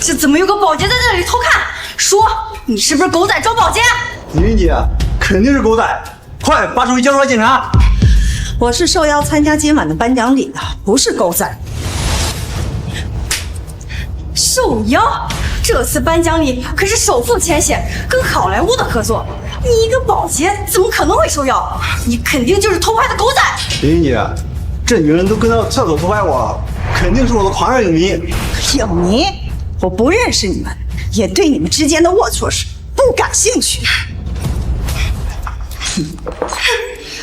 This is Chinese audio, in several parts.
这怎么有个保洁在这里偷看？说你是不是狗仔装保洁？李云姐肯定是狗仔，快把手机交出来检查。我是受邀参加今晚的颁奖礼的，不是狗仔。受邀？这次颁奖礼可是首富牵线，跟好莱坞的合作。你一个保洁怎么可能会受邀？你肯定就是偷拍的狗仔。李云姐，这女人都跟到厕所偷拍我了，肯定是我的狂热影迷。影迷？我不认识你们，也对你们之间的龌龊事不感兴趣。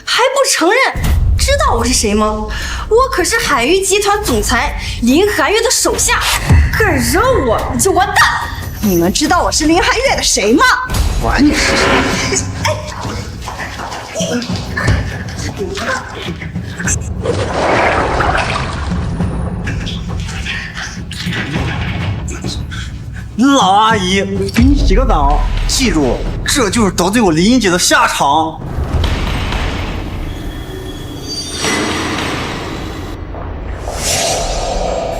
还不承认？知道我是谁吗？我可是海域集团总裁林寒月的手下，敢惹我你就完蛋！你们知道我是林寒月的谁吗？管你是谁！老阿姨，给你洗个澡，记住，这就是得罪我林姐的下场。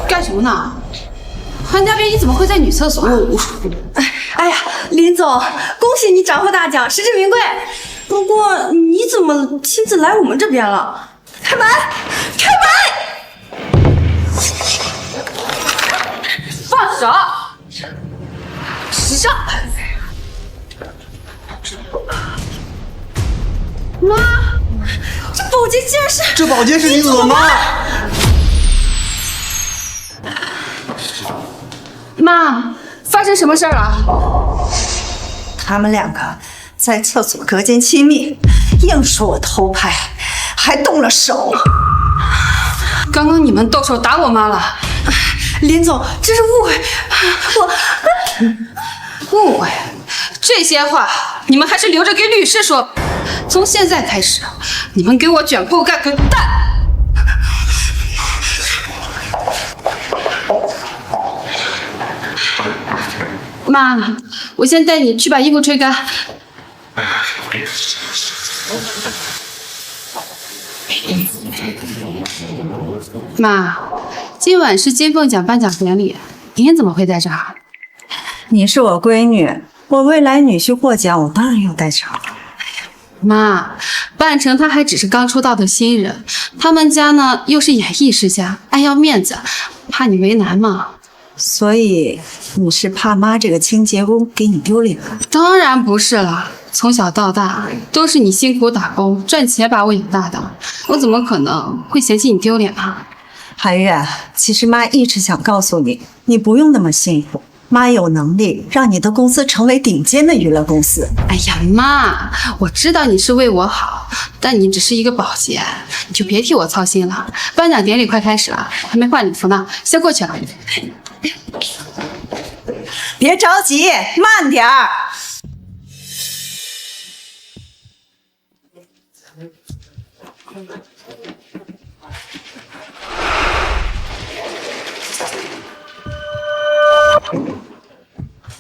干什么呢？韩家斌，你怎么会在女厕所？哎呀，林总，恭喜你斩获大奖，实至名归。不过你怎么亲自来我们这边了？开门！开门！放手！上！妈，这保洁竟然是……这保洁是林总的妈！妈，发生什么事儿了？他们两个在厕所隔间亲密，硬说我偷拍，还动了手。刚刚你们动手打我妈了。林总，这是误会，误会？这些话你们还是留着给律师说。从现在开始，你们给我卷铺盖滚蛋！妈，我先带你去把衣服吹干。妈，今晚是金凤奖颁奖典礼，您怎么会在这儿？你是我闺女，我未来女婿获奖，我当然要在场。妈，半城他还只是刚出道的新人，他们家呢又是演艺世家，爱要面子，怕你为难嘛。所以你是怕妈这个清洁工给你丢脸？当然不是了，从小到大都是你辛苦打工赚钱把我养大的，我怎么可能会嫌弃你丢脸啊？韩月，其实妈一直想告诉你，你不用那么辛苦，妈有能力让你的公司成为顶尖的娱乐公司。哎呀妈，我知道你是为我好，但你只是一个保洁，你就别替我操心了。颁奖典礼快开始了，我还没换礼服呢，先过去了。别着急，慢点儿。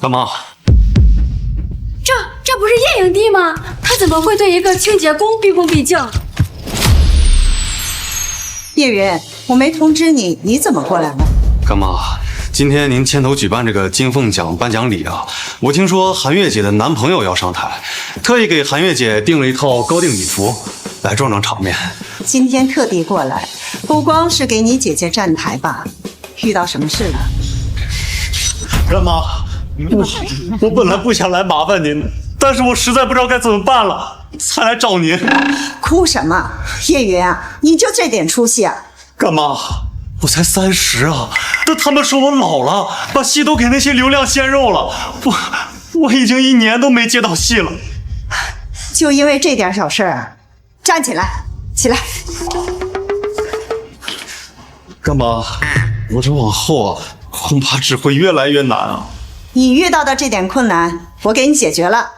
干嘛？这不是叶影帝吗？他怎么会对一个清洁工毕恭毕敬？叶云，我没通知你，你怎么过来了？干妈，今天您牵头举办这个金凤奖颁奖礼啊，我听说韩月姐的男朋友要上台，特意给韩月姐订了一套高定礼服，来壮壮场面。今天特地过来，不光是给你姐姐站台吧？遇到什么事了？干妈，我本来不想来麻烦您的，但是我实在不知道该怎么办了，才来找您。哭什么？叶云啊，你就这点出息啊？干妈，我才30啊，但他们说我老了，把戏都给那些流量鲜肉了。我已经1年都没接到戏了。就因为这点小事儿，站起来，起来。干妈，我这往后啊，恐怕只会越来越难啊。你遇到的这点困难，我给你解决了。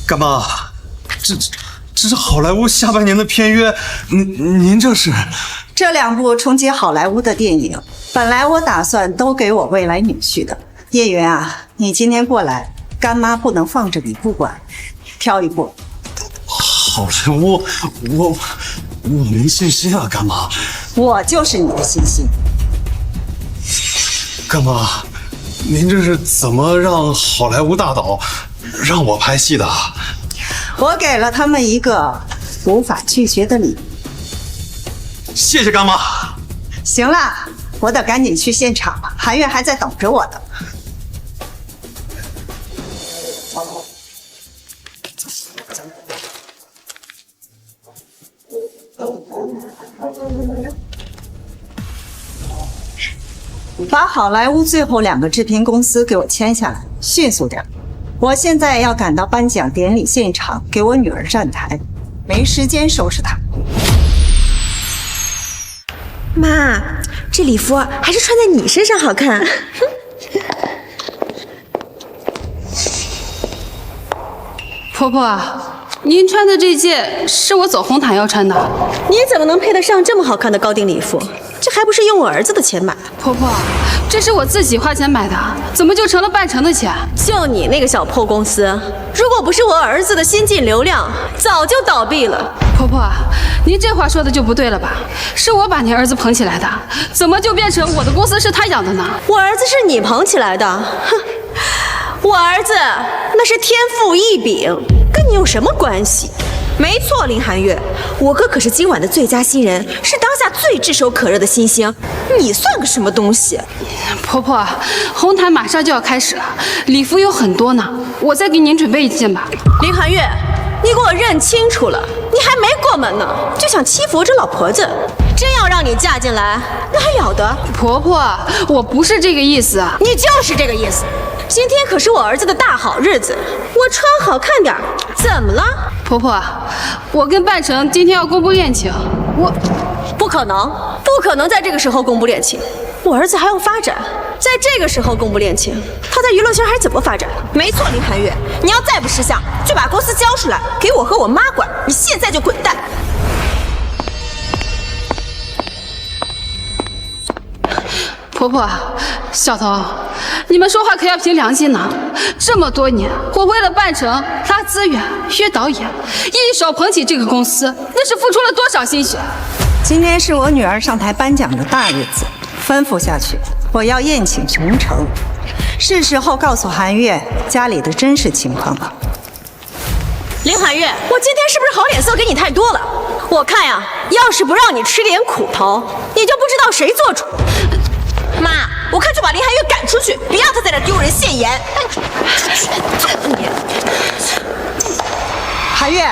干妈，这是好莱坞下半年的片约，您这是？这2部冲击好莱坞的电影，本来我打算都给我未来女婿的。叶云啊，你今天过来，干妈不能放着你不管，挑一部。好莱坞，我没信心啊，干妈。我就是你的信心。干妈，您这是怎么让好莱坞大导让我拍戏的？我给了他们一个无法拒绝的礼物。谢谢干妈。行了，我得赶紧去现场了，韩月还在等着我呢。把好莱坞最后2个制片公司给我签下来，迅速点。我现在要赶到颁奖典礼现场，给我女儿站台，没时间收拾她。妈，这礼服还是穿在你身上好看。婆婆，您穿的这件是我走红毯要穿的。你怎么能配得上这么好看的高定礼服？这还不是用我儿子的钱买的。婆婆，这是我自己花钱买的，怎么就成了半成的钱？就你那个小破公司，如果不是我儿子的新进流量，早就倒闭了。婆婆，您这话说的就不对了吧？是我把您儿子捧起来的，怎么就变成我的公司是他养的呢？我儿子是你捧起来的，哼！我儿子那是天赋异禀，跟你有什么关系？没错，林寒月，我哥可是今晚的最佳新人，是当下最炙手可热的新星，你算个什么东西？婆婆，红毯马上就要开始了，礼服有很多呢，我再给您准备一件吧。林寒月，你给我认清楚了，你还没过门呢，就想欺负我这老婆子，真要让你嫁进来，那还了得？婆婆，我不是这个意思啊，你就是这个意思。今天可是我儿子的大好日子，我穿好看点，怎么了？婆婆，我跟半成今天要公布恋情，我不可能，不可能在这个时候公布恋情。我儿子还要发展，在这个时候公布恋情，他在娱乐圈还怎么发展？没错，林寒月，你要再不识相，就把公司交出来给我和我妈管。你现在就滚蛋！婆婆，小童，你们说话可要凭良心呢。这么多年，我为了半成拉资源、约导演，一手捧起这个公司，那是付出了多少心血？今天是我女儿上台颁奖的大日子，吩咐下去，我要宴请琼城。是时候告诉韩月家里的真实情况了。林寒月，我今天是不是好脸色给你太多了？我看呀，要是不让你吃点苦头，你就不知道谁做主。妈，我看就把林寒月赶出去，别让他在这丢人现眼。韩月，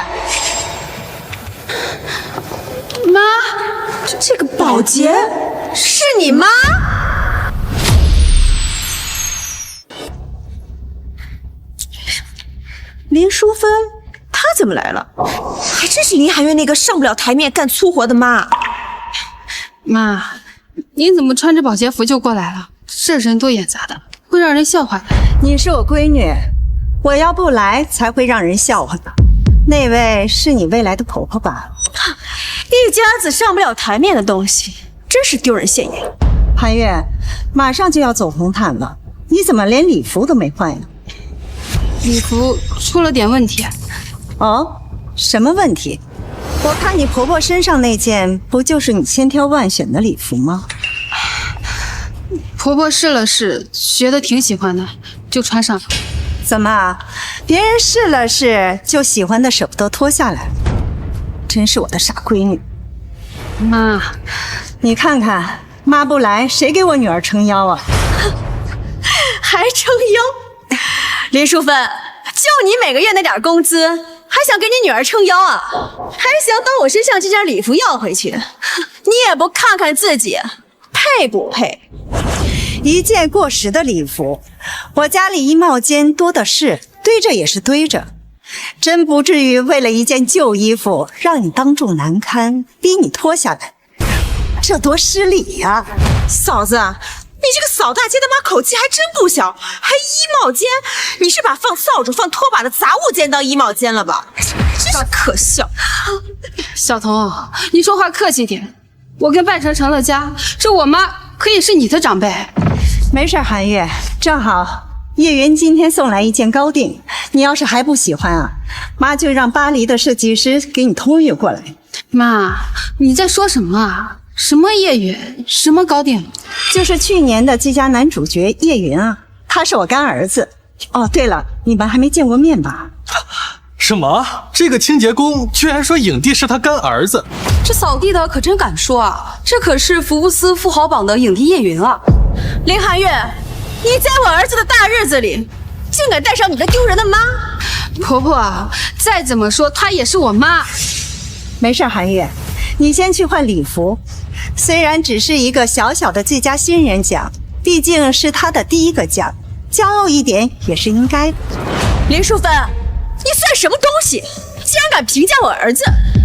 妈，这个保洁是你妈？林淑芬，她怎么来了？还真是林寒月那个上不了台面干粗活的妈。妈，您怎么穿着保洁服就过来了？这人多眼杂的，会让人笑话的。你是我闺女，我要不来才会让人笑话的。那位是你未来的婆婆吧？一家子上不了台面的东西，真是丢人现眼。韩月，马上就要走红毯了，你怎么连礼服都没换呀？礼服出了点问题。哦，什么问题？我看你婆婆身上那件不就是你千挑万选的礼服吗？婆婆试了试，觉得挺喜欢的，就穿上了。怎么，别人试了试就喜欢的舍不得脱下来？真是我的傻闺女。妈，你看看，妈不来，谁给我女儿撑腰啊？还撑腰？林淑芬，就你每个月那点工资，还想给你女儿撑腰啊？还想把我身上这件礼服要回去？你也不看看自己，配不配？一件过时的礼服，我家里衣帽间多的是，堆着也是堆着，真不至于为了一件旧衣服让你当众难堪，逼你脱下来，这多失礼呀！嫂子，你这个扫大街的妈口气还真不小，还衣帽间，你是把放扫帚、放拖把的杂物间当衣帽间了吧？真是可笑。小童，你说话客气点。我跟半成成了家，这我妈可以是你的长辈。没事，韩月，正好叶云今天送来一件高定，你要是还不喜欢啊，妈就让巴黎的设计师给你托运过来。妈，你在说什么啊？什么叶云，什么高定？就是去年的最佳男主角叶云啊，他是我干儿子。哦，对了，你们还没见过面吧？什么？这个清洁工居然说影帝是他干儿子？这扫地的可真敢说啊！这可是福布斯富豪榜的影帝叶云啊！林寒月，你在我儿子的大日子里，竟敢带上你个丢人的妈！婆婆，再怎么说她也是我妈。没事，寒月，你先去换礼服。虽然只是一个小小的最佳新人奖，毕竟是他的第一个奖，骄傲一点也是应该的。林淑芬，你算什么东西？竟然敢评价我儿子！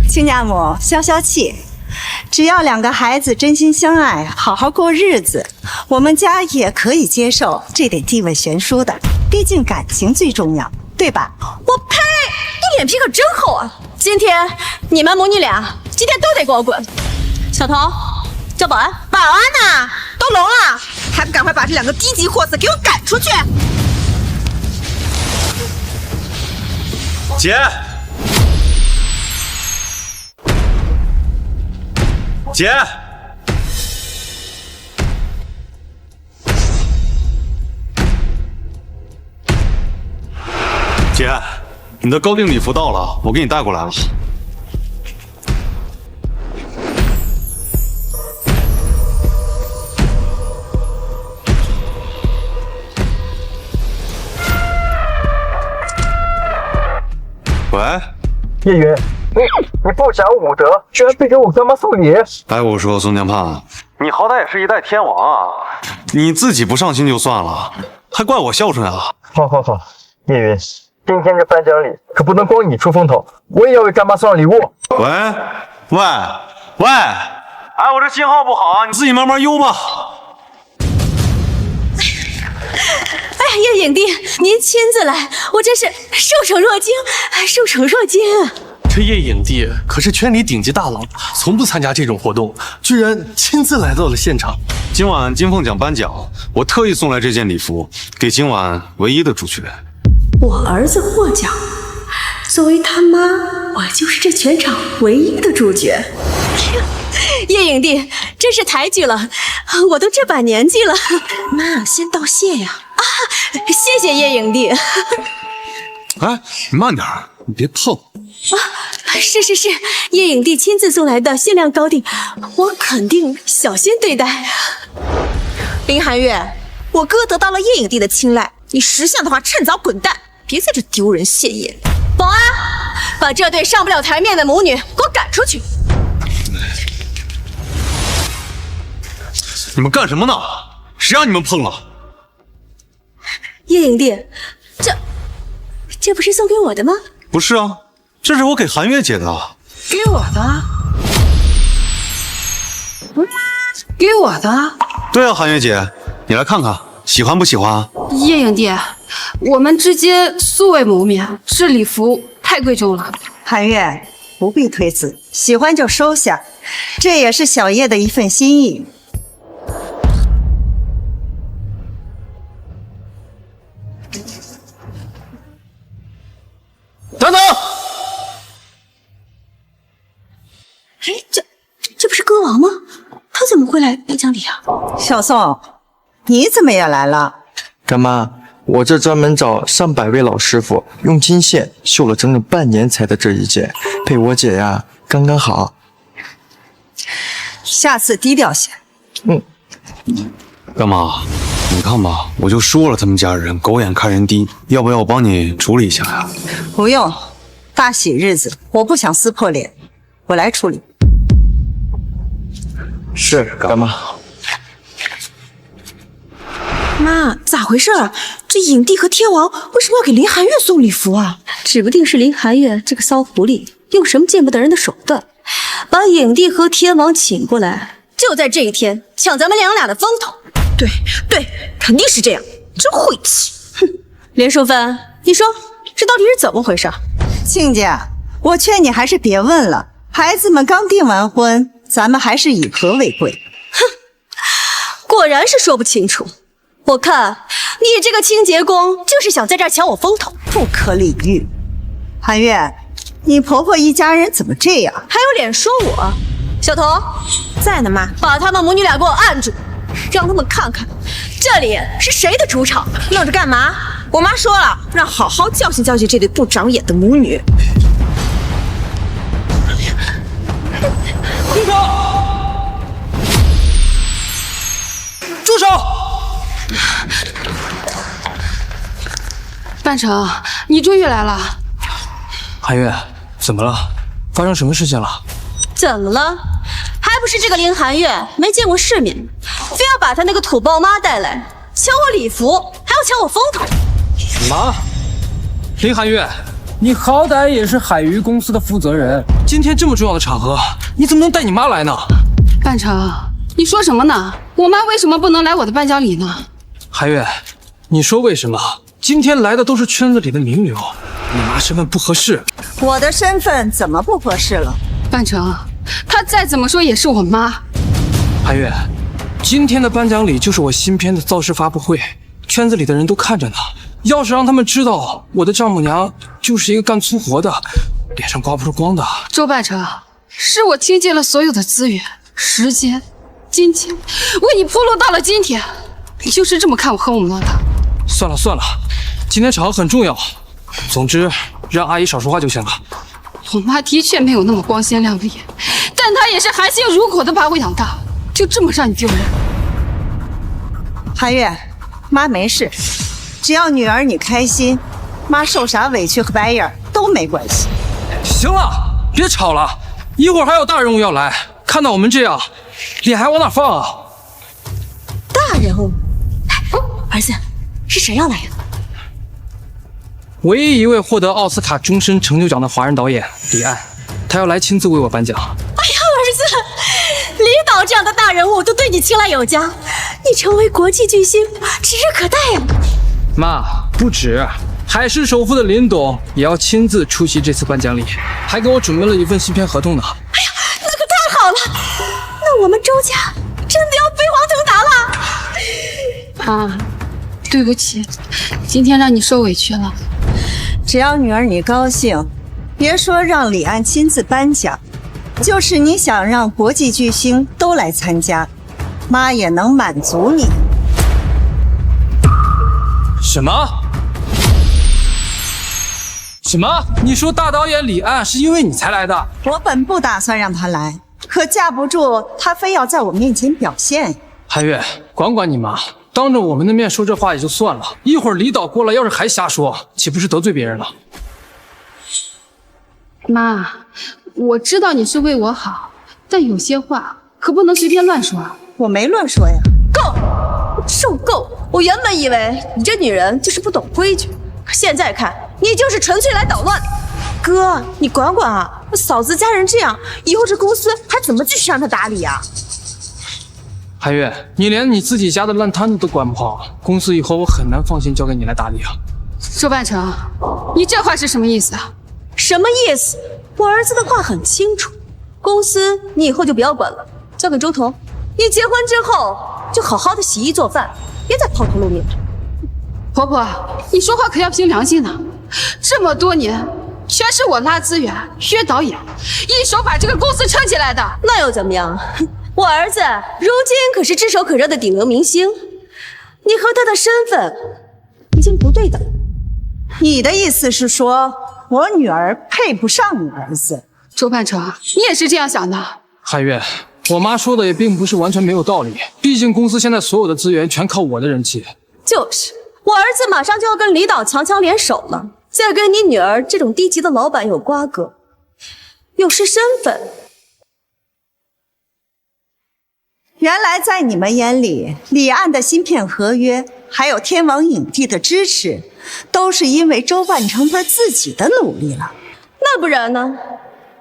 亲家母，消消气。只要两个孩子真心相爱，好好过日子，我们家也可以接受这点地位悬殊的。毕竟感情最重要，对吧？我呸！你脸皮可真厚啊！今天你们母女俩今天都得给我滚！小童，叫保安。保安呢？都聋了，还不赶快把这两个低级货色给我赶出去！姐，姐，姐，你的高定礼服到了，我给你带过来了。喂，叶云，你不讲武德，居然背给我干妈送礼！哎，我说宋江盼，你好歹也是一代天王啊，你自己不上心就算了，还怪我孝顺啊！好，叶云，今天这颁奖礼可不能光你出风头，我也要为干妈送上礼物。喂，哎，我这信号不好啊，你自己慢慢悠吧。哎呀，叶影帝，您亲自来，我真是受宠若惊，受宠若惊。这叶影帝可是圈里顶级大佬，从不参加这种活动，居然亲自来到了现场。今晚金凤奖颁奖，我特意送来这件礼服，给今晚唯一的主角。我儿子获奖，作为他妈，我就是这全场唯一的主角。叶影帝真是抬举了，我都这把年纪了。妈，先道谢呀！啊，谢谢叶影帝。哎，你慢点，你别碰。是，叶影帝亲自送来的限量高定，我肯定小心对待。林寒月，我哥得到了叶影帝的青睐，你识相的话趁早滚蛋，别在这丢人现眼。保安，把这对上不了台面的母女给我赶出去！你们干什么呢？谁让你们碰了？叶影帝，这不是送给我的吗？不是啊，这是我给韩月姐的。给我的？给我的？对啊，韩月姐，你来看看，喜欢不喜欢？叶影帝，我们之间素未谋面，这礼服太贵重了。韩月，不必推辞，喜欢就收下，这也是小叶的一份心意。等等！哎，这不是歌王吗？他怎么会来颁奖礼啊？小宋，你怎么也来了？干妈，我这专门找上百位老师傅，用金线绣了整整半年才的这一件，配我姐呀，刚刚好。下次低调些。干妈，你看吧，我就说了他们家人狗眼看人低，要不要我帮你处理一下呀？不用，大喜日子，我不想撕破脸，我来处理。是，干妈。妈，咋回事？这影帝和天王为什么要给林寒月送礼服啊？指不定是林寒月这个骚狐狸用什么见不得人的手段，把影帝和天王请过来，就在这一天抢咱们娘俩的风头。对，肯定是这样，真晦气！哼，连淑芬，你说这到底是怎么回事？亲家，我劝你还是别问了，孩子们刚订完婚，咱们还是以和为贵。果然是说不清楚。我看你你这个清洁工就是想在这儿抢我风头，不可理喻。韩月，你婆婆一家人怎么这样？还有脸说我？小童在呢，妈。把他们母女俩给我按住，让他们看看这里是谁的主场。愣着干嘛？我妈说了，让好好教训教训这对不长眼的母女。住手！住手！半城，你终于来了。韩月，怎么了？发生什么事情了？怎么了？还不是这个林寒月没见过世面，非要把他那个土包妈带来抢我礼服，还要抢我风头。什么？林寒月，你好歹也是海鱼公司的负责人，今天这么重要的场合，你怎么能带你妈来呢？半城，你说什么呢？我妈为什么不能来我的颁奖礼呢？韩月，你说为什么？今天来的都是圈子里的名流，你妈身份不合适。我的身份怎么不合适了？半城，她再怎么说也是我妈。韩月，今天的颁奖礼就是我新片的造势发布会，圈子里的人都看着呢。要是让他们知道我的丈母娘就是一个干粗活的，脸上刮不出光的。周半城，是我倾尽了所有的资源、时间、金钱，为你铺路到了今天，你就是这么看我和我妈的？算了算了，今天场合很重要，总之让阿姨少说话就行了。我妈的确没有那么光鲜亮丽，但她也是含辛茹苦的把我养大，就这么让你丢人？韩月，妈没事，只要女儿你开心，妈受啥委屈和白眼都没关系。行了，别吵了，一会儿还有大人物要来，看到我们这样，脸还往哪放啊？大人物，儿子，是谁要来呀？唯一一位获得奥斯卡终身成就奖的华人导演李安，他要来亲自为我颁奖。哎呀，儿子，李导这样的大人物都对你青睐有加，你成为国际巨星指日可待呀！妈，不止，海市首富的林董也要亲自出席这次颁奖礼，还给我准备了一份新片合同呢。哎呀，那可太好了，那我们周家真的要飞黄腾达了。妈，对不起，今天让你受委屈了。只要女儿你高兴，别说让李安亲自颁奖，就是你想让国际巨星都来参加，妈也能满足你。什么？什么？你说大导演李安是因为你才来的？我本不打算让他来，可架不住他非要在我面前表现。韩月，管管你妈，当着我们的面说这话也就算了，一会儿李导过来要是还瞎说，岂不是得罪别人了？妈，我知道你是为我好，但有些话可不能随便乱说。我没乱说呀。够，受够！我原本以为你这女人就是不懂规矩，可现在看你就是纯粹来捣乱。哥，你管管啊！嫂子家人这样，以后这公司还怎么继续让他打理啊？韩月，你连你自己家的烂摊子都管不好，公司以后我很难放心交给你来打理啊。周半城，你这话是什么意思啊？什么意思？我儿子的话很清楚，公司你以后就不要管了，交给周彤。你结婚之后就好好的洗衣做饭，别再抛头露面。婆婆，你说话可要凭良心呢。这么多年，全是我拉资源、约导演，一手把这个公司撑起来的。那又怎么样？我儿子如今可是炙手可热的顶流明星，你和他的身份已经不对等。你的意思是说我女儿配不上你儿子？周半城，你也是这样想的？韩月，我妈说的也并不是完全没有道理，毕竟公司现在所有的资源全靠我的人气。就是，我儿子马上就要跟李导强强联手了，再跟你女儿这种低级的老板有瓜葛，又是身份。原来在你们眼里，李安的芯片合约，还有天王影帝的支持，都是因为周半城他自己的努力了。那不然呢？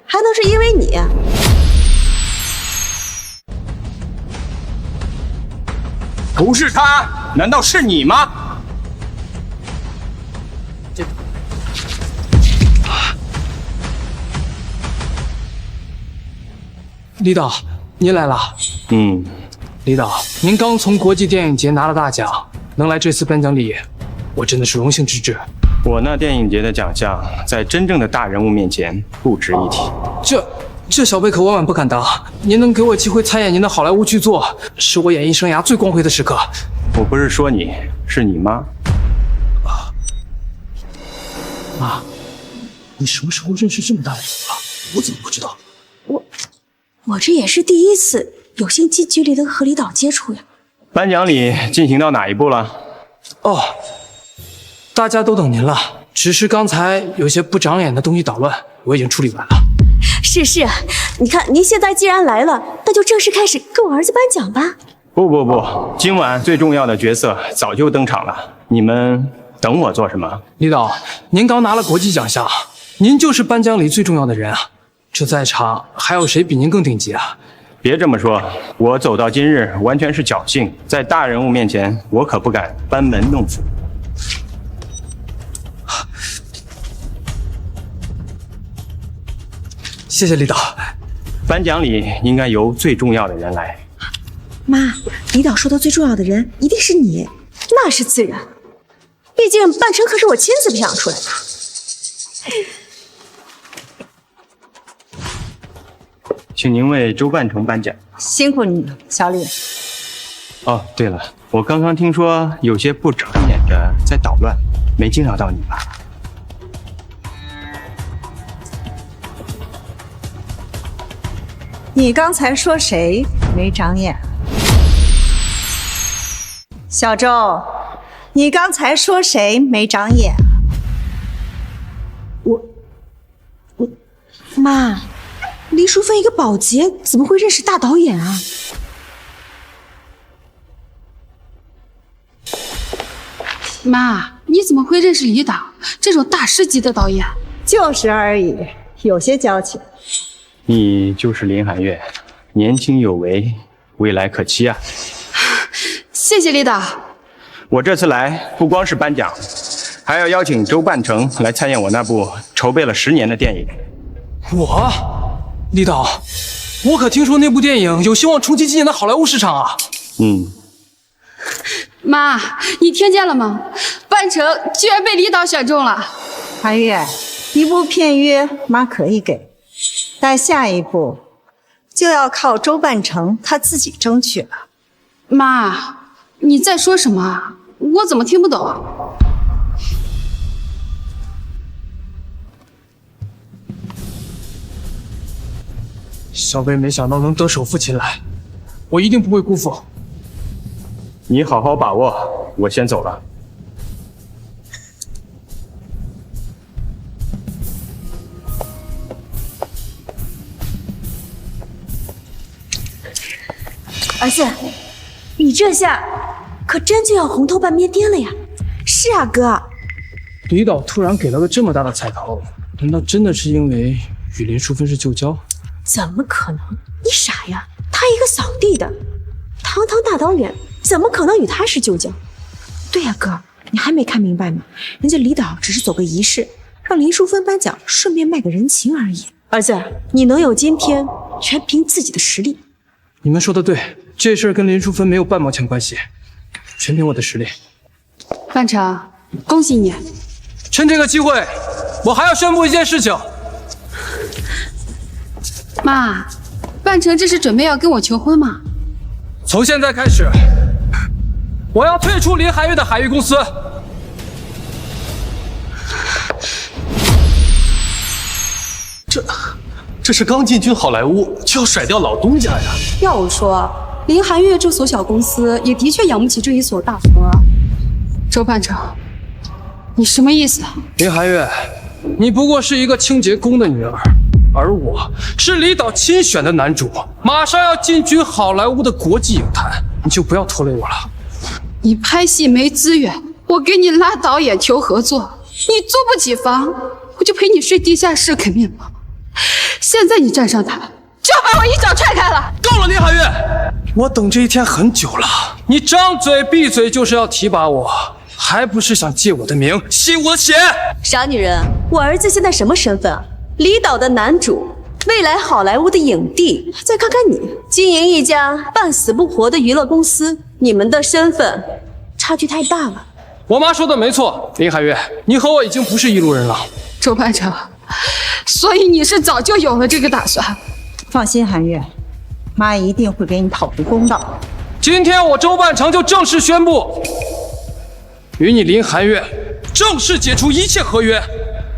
还能是因为你？不是他，难道是你吗？李导，您来了。李导，您刚从国际电影节拿了大奖，能来这次颁奖礼，我真的是荣幸之至。我那电影节的奖项，在真正的大人物面前不值一提。这小辈可万万不敢当。您能给我机会参演您的好莱坞剧作，是我演艺生涯最光辉的时刻。我不是说你，是你妈。妈，你什么时候认识这么大的人了？我怎么不知道？我这也是第一次有幸近距离的和李导接触呀。颁奖礼进行到哪一步了？哦，大家都等您了，只是刚才有些不长眼的东西捣乱，我已经处理完了。是，你看您现在既然来了，那就正式开始跟我儿子颁奖吧。不，今晚最重要的角色早就登场了，你们等我做什么？李导，您刚拿了国际奖项，您就是颁奖礼最重要的人啊！这在场还有谁比您更顶级啊？别这么说，我走到今日完全是侥幸，在大人物面前，我可不敢班门弄斧。谢谢李导。颁奖礼应该由最重要的人来。妈，李导说的最重要的人一定是你，那是自然。毕竟半成可是我亲自培养出来的。请您为周半成颁奖。辛苦你了，小李。哦，对了，我刚刚听说有些不长眼的在捣乱，没惊扰到你吧？你刚才说谁没长眼？小周，你刚才说谁没长眼？妈，黎淑芬一个保洁怎么会认识大导演啊？妈，你怎么会认识李导这种大师级的导演？就是而已，有些交情。你就是林寒月，年轻有为，未来可期啊！谢谢李导。我这次来不光是颁奖，还要邀请周半成来参演我那部筹备了10年的电影。李导，我可听说那部电影有希望冲击今年的好莱坞市场啊！妈，你听见了吗？半成居然被李导选中了。寒月，一部片约妈可以给，但下一步就要靠周半成他自己争取了。妈，你在说什么啊？我怎么听不懂？小贝没想到能得手父亲来，我一定不会辜负。你好好把握，我先走了。儿子，你这下可真就要红透半边天了呀！是啊，哥。李导突然给了个这么大的彩头，难道真的是因为与林淑芬是旧交？怎么可能？你傻呀！他一个扫地的，堂堂大导演，怎么可能与他是旧交？对呀，哥，你还没看明白吗？人家李导只是走个仪式，让林淑芬颁奖，顺便卖个人情而已。儿子，你能有今天，全凭自己的实力。你们说的对，这事儿跟林淑芬没有半毛钱关系，全凭我的实力。半成，恭喜你！趁这个机会，我还要宣布一件事情。妈，半成这是准备要跟我求婚吗？从现在开始，我要退出林寒月的海域公司。这是刚进军好莱坞就要甩掉老东家呀！要我说，林寒月这所小公司也的确养不起这一所大佛。周半成，你什么意思？林寒月，你不过是一个清洁工的女儿，而我是李导亲选的男主，马上要进军好莱坞的国际影坛，你就不要拖累我了。你拍戏没资源，我给你拉导演求合作，你租不起房，我就陪你睡地下室啃面包。现在你站上台，就要把我一脚踹开了。够了，林寒月，我等这一天很久了，你张嘴闭嘴就是要提拔我，还不是想借我的名吸我的血？傻女人，我儿子现在什么身份啊？李导的男主，未来好莱坞的影帝。再看看你，经营一家半死不活的娱乐公司，你们的身份差差距太大了。我妈说的没错，林海月，你和我已经不是一路人了。周半成，所以你是早就有了这个打算。放心，韩月，妈一定会给你讨回公道。今天我周半成就正式宣布，与你林寒月正式解除一切合约，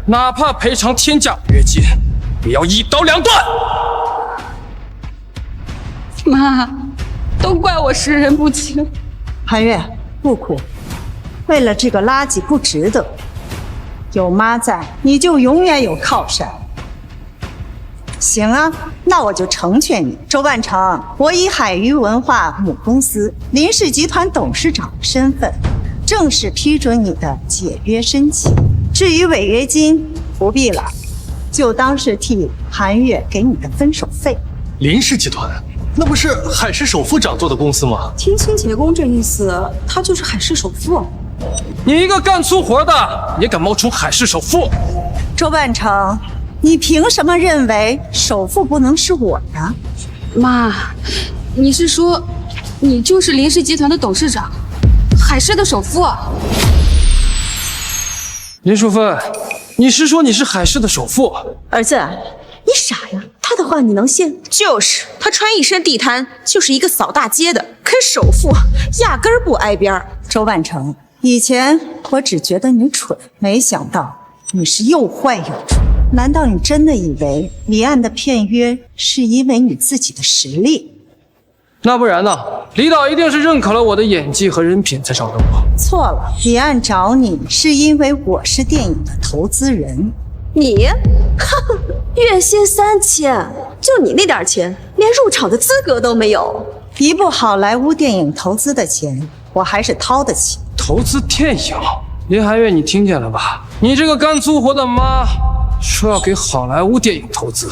哪怕赔偿天价违约金，也要一刀两断。妈，都怪我识人不清。韩月，不哭，为了这个垃圾不值得。有妈在，你就永远有靠山。行啊，那我就成全你。周万成，我以海鱼文化母公司林氏集团董事长的身份，正式批准你的解约申请。至于违约金，不必了，就当是替韩月给你的分手费。林氏集团，那不是海氏首富掌舵的公司吗？听清洁工这意思，他就是海氏首富。你一个干粗活的，也敢冒充海氏首富？周万成，你凭什么认为首富不能是我呢？妈，你是说你就是林氏集团的董事长，海氏的首富啊？林淑芬，你是说你是海氏的首富？儿子，你傻呀？他的话你能信？就是他穿一身地摊，就是一个扫大街的，跟首富压根儿不挨边儿。周万成，以前我只觉得你蠢，没想到你是又坏又蠢。难道你真的以为李岸的骗约是因为你自己的实力？那不然呢？李导一定是认可了我的演技和人品才找的我。错了，李岸找你是因为我是电影的投资人。你，哼，月薪3000，就你那点钱，连入场的资格都没有。一部好莱坞电影投资的钱，我还是掏得起。投资电影？林寒月，你听见了吧？你这个干粗活的妈，说要给好莱坞电影投资。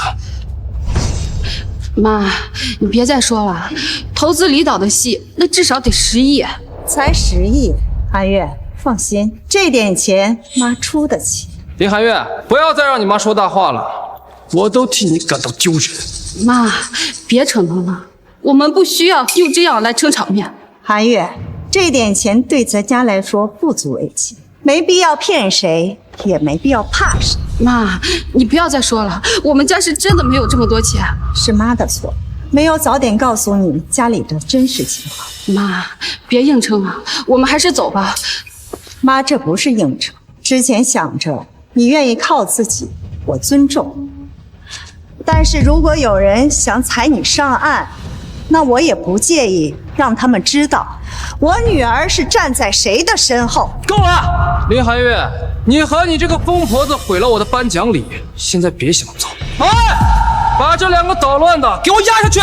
妈，你别再说了，投资李导的戏，那至少得10亿。才10亿，寒月，放心，这点钱妈出得起。林寒月，不要再让你妈说大话了，我都替你感到丢人。妈，别逞能了，我们不需要用这样来撑场面。寒月，这点钱对咱家来说不足为奇，没必要骗谁，也没必要怕谁。妈，你不要再说了，我们家是真的没有这么多钱。是妈的错，没有早点告诉你家里的真实情况。妈，别硬撑了，我们还是走吧。妈，这不是硬撑，之前想着你愿意靠自己，我尊重。但是如果有人想踩你上岸，那我也不介意让他们知道我女儿是站在谁的身后。够了，林寒月，你和你这个疯婆子毁了我的颁奖礼，现在别想走。哎，把这2个捣乱的给我压下去！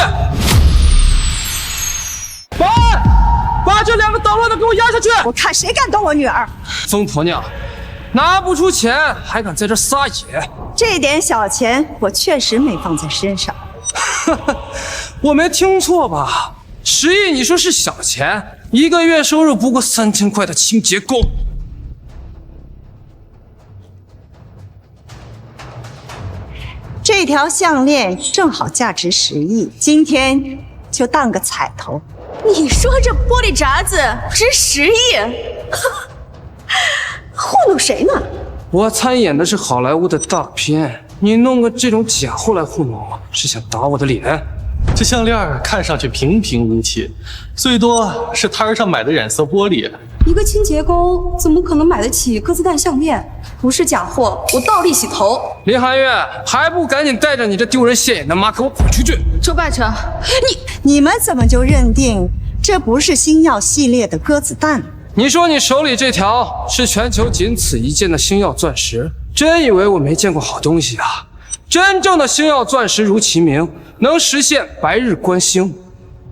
把这2个捣乱的给我压下去！我看谁敢动我女儿！疯婆娘，拿不出钱还敢在这撒野！这点小钱我确实没放在身上。我没听错吧？10亿你说是小钱，一个月收入不过3000块的清洁工。这条项链正好价值10亿，今天就当个彩头。你说这玻璃碴子值10亿？糊弄谁呢？我参演的是好莱坞的大片，你弄个这种假货来糊弄我，是想打我的脸？这项链看上去平平无奇，最多是摊上买的染色玻璃。一个清洁工怎么可能买得起鸽子蛋项链？不是假货，我倒立洗头。林寒月，还不赶紧带着你这丢人现眼的妈给我滚出去！周半成，你们怎么就认定这不是星耀系列的鸽子蛋？你说你手里这条是全球仅此一件的星耀钻石，真以为我没见过好东西啊？真正的星耀钻石如其名，能实现白日观星，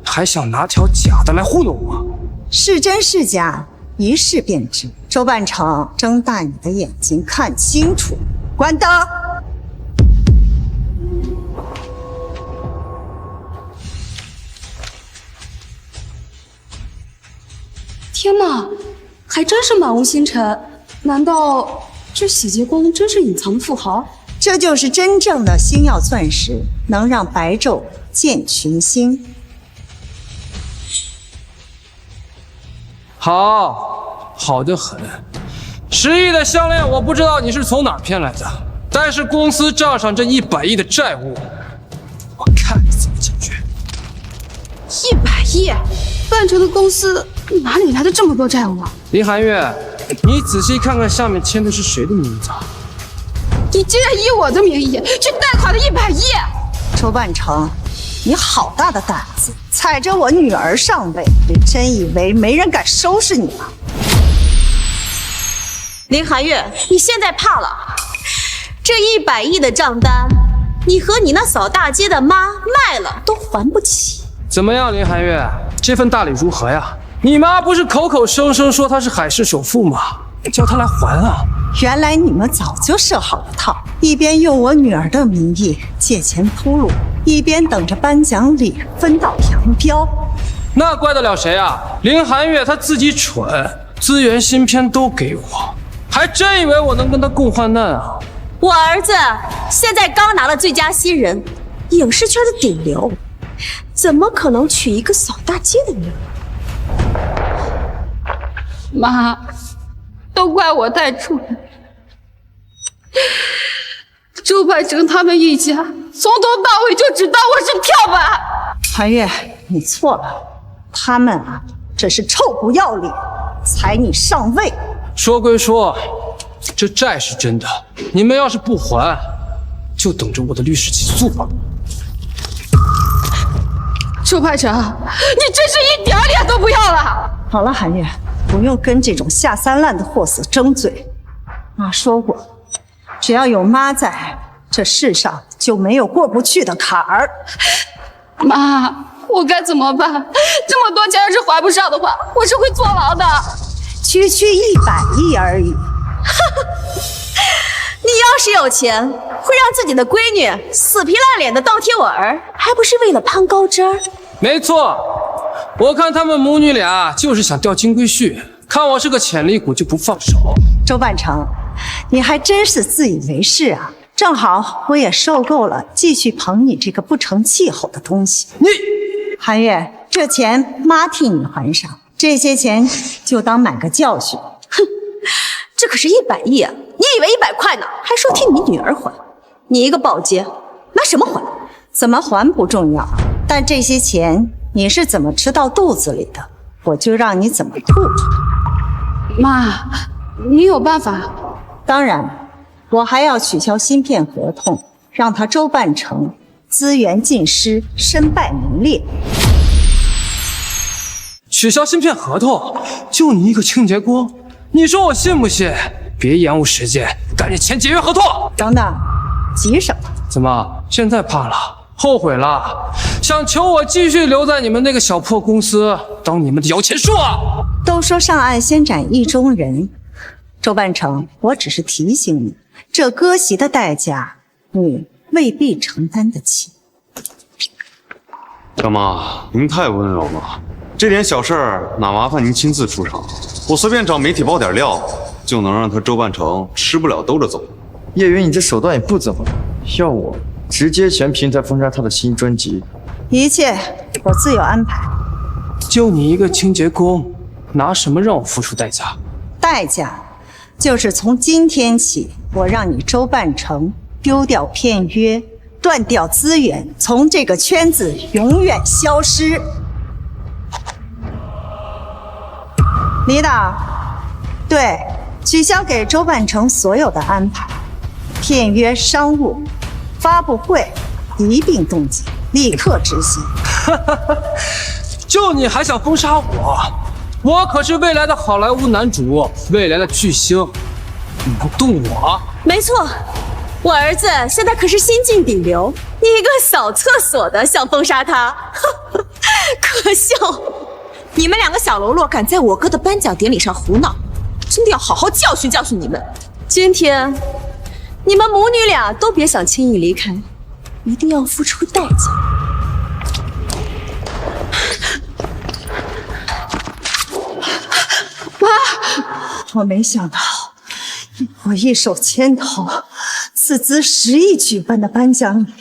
还想拿条假的来糊弄我？是真是假，一试便知。周半成，睁大你的眼睛看清楚。关灯。天哪，还真是满屋星辰。难道这洗洁工真是隐藏的富豪？这就是真正的星耀钻石，能让白昼见群星。好得很。10亿的项链，我不知道你是从哪儿骗来的，但是公司账上这100亿的债务，我看你怎么解决。100亿，半城的公司哪里来的这么多债务啊？林寒月，你仔细看看下面签的是谁的名字啊？你竟然以我的名义去贷款了100亿！周半城，你好大的胆子，踩着我女儿上位，你真以为没人敢收拾你吗？林寒月，你现在怕了？这100亿的账单，你和你那扫大街的妈卖了都还不起。怎么样，林寒月，这份大礼如何呀？你妈不是口口声声说她是海市首富吗？叫她来还啊！原来你们早就设好了套，一边用我女儿的名义借钱铺路，一边等着颁奖礼分道扬镳。那怪得了谁啊？林寒月她自己蠢，资源芯片都给我，还真以为我能跟她共患难啊！我儿子现在刚拿了最佳新人，影视圈的顶流，怎么可能娶一个扫大街的女儿？妈，都怪我带出来。周半城他们一家从头到尾就只当我是跳板。寒月，你错了，他们啊，这是臭不要脸，踩你上位。说归说，这债是真的，你们要是不还，就等着我的律师起诉吧。周半城，你真是一点脸都不要了。好了，寒月，不用跟这种下三滥的货色争嘴。妈说过，只要有妈在，这世上就没有过不去的坎儿。妈，我该怎么办？这么多钱要是还不上的话，我是会坐牢的。区区100亿而已。你要是有钱，会让自己的闺女死皮赖脸的倒贴我儿，还不是为了攀高枝儿？没错，我看他们母女俩就是想钓金龟婿，看我是个潜力股就不放手。周半城，你还真是自以为是啊！正好我也受够了继续捧你这个不成气候的东西。你，寒月，这钱妈替你还上，这些钱就当买个教训。哼，这可是100亿啊！你以为100块呢？还说替你女儿还？你一个保洁，拿什么还？怎么还不重要，但这些钱你是怎么吃到肚子里的，我就让你怎么吐出来。妈，你有办法？当然，我还要取消芯片合同，让他周半城资源尽失，身败名裂。取消芯片合同？就你一个清洁工，你说我信不信？别延误时间，赶紧签解约合同。等等，急什么？怎么现在怕了？后悔了？想求我继续留在你们那个小破公司当你们的摇钱树啊？都说上岸先斩意中人，周半城，我只是提醒你，这割席的代价你未必承担得起。大妈，您太温柔了，这点小事儿哪麻烦您亲自出场？我随便找媒体爆点料，就能让他周半城吃不了兜着走。叶云，你这手段也不怎么样，要我直接全平台封杀他的新专辑，一切我自有安排。就你一个清洁工，拿什么让我付出代价？代价就是从今天起，我让你周半城丢掉片约，断掉资源，从这个圈子永远消失。李导，对，取消给周半城所有的安排，片约、商务、发布会一并冻结，立刻执行。就你还想封杀我？我可是未来的好莱坞男主，未来的巨星，你能动我？没错，我儿子现在可是新晋顶流，你一个扫厕所的想封杀他，可笑！你们两个小喽啰敢在我哥的颁奖典礼上胡闹，真的要好好教训教训你们。今天你们母女俩都别想轻易离开，一定要付出代价。妈，我没想到，我一手牵头，斥资10亿举办的颁奖礼，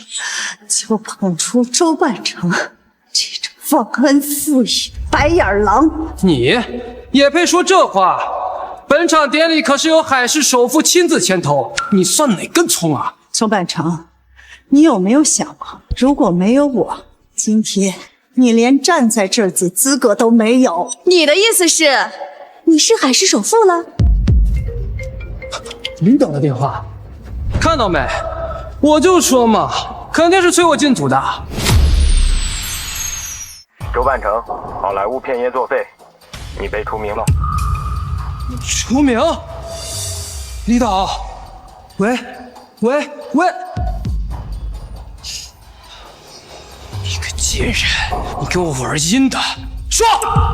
就捧出周半城这种忘恩负义，白眼狼！你也配说这话？本场典礼可是由海市首富亲自牵头，你算哪根葱啊？周半成，你有没有想过，如果没有我，今天你连站在这儿的资格都没有？你的意思是，你是海市首富了？领导的电话，看到没？我就说嘛，肯定是催我进组的。周半成，好莱坞片业作废，你被除名了。除名？李导，喂，你个贱人，你给我玩阴的，说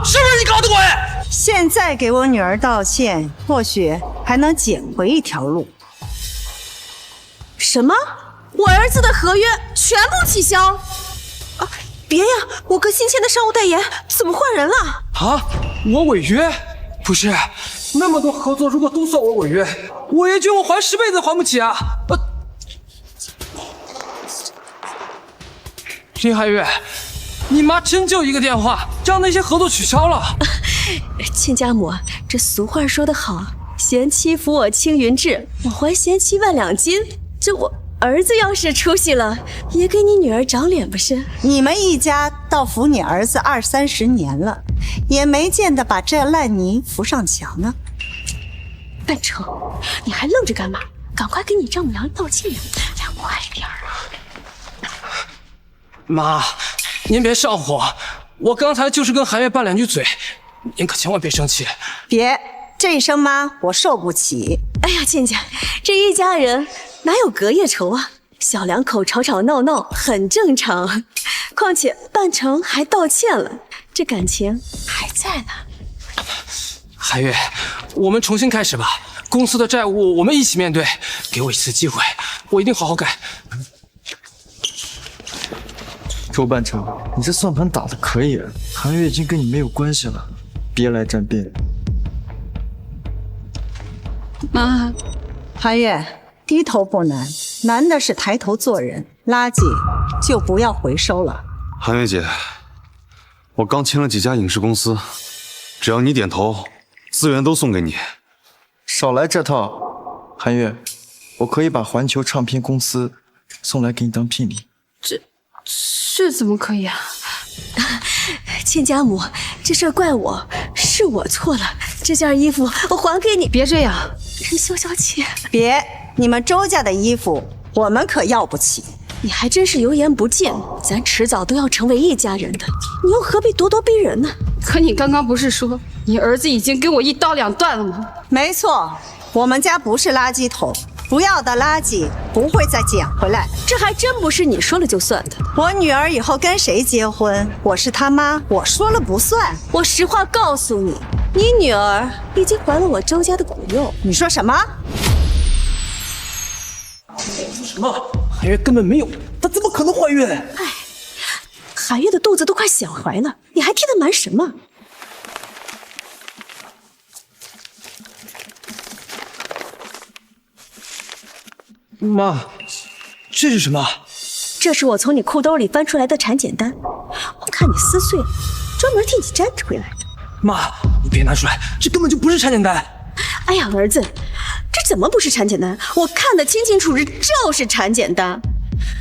是不是你搞的鬼？现在给我女儿道歉，或许还能捡回一条路。什么？我儿子的合约全部取消？啊，别呀，我哥新签的商务代言怎么换人了？啊，我违约？不是，那么多合作，如果都算我违约，我爷君我还10辈子还不起啊！林寒月，你妈真就一个电话，让那些合作取消了？亲家母，这俗话说得好，贤妻扶我青云志，我还贤妻万两金。这我儿子要是出息了，也给你女儿长脸不是？你们一家倒扶你儿子20-30年了，也没见得把这烂泥扶上墙啊！半成，你还愣着干嘛？赶快给你丈母娘道歉呀！快点儿啊！妈，您别上火，我刚才就是跟韩月拌2句嘴，您可千万别生气。别，这声妈我受不起。哎呀，倩倩，这一家人哪有隔夜仇啊？小两口吵吵闹闹很正常。况且半成还道歉了，这感情还在呢。韩月，我们重新开始吧。公司的债务我们一起面对，给我一次机会，我一定好好改。周半成，你这算盘打得可以，韩月已经跟你没有关系了，别来沾边。妈，韩月，低头不难，难的是抬头做人。垃圾就不要回收了。韩月姐，我刚签了几家影视公司，只要你点头，资源都送给你。少来这套，韩月，我可以把环球唱片公司送来给你当聘礼。这怎么可以啊？亲家母，这事儿怪我，是我错了。这件衣服我还给你，别这样，人消消气。别，你们周家的衣服我们可要不起。你还真是油盐不进，咱迟早都要成为一家人的，你又何必咄咄逼人呢？可你刚刚不是说你儿子已经给我1刀2断了吗？没错，我们家不是垃圾桶，不要的垃圾不会再捡回来。这还真不是你说了就算的。我女儿以后跟谁结婚，我是她妈，我说了不算。我实话告诉你，你女儿已经怀了我周家的骨肉。你说什么？什么？韩月根本没有，她怎么可能怀孕？哎，韩月的肚子都快想怀了，你还替她瞒什么？妈，这是什么？这是我从你裤兜里翻出来的产检单，我看你撕碎了，专门替你粘回来的。妈，你别拿出来，这根本就不是产检单。哎呀，儿子，这怎么不是产检单？我看得清清楚楚，就是产检单。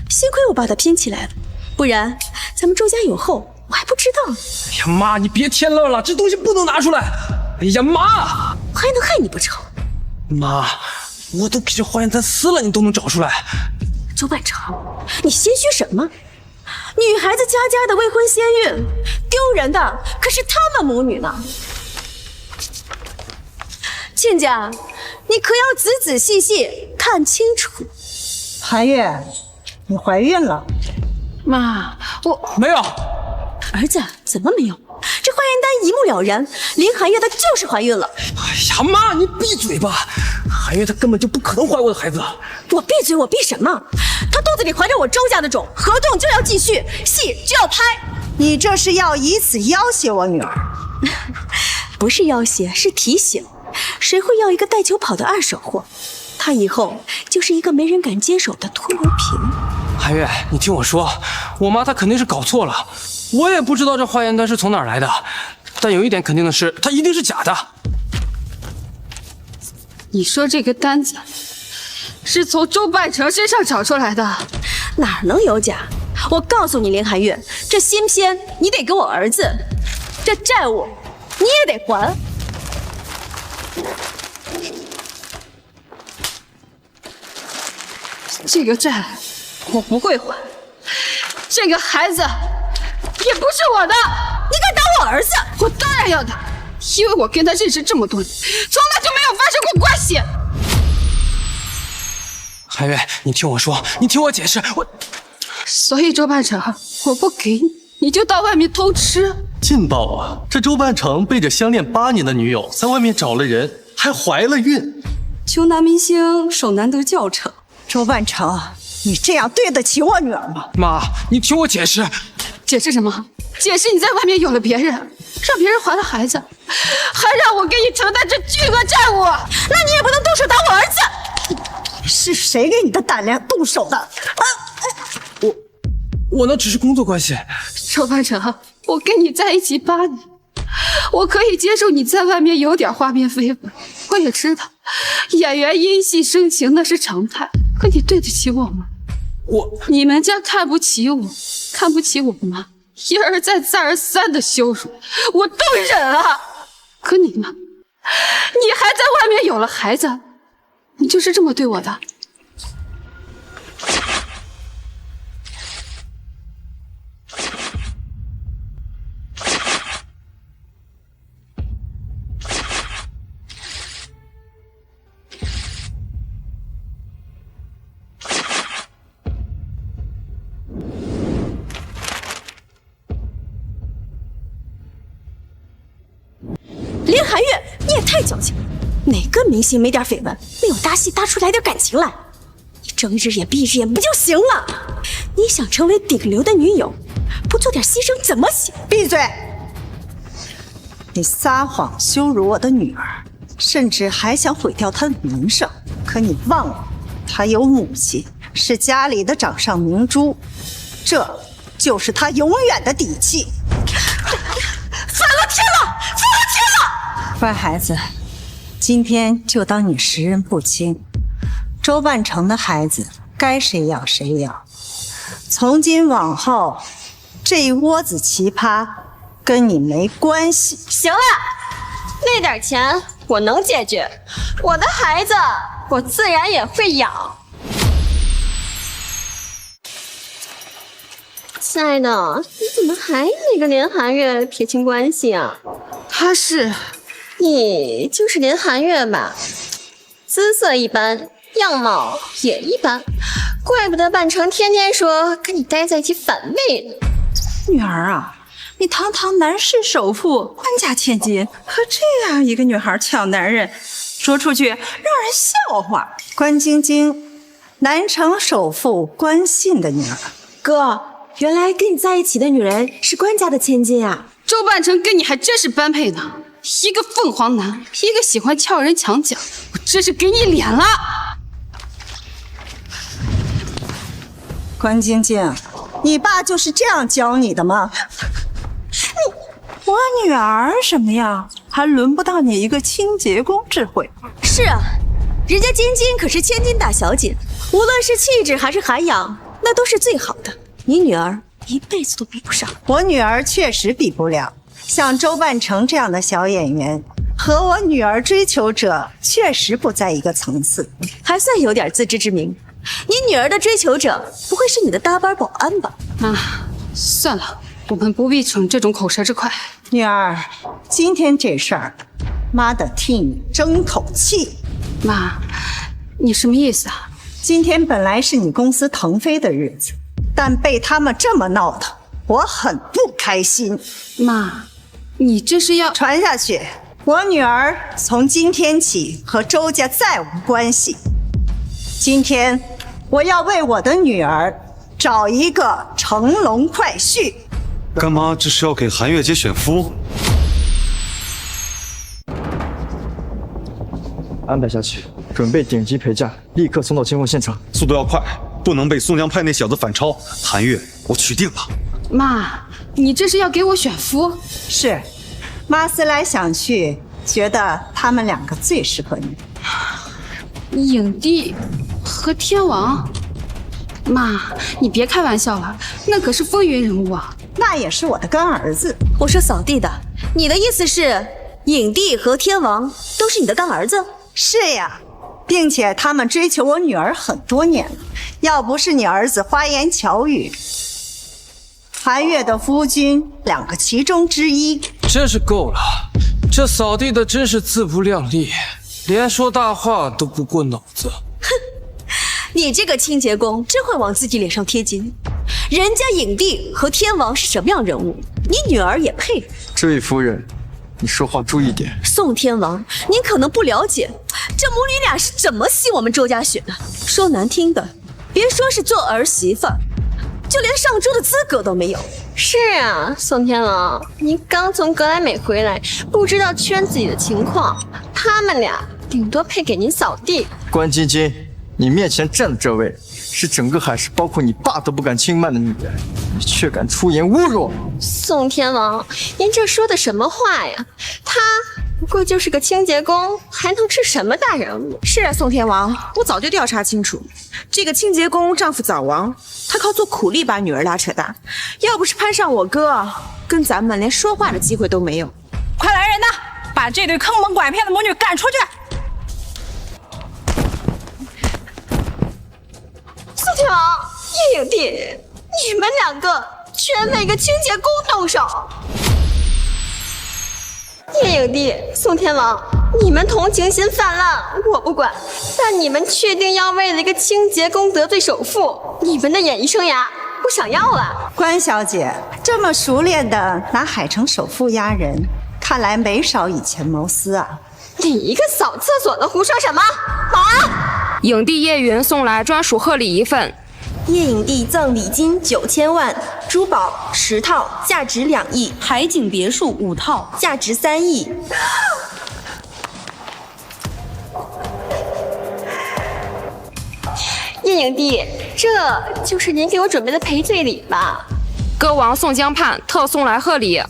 幸亏我把它拼起来了，不然咱们周家有后，我还不知道。哎呀，妈，你别添乱了，这东西不能拿出来。哎呀，妈，我还能害你不成？妈，我都给这化验单撕了，你都能找出来。周半成，你心虚什么？女孩子家家的未婚先孕，丢人的可是他们母女呢。亲家，你可要仔仔细细看清楚。韩月，你怀孕了。妈，我没有。儿子，怎么没有？这化验单一目了然，林寒月她就是怀孕了。哎呀，妈，你闭嘴吧！韩月她根本就不可能怀我的孩子。我闭嘴，我闭什么？她肚子里怀着我周家的种，合同就要继续，戏就要拍。你这是要以此要挟我女儿？不是要挟，是提醒。谁会要一个带球跑的二手货？她以后就是一个没人敢接手的拖油瓶。韩月，你听我说，我妈她肯定是搞错了。我也不知道这化验单是从哪儿来的，但有一点肯定的是，它一定是假的。你说这个单子是从周半成身上找出来的？哪能有假？我告诉你，林寒月，这芯片你得给我儿子，这债务你也得还。这个债我不会还，这个孩子也不是我的。你敢打我儿子？我当然要打，因为我跟他认识这么多年，从来就没有发生过关系。寒月，你听我说，你听我解释，所以周半成，我不给你，你就到外面偷吃。劲爆啊！这周半成背着相恋8年的女友，在外面找了人，还怀了孕。求男明星手难得教程。周半成，你这样对得起我女儿吗？妈，你听我解释。解释什么？解释你在外面有了别人，让别人怀了孩子，还让我给你承担这巨额债务。那你也不能动手打我儿子。是谁给你的胆量动手的？我那只是工作关系。周半成，我跟你在一起8年，我可以接受你在外面有点花边绯闻，我也知道演员因戏生情那是常态，可你对得起我吗？你们家看不起我，看不起我吗？一而再再而三的羞辱，我都忍了。可你呢？你还在外面有了孩子，你就是这么对我的？林寒月，你也太矫情了！哪个明星没点绯闻，没有搭戏搭出来点感情来？你睁一只眼闭一只眼不就行了？你想成为顶流的女友，不做点牺牲怎么行？闭嘴！你撒谎羞辱我的女儿，甚至还想毁掉她的名声。可你忘了，她有母亲，是家里的掌上明珠，这就是她永远的底气。反了天了！反了天了！乖孩子，今天就当你识人不清。周半成的孩子该谁养谁养。从今往后，这一窝子奇葩跟你没关系。行了，那点钱我能解决，我的孩子我自然也会养。亲爱的，你怎么还与那个林寒月撇清关系啊？他是，你就是林寒月吧？姿色一般，样貌也一般，怪不得半成天天说跟你待在一起反胃呢。女儿啊，你堂堂南市首富，官家千金，和这样一个女孩抢男人，说出去让人笑话。关晶晶，南城首富关信的女儿。哥，原来跟你在一起的女人是官家的千金啊！周半成跟你还真是般配呢，一个凤凰男，一个喜欢撬人墙角，我真是给你脸了。关晶晶，你爸就是这样教你的吗？我女儿什么样，还轮不到你一个清洁工智慧。是啊，人家晶晶可是千金大小姐，无论是气质还是涵养，那都是最好的。你女儿一辈子都比不上。我女儿确实比不了，像周半成这样的小演员，和我女儿追求者确实不在一个层次，还算有点自知之明。你女儿的追求者不会是你的搭班保安吧？妈，算了，我们不必逞这种口舌之快。女儿，今天这事儿，妈得替你争口气。妈，你什么意思啊？今天本来是你公司腾飞的日子，但被他们这么闹腾，我很不开心。妈，你这是要传下去，我女儿从今天起和周家再无关系。今天我要为我的女儿找一个乘龙快婿。干妈这是要给韩月姐选夫？安排下去，准备顶级陪嫁，立刻送到监控现场。速度要快，不能被宋江派那小子反超。韩月，我娶定了。妈，你这是要给我选夫？是，妈思来想去，觉得他们两个最适合你。影帝和天王？妈，你别开玩笑了，那可是风云人物啊！那也是我的干儿子。我说扫地的，你的意思是影帝和天王都是你的干儿子？是呀，并且他们追求我女儿很多年了。要不是你儿子花言巧语，韩月的夫君两个其中之一。真是够了，这扫地的真是自不量力，连说大话都不过脑子。你这个清洁工真会往自己脸上贴金。人家影帝和天王是什么样人物，你女儿也配？这位夫人，你说话注意点。宋天王，您可能不了解，这母女俩是怎么吸我们周家血的。说难听的，别说是做儿媳妇，就连上桌的资格都没有。是啊，宋天王，您刚从格莱美回来，不知道圈子里的情况，他们俩顶多配给您扫地。关晶晶，你面前站的这位是整个海市包括你爸都不敢轻慢的女人，你却敢出言侮辱。宋天王，您这说的什么话呀？他不过就是个清洁工，还能是什么大人物？是啊，宋天王，我早就调查清楚，这个清洁工丈夫早亡，他靠做苦力把女儿拉扯大，要不是攀上我哥，跟咱们连说话的机会都没有。快来人呐，把这对坑蒙拐骗的母女赶出去！宋天王，叶影帝，你们两个居然为一个清洁工动手！叶影帝，宋天王，你们同情心泛滥，我不管，但你们确定要为了一个清洁工得罪首富？你们的演艺生涯不想要了？关小姐这么熟练的拿海城首富压人，看来没少以权谋私啊！你一个扫厕所的胡说什么？保安！影帝叶云送来专属贺礼一份。叶影帝赠礼金9000万，珠宝10套，价值2亿；海景别墅5套，价值3亿。叶影帝，这就是您给我准备的赔罪礼吧？歌王宋江畔特送来贺礼。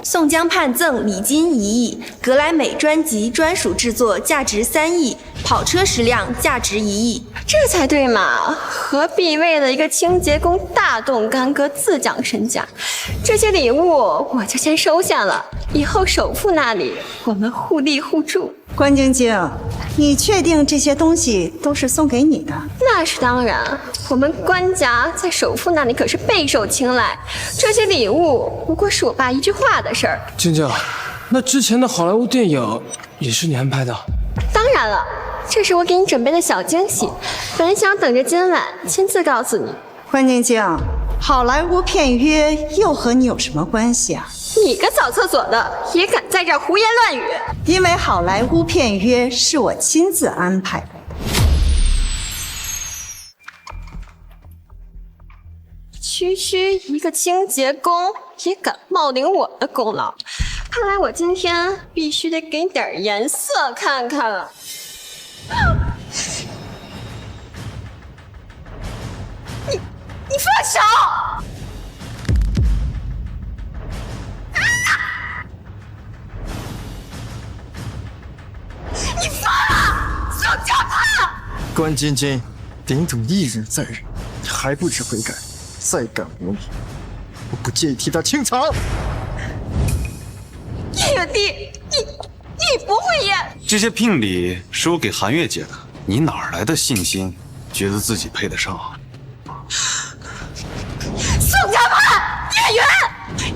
宋江畔赠礼金1亿，格莱美专辑专属制作，价值3亿；跑车10辆，价值1亿。这才对嘛！何必为了一个清洁工大动干戈，自降身价？这些礼物我就先收下了，以后首富那里我们互利互助。关晶晶，你确定这些东西都是送给你的？那是当然，我们关家在首富那里可是备受青睐。这些礼物不过是我爸一句话的事儿。晶晶，那之前的好莱坞电影也是你安排的？当然了，这是我给你准备的小惊喜，本想等着今晚亲自告诉你。关晶晶，好莱坞片约又和你有什么关系啊？你个扫厕所的也敢在这儿胡言乱语！因为好莱坞片约是我亲自安排的。区区一个清洁工也敢冒领我的功劳，看来我今天必须得给你点颜色看看了。你放手！你疯了，宋江畔！关晶晶，顶等一忍再忍，你还不知悔改，再敢无礼，我不介意替他清场。叶影帝，你不会也……这些聘礼是我给韩月姐的，你哪来的信心，觉得自己配得上？宋家畔，叶云，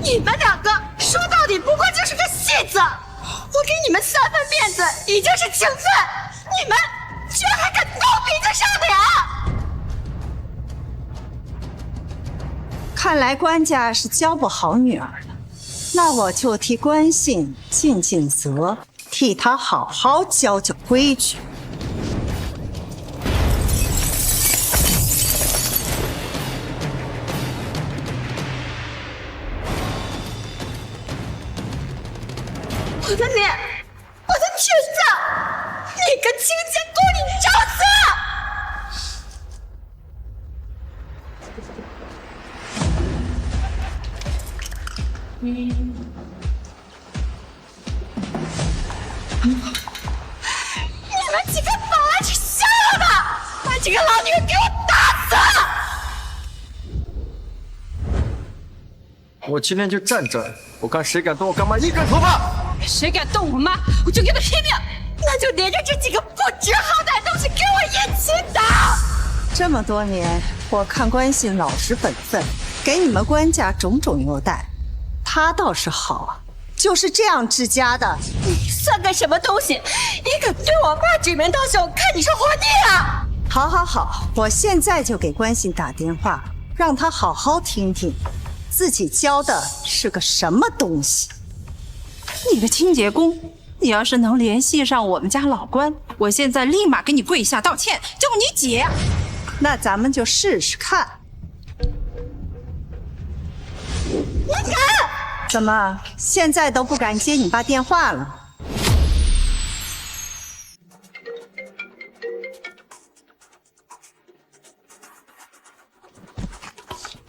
你们两个说到底不过就是个戏子。我给你们3分面子已经是情分，你们居然还敢动鼻子上脸！看来关家是教不好女儿了，那我就替关信尽尽责，替他好好教教规矩。我的脸，我的裙子，你个清洁工，你找死！你们几个保安是瞎了吧？把这个老女人给我打死！我今天就站这儿，我看谁敢动我干妈一根头发！谁敢动我妈，我就跟他拼命！那就连着这几个不知好歹的东西给我一起打！这么多年，我看关信老实本分，给你们关家种种优待，他倒是好啊，就是这样治家的。你算个什么东西？你敢对我爸指名道姓，看你是活腻啊！好，好，好，我现在就给关信打电话，让他好好听听，自己教的是个什么东西。你个清洁工，你要是能联系上我们家老关，我现在立马给你跪下道歉，叫你姐。那咱们就试试看。你敢？怎么现在都不敢接你爸电话了？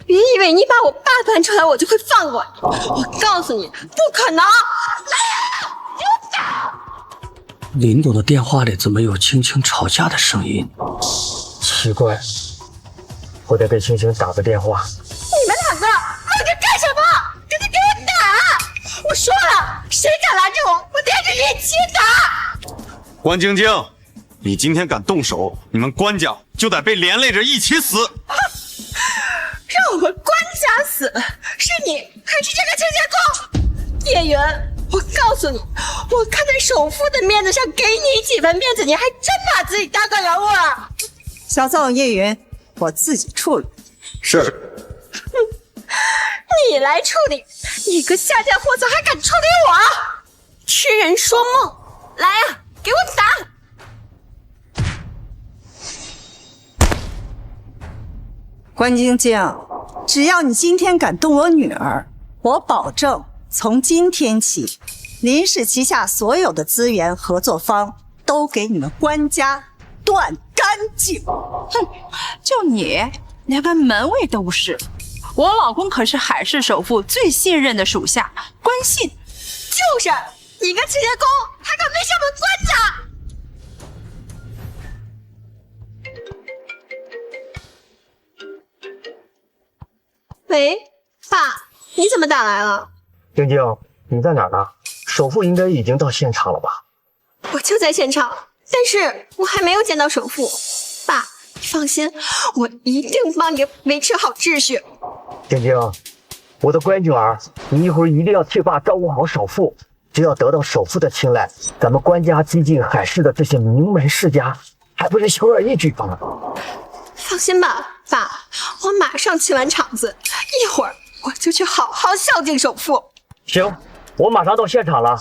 别以为你把我爸搬出来，我就会放过你。我告诉你，不可能！给我打！林董的电话里怎么有青青吵架的声音？奇怪，我得给青青打个电话。你们两个愣着干什么？赶紧给我打！我说了，谁敢拦着我，我连着一起打！关晶晶，你今天敢动手，你们关家就得被连累着一起死！让我们关家死，是你还是这个清洁工？叶云，我告诉你，我看在首富的面子上给你几分面子，你还真把自己当个人物啊！小宋、叶云，我自己处理。是。你来处理，你个下贱货色还敢处理我？痴人说梦！来啊，给我打！关晶晶，只要你今天敢动我女儿，我保证从今天起，林氏旗下所有的资源合作方都给你们关家断干净。哼，就你连个门卫都不是，我老公可是海市首富最信任的属下关信。就是，你个清洁工还敢威胁我们关家！喂，爸，你怎么打来了？晶晶，你在哪儿呢？首富应该已经到现场了吧？我就在现场，但是我还没有见到首富。爸，你放心，我一定帮你维持好秩序。晶晶，我的乖女儿，你一会儿一定要替爸照顾好首富。只要得到首富的青睐，咱们关家激进海市的这些名门世家，还不是轻而易举吗？放心吧，爸，我马上清完场子，一会儿我就去好好孝敬首富。行，我马上到现场了，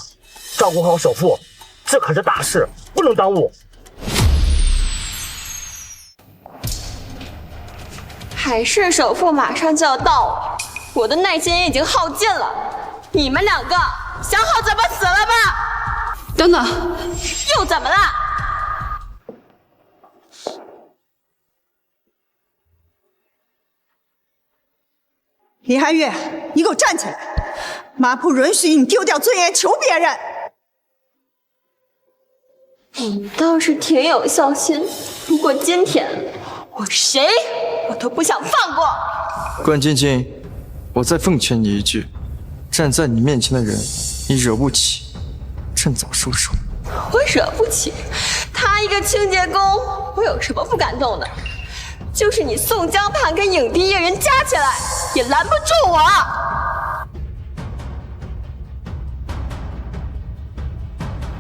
照顾好首富，这可是大事，不能耽误。海市首富马上就要到了，我的耐心已经耗尽了，你们两个想好怎么死了吧？等等，又怎么了？李寒月，你给我站起来！妈不允许你丢掉尊严求别人。你倒是挺有孝心，不过今天我谁我都不想放过。关晶晶，我再奉劝你一句，站在你面前的人，你惹不起，趁早收手。我惹不起，他一个清洁工，我有什么不敢动的？就是你宋江畔跟影帝叶云加起来，也拦不住我。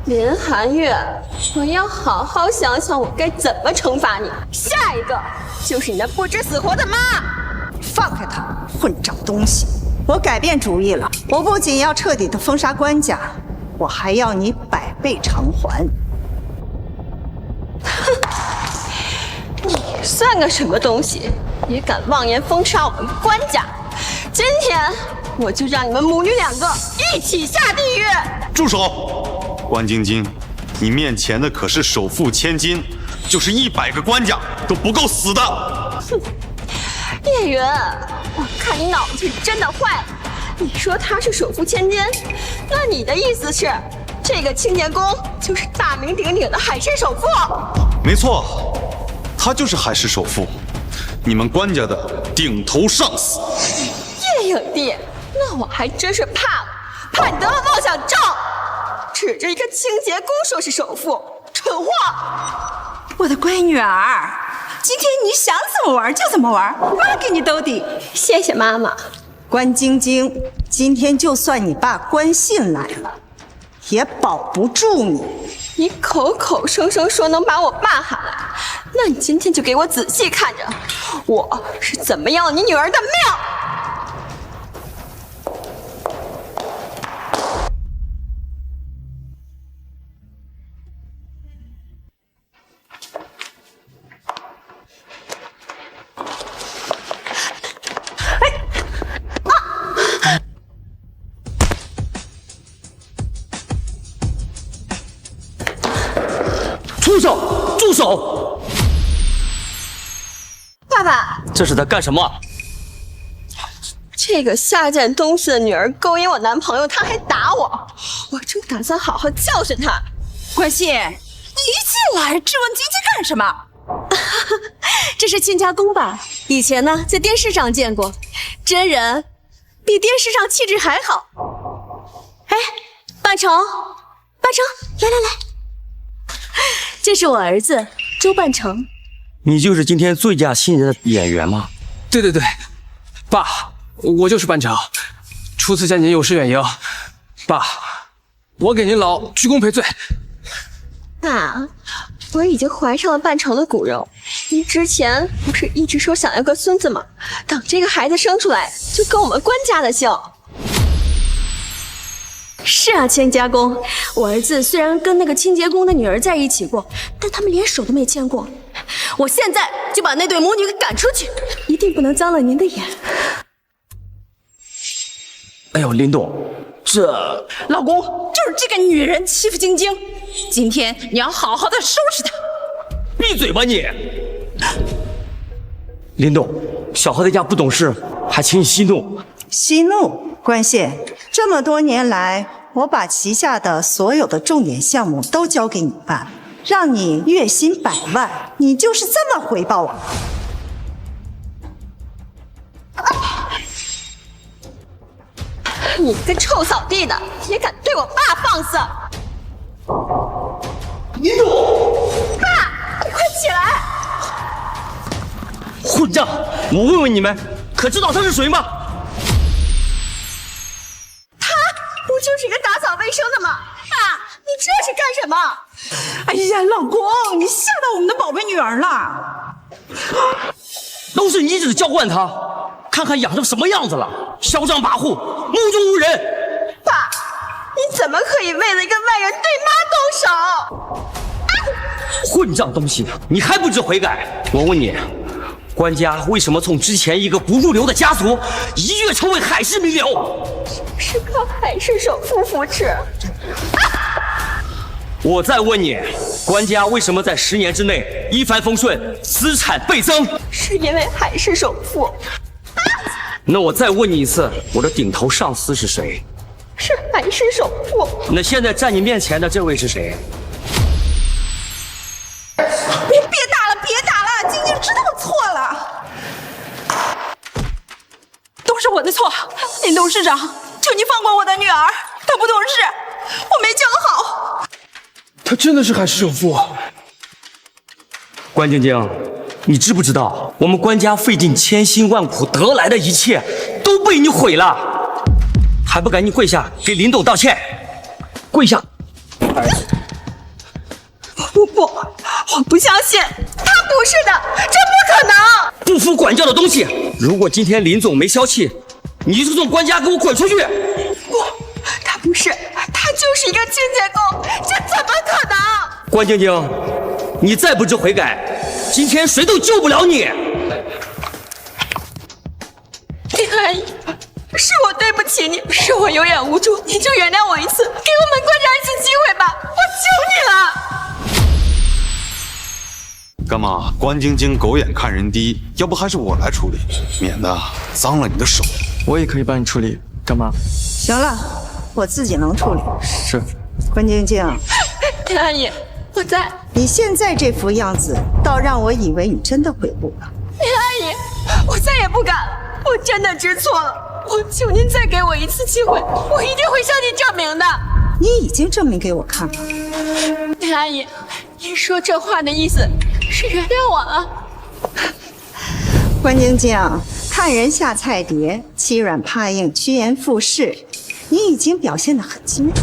林寒月，我要好好想想我该怎么惩罚你。下一个就是你那不知死活的妈！放开他，混账东西！我改变主意了，我不仅要彻底的封杀关家，我还要你百倍偿还。哼！你算个什么东西，也敢妄言封杀我们关家！今天我就让你们母女两个一起下地狱！住手！关晶晶，你面前的可是首富千金，就是100个关家都不够死的。哼，叶云，我看你脑子是真的坏了，你说他是首富千金，那你的意思是，这个清洁工就是大名鼎鼎的海市首富？没错，他就是海市首富，你们关家的顶头上司。叶影帝，那我还真是怕了，怕你得了妄想症，指着一个清洁工说是首富，蠢货！我的乖女儿，今天你想怎么玩就怎么玩，妈给你兜底。谢谢妈妈。关晶晶，今天就算你爸关信来了，也保不住你。你口口声声说能把我爸喊来，那你今天就给我仔细看着，我是怎么要你女儿的命！住手！住手！爸爸，这是在干什么？这个下贱东西的女儿勾引我男朋友，他还打我，我正打算好好教训他。关信，你一进来质问晶晶干什么？这是亲家公吧？以前呢，在电视上见过，真人比电视上气质还好。哎，半城，半城，来来来。这是我儿子周半城，你就是今天最佳新人的演员吗？对对对，爸，我就是半城，初次见您有失远迎，爸，我给您老鞠躬赔罪。爸，我已经怀上了半城的骨肉，您之前不是一直说想要个孙子吗？等这个孩子生出来，就跟我们关家的姓。是啊，亲家公，我儿子虽然跟那个清洁工的女儿在一起过，但他们连手都没牵过。我现在就把那对母女给赶出去，一定不能脏了您的眼。哎呦，林董，这老公就是这个女人欺负晶晶，今天你要好好的收拾她。闭嘴吧你！林董，小何在家不懂事，还请你息怒。息怒，关信，这么多年来，我把旗下的所有的重点项目都交给你办，让你月薪100万，你就是这么回报我？你个臭扫地的，也敢对我爸放肆！林董，爸，你快起来！混账！我问问你们，可知道他是谁吗？不就是一个打扫卫生的吗？爸，你这是干什么？哎呀，老公，你吓到我们的宝贝女儿了！都是你一直教惯她，看看养成什么样子了，嚣张跋扈，目中无人。爸，你怎么可以为了一个外人对妈动手？混账东西，你还不知悔改！我问你，关家为什么从之前一个不入流的家族，一跃成为海市名流？是靠海市首富扶持。我再问你，关家为什么在10年之内一帆风顺，资产倍增？是因为海市首富。那我再问你一次，我的顶头上司是谁？是海市首富。那现在站你面前的这位是谁？别打了，别打了，晶晶知道错了，都是我的错，林董事长，求你放过我的女儿，她不懂事，我没教好。他真的是海市首富。关晶晶，你知不知道我们关家费尽千辛万苦得来的一切都被你毁了？还不赶紧跪下给林董道歉！跪下！不，我不相信，他不是的，这不可能！不服管教的东西！如果今天林总没消气，你就从关家给我滚出去！不，他不是，他就是一个清洁工，这怎么可能？关晶晶，你再不知悔改，今天谁都救不了你！林寒衣，是我对不起你，是我有眼无珠，你就原谅我一次，给我们关家一次机会吧，我求你了！干嘛？关晶晶狗眼看人低，要不还是我来处理，免得脏了你的手。我也可以帮你处理，张妈。行了，我自己能处理。是。关静静，林阿姨，我在。你现在这副样子，倒让我以为你真的悔过了。林阿姨，我再也不敢，我真的知错了。我求您再给我一次机会，我一定会向您证明的。你已经证明给我看了。林阿姨，您说这话的意思是原谅我了？关静静，看人下菜碟，欺软怕硬，趋炎附势，你已经表现得很清楚。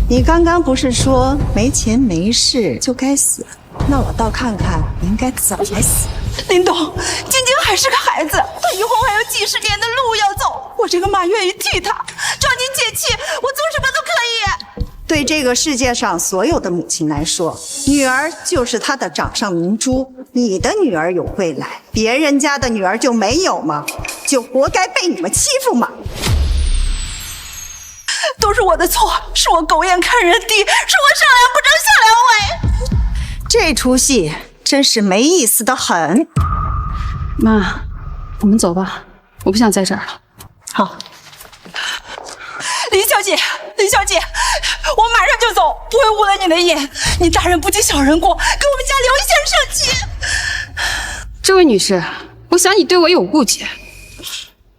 你刚刚不是说没钱没势就该死？那我倒看看你应该怎么死。林董，晶晶还是个孩子，她以后还有几十年的路要走。我这个妈愿意替她，找您解气，我做什么都可以。对这个世界上所有的母亲来说，女儿就是她的掌上明珠。你的女儿有未来，别人家的女儿就没有吗？就活该被你们欺负吗？都是我的错，是我狗眼看人低，是我上梁不正下梁歪。这出戏真是没意思的很。妈，我们走吧，我不想在这儿了。好。林小姐，林小姐，我马上就走，不会误了你的意。你大人不计小人过，给我们家留一线生机。这位女士，我想你对我有误解，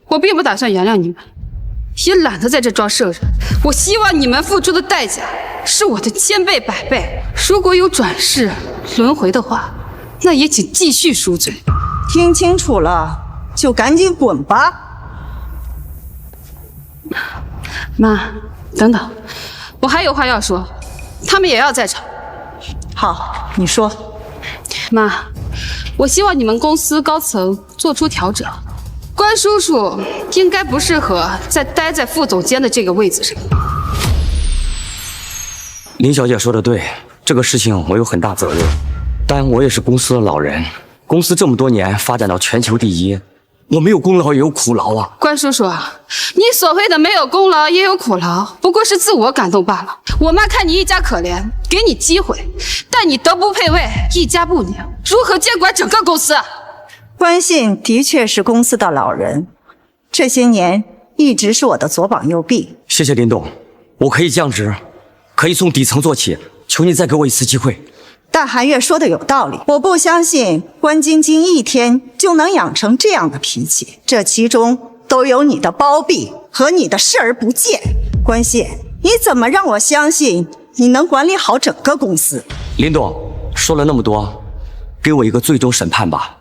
我并不打算原谅你们，也懒得在这装圣人。我希望你们付出的代价是我的千倍百倍。如果有转世轮回的话，那也请继续赎罪。听清楚了，就赶紧滚吧。妈，等等，我还有话要说，他们也要在场。好，你说。妈，我希望你们公司高层做出调整。关叔叔应该不适合再待在副总监的这个位子上。林小姐说的对，这个事情我有很大责任，但我也是公司的老人。公司这么多年发展到全球第一，我没有功劳也有苦劳啊。关叔叔，你所谓的没有功劳也有苦劳，不过是自我感动罢了。我妈看你一家可怜，给你机会，但你德不配位，一家不宁，如何监管整个公司？关信的确是公司的老人，这些年一直是我的左膀右臂。谢谢林董，我可以降职，可以从底层做起，求你再给我一次机会。但韩月说的有道理，我不相信关晶晶一天就能养成这样的脾气，这其中都有你的包庇和你的视而不见。关信，你怎么让我相信你能管理好整个公司？林董说了那么多，给我一个最终审判吧，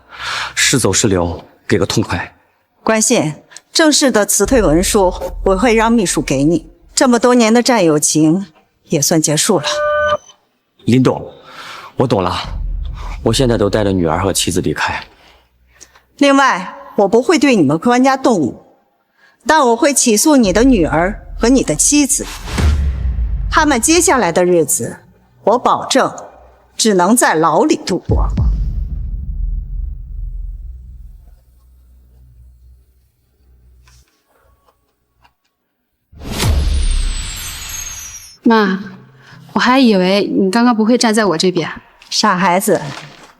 是走是留，给个痛快。关信，正式的辞退文书我会让秘书给你，这么多年的战友情也算结束了。林董，我懂了，我现在都带着女儿和妻子离开。另外，我不会对你们关家动武，但我会起诉你的女儿和你的妻子。他们接下来的日子，我保证只能在牢里度过。妈，我还以为你刚刚不会站在我这边。傻孩子，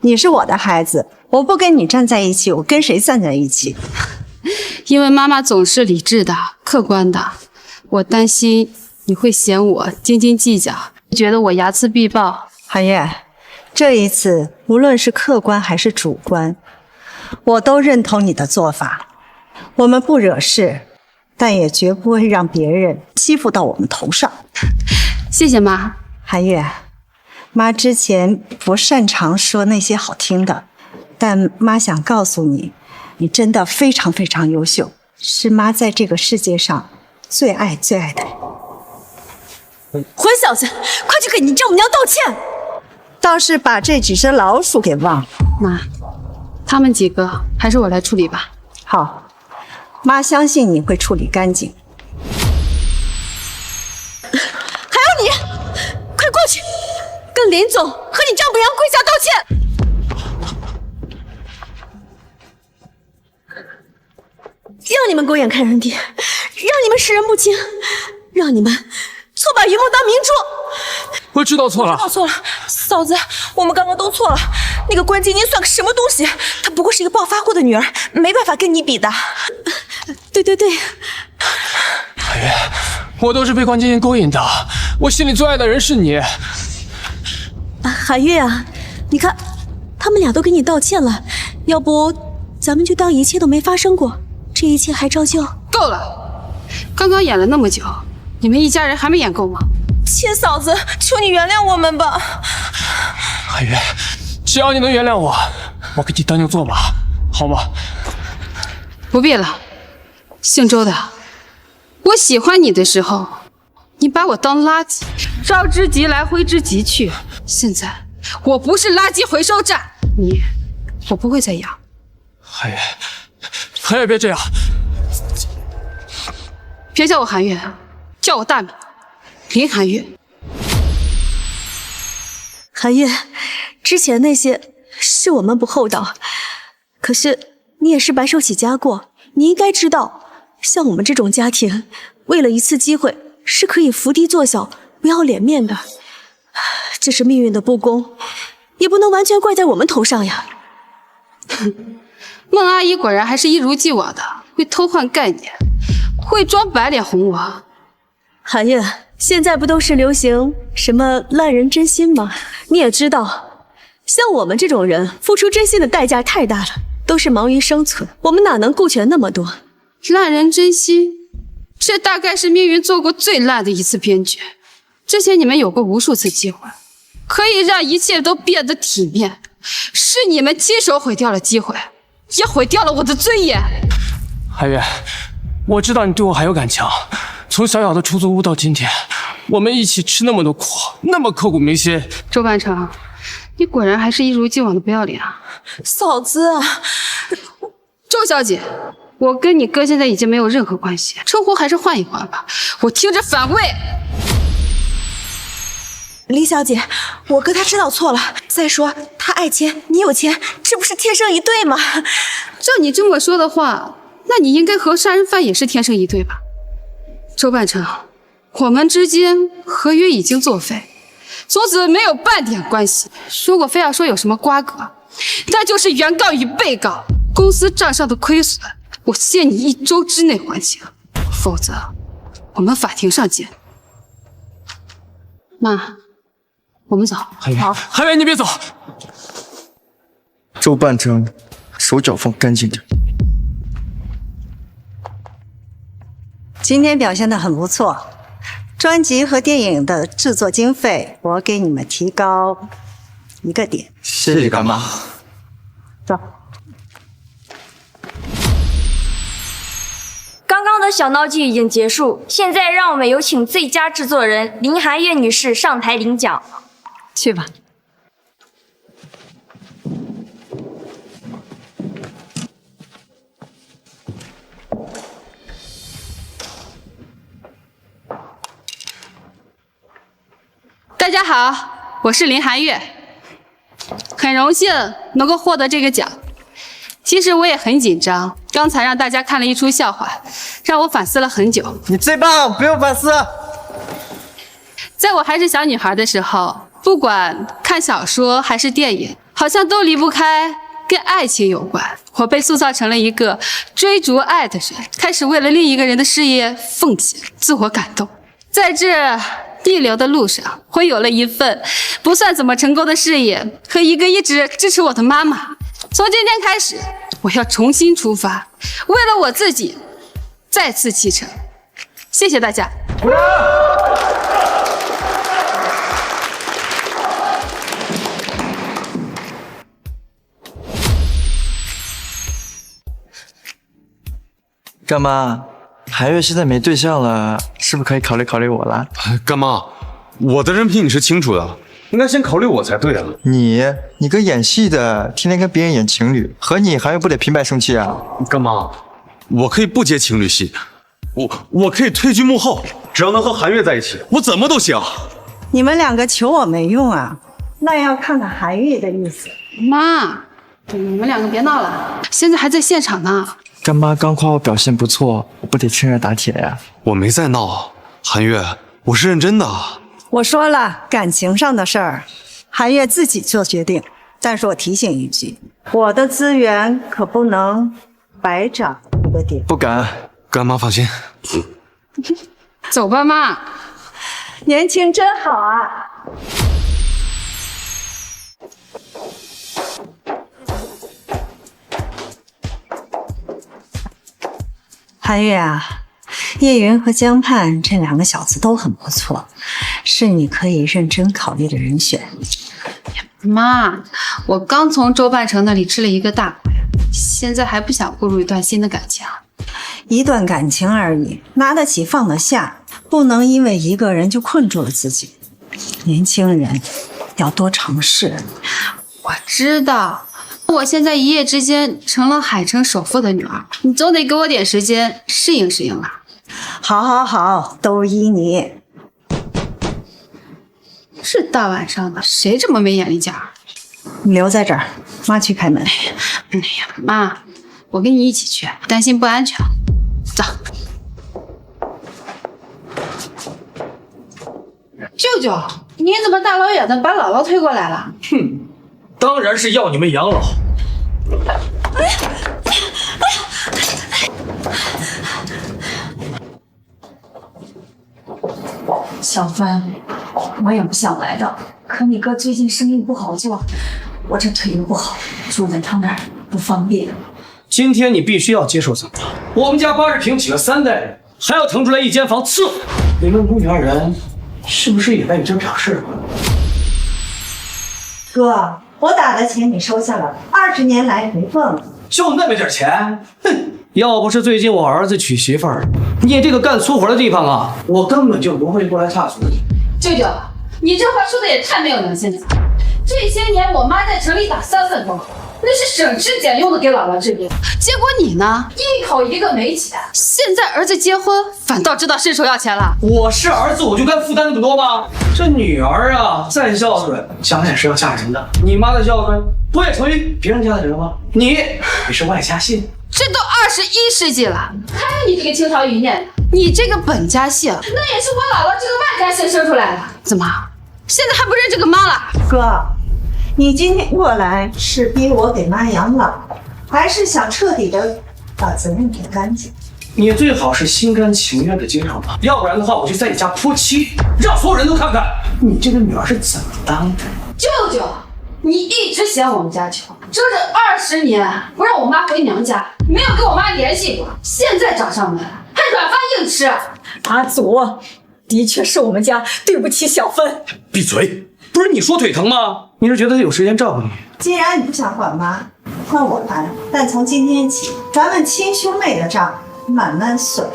你是我的孩子，我不跟你站在一起，我跟谁站在一起？因为妈妈总是理智的、客观的，我担心你会嫌我斤斤计较，觉得我睚眦必报。韩月，这一次无论是客观还是主观，我都认同你的做法。我们不惹事，但也绝不会让别人欺负到我们头上。谢谢妈。韩月，妈之前不擅长说那些好听的，但妈想告诉你，你真的非常非常优秀，是妈在这个世界上最爱最爱的人。混小子，快去给你丈母娘道歉！倒是把这几只老鼠给忘了。妈，他们几个还是我来处理吧。好，妈相信你会处理干净。还有你，快过去，跟林总和你丈母娘跪下道歉！让你们狗眼看人低，让你们视人不清，让你们错把云梦当明珠。我知道错了，知道错了，嫂子，我们刚刚都错了。那个关晶晶算个什么东西？她不过是一个暴发户的女儿，没办法跟你比的。对对对，月，我都是被关晶晶勾引的，我心里最爱的人是你。韩月啊，你看，他们俩都给你道歉了，要不咱们就当一切都没发生过，这一切还照旧。够了，刚刚演了那么久，你们一家人还没演够吗？亲嫂子，求你原谅我们吧。韩月，只要你能原谅我，我给你当牛做马，好吗？不必了，姓周的，我喜欢你的时候，你把我当垃圾，招之即来，挥之即去。现在我不是垃圾回收站，我不会再养。韩月，韩月别这样，别叫我韩月，叫我大名林韩月。韩月，之前那些是我们不厚道，可是你也是白手起家过，你应该知道，像我们这种家庭，为了一次机会是可以伏低做小，不要脸面的。这是命运的不公，也不能完全怪在我们头上呀。孟阿姨果然还是一如既往的会偷换概念，会装白脸哄我。韩月，现在不都是流行什么烂人真心吗？你也知道，像我们这种人付出真心的代价太大了，都是忙于生存，我们哪能顾全那么多？烂人真心，这大概是命运做过最烂的一次编剧。之前你们有过无数次机会，可以让一切都变得体面，是你们亲手毁掉了机会，也毁掉了我的尊严。韩月，我知道你对我还有感情，从小小的出租屋到今天，我们一起吃那么多苦，那么刻骨铭心。周半成，你果然还是一如既往的不要脸啊！嫂子，周小姐，我跟你哥现在已经没有任何关系，称呼还是换一换吧，我听着反胃。李小姐，我哥他知道错了。再说他爱钱，你有钱，这不是天生一对吗？照你这么说的话，那你应该和杀人犯也是天生一对吧？周半成，我们之间合约已经作废，从此没有半点关系。如果非要说有什么瓜葛，那就是原告与被告公司账上的亏损，我限你1周之内还清，否则我们法庭上见。妈，我们走。韩月，韩月，你别走。周半成，手脚放干净点。今天表现得很不错，专辑和电影的制作经费，我给你们提高1个点。谢谢干妈。走。刚刚的小闹剧已经结束，现在让我们有请最佳制作人林寒月女士上台领奖。去吧。大家好，我是林寒月，很荣幸能够获得这个奖。其实我也很紧张，刚才让大家看了一出笑话，让我反思了很久。你最棒，不用反思。在我还是小女孩的时候，不管看小说还是电影，好像都离不开跟爱情有关。我被塑造成了一个追逐爱的人，开始为了另一个人的事业奉献，自我感动。在这逆流的路上，我有了一份不算怎么成功的事业和一个一直支持我的妈妈。从今天开始，我要重新出发，为了我自己再次启程。谢谢大家。干妈，韩月现在没对象了，是不是可以考虑考虑我了？干妈，我的人品你是清楚的，应该先考虑我才对啊。你个演戏的，天天跟别人演情侣，和你韩月不得平白生气啊？干妈，我可以不接情侣戏，我可以退居幕后，只要能和韩月在一起，我怎么都行。你们2个求我没用啊，那要看看韩月的意思。妈，你们2个别闹了，现在还在现场呢。干妈刚夸我表现不错，我不得趁热打铁呀？我没在闹，韩月，我是认真的。我说了，感情上的事儿，韩月自己做决定。但是我提醒一句，我的资源可不能白长1个点。不敢。干妈放心。走吧，妈。年轻真好啊！韩月啊，叶云和江畔这2个小子都很不错，是你可以认真考虑的人选。妈，我刚从周半城那里吃了一个大亏，现在还不想步入一段新的感情。一段感情而已，拿得起放得下，不能因为一个人就困住了自己。年轻人要多尝试。我知道，我现在一夜之间成了海城首富的女儿，你总得给我点时间适应适应啊。好好好，都依你。这大晚上的，谁这么没眼力见儿？你留在这儿，妈去开门。哎呀，妈，我跟你一起去，担心不安全。走。舅舅，你怎么大老远的把姥姥推过来了？哼，当然是要你们养老。小芬，我也不想来的，可你哥最近生意不好做，我这腿又不好，住在他那儿不方便。今天你必须要接受惩罚。我们家80平起了3代人，还要腾出来1间房伺候你们母女2人，是不是也在你这挑事？哥，我打的钱你收下了，20年来没份了。就那么点钱？哼！要不是最近我儿子娶媳妇儿，你这个干粗活的地方啊，我根本就不会过来踏足。舅舅，你这话说的也太没有良心了。这些年我妈在城里打3份工，那是省吃俭用的给姥姥治病，结果你呢，一口一个没钱。现在儿子结婚，反倒知道伸手要钱了。我是儿子，我就该负担那么多吗？这女儿啊，再孝顺，将来也是要嫁人的。你妈的孝顺，不也成为别人家的人吗？你是外家姓。这都21世纪了，还有你这个清朝余孽，你这个本家姓，那也是我姥姥这个外家姓生出来的。怎么，现在还不认这个妈了？哥，你今天过来是逼我给妈养老，还是想彻底的把责任撇干净？你最好是心甘情愿的接受吧，要不然的话，我就在你家泼漆，让所有人都看看你这个女儿是怎么当的。舅舅，你一直嫌我们家穷，整整20年不让我妈回娘家，没有跟我妈联系过，现在找上门还软饭硬吃。阿祖，的确是我们家对不起小芬。闭嘴！不是你说腿疼吗？你是觉得有时间照顾你？既然你不想管妈，换我来。但从今天起，咱们亲兄妹的账慢慢算。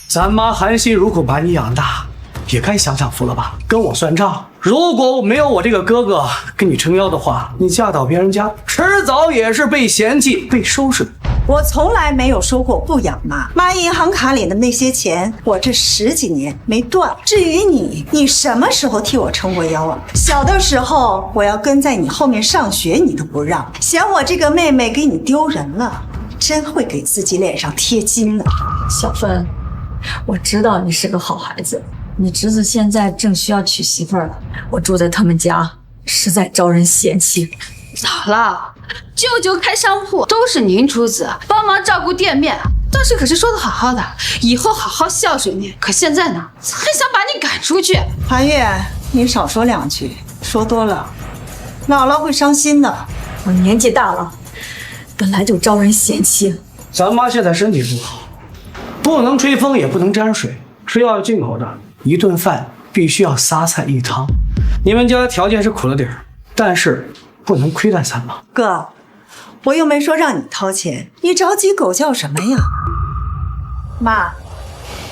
咱妈含辛茹苦把你养大，也该享享福了吧？跟我算账。如果没有我这个哥哥跟你撑腰的话，你嫁到别人家，迟早也是被嫌弃、被收拾的。我从来没有说过不养妈，妈银行卡里的那些钱，我这10几年没断。至于你，你什么时候替我撑过腰啊？小的时候我要跟在你后面上学，你都不让，嫌我这个妹妹给你丢人了，真会给自己脸上贴金呢。小芬，我知道你是个好孩子，你侄子现在正需要娶媳妇儿了，我住在他们家，实在招人嫌弃。姥姥，舅舅开商铺都是您出资，帮忙照顾店面，当时可是说的好好的，以后好好孝顺你。可现在呢，还想把你赶出去。韩月，你少说2句，说多了，姥姥会伤心的。我年纪大了，本来就招人嫌弃。咱妈现在身体不好，不能吹风，也不能沾水，吃药要进口的，一顿饭必须要仨菜一汤。你们家条件是苦了点儿，但是不能亏待三妈。哥，我又没说让你掏钱，你着急狗叫什么呀？妈，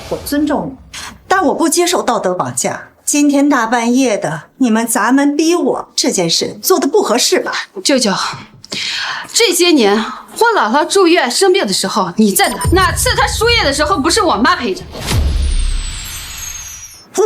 我尊重你，但我不接受道德绑架。今天大半夜的，你们砸门逼我，这件事做的不合适吧？舅舅，这些年我姥姥住院生病的时候你在哪？哪次她输液的时候不是我妈陪着？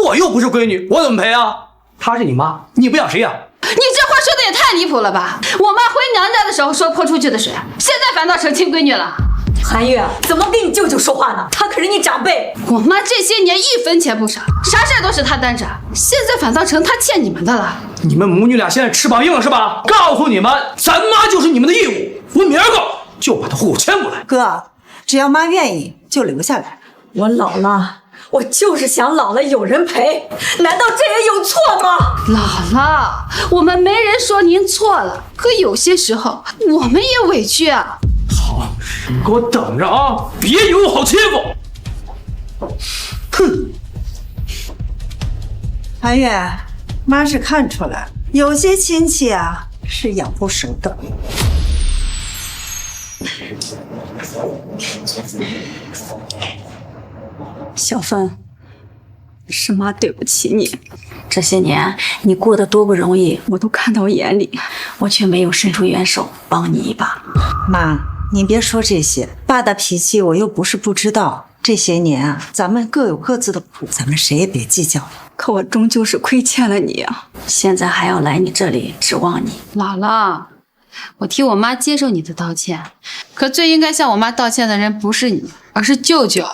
我又不是闺女，我怎么陪啊？她是你妈，你不养谁养？你这话说的也太离谱了吧！我妈回娘家的时候说泼出去的水，现在反倒成亲闺女了。韩月，怎么跟你舅舅说话呢？他可是你长辈。我妈这些年1分钱不少，啥事都是她担着，现在反倒成她欠你们的了。你们母女俩现在翅膀硬了是吧？告诉你们，咱妈就是你们的义务，我明儿个就把她户口迁过来。哥，只要妈愿意就留下来，我老了，我就是想老了有人陪，难道这也有错吗？姥姥，我们没人说您错了，可有些时候我们也委屈啊。好，你给我等着啊，别以为我好欺负。哼，韩月，妈是看出来，有些亲戚啊是养不熟的。小芬，是妈对不起你，这些年你过得多不容易，我都看到眼里，我却没有伸出援手帮你一把。妈，你别说这些，爸的脾气我又不是不知道。这些年啊，咱们各有各自的苦，咱们谁也别计较了。可我终究是亏欠了你啊，现在还要来你这里指望你。姥姥，我替我妈接受你的道歉，可最应该向我妈道歉的人不是你，而是舅舅。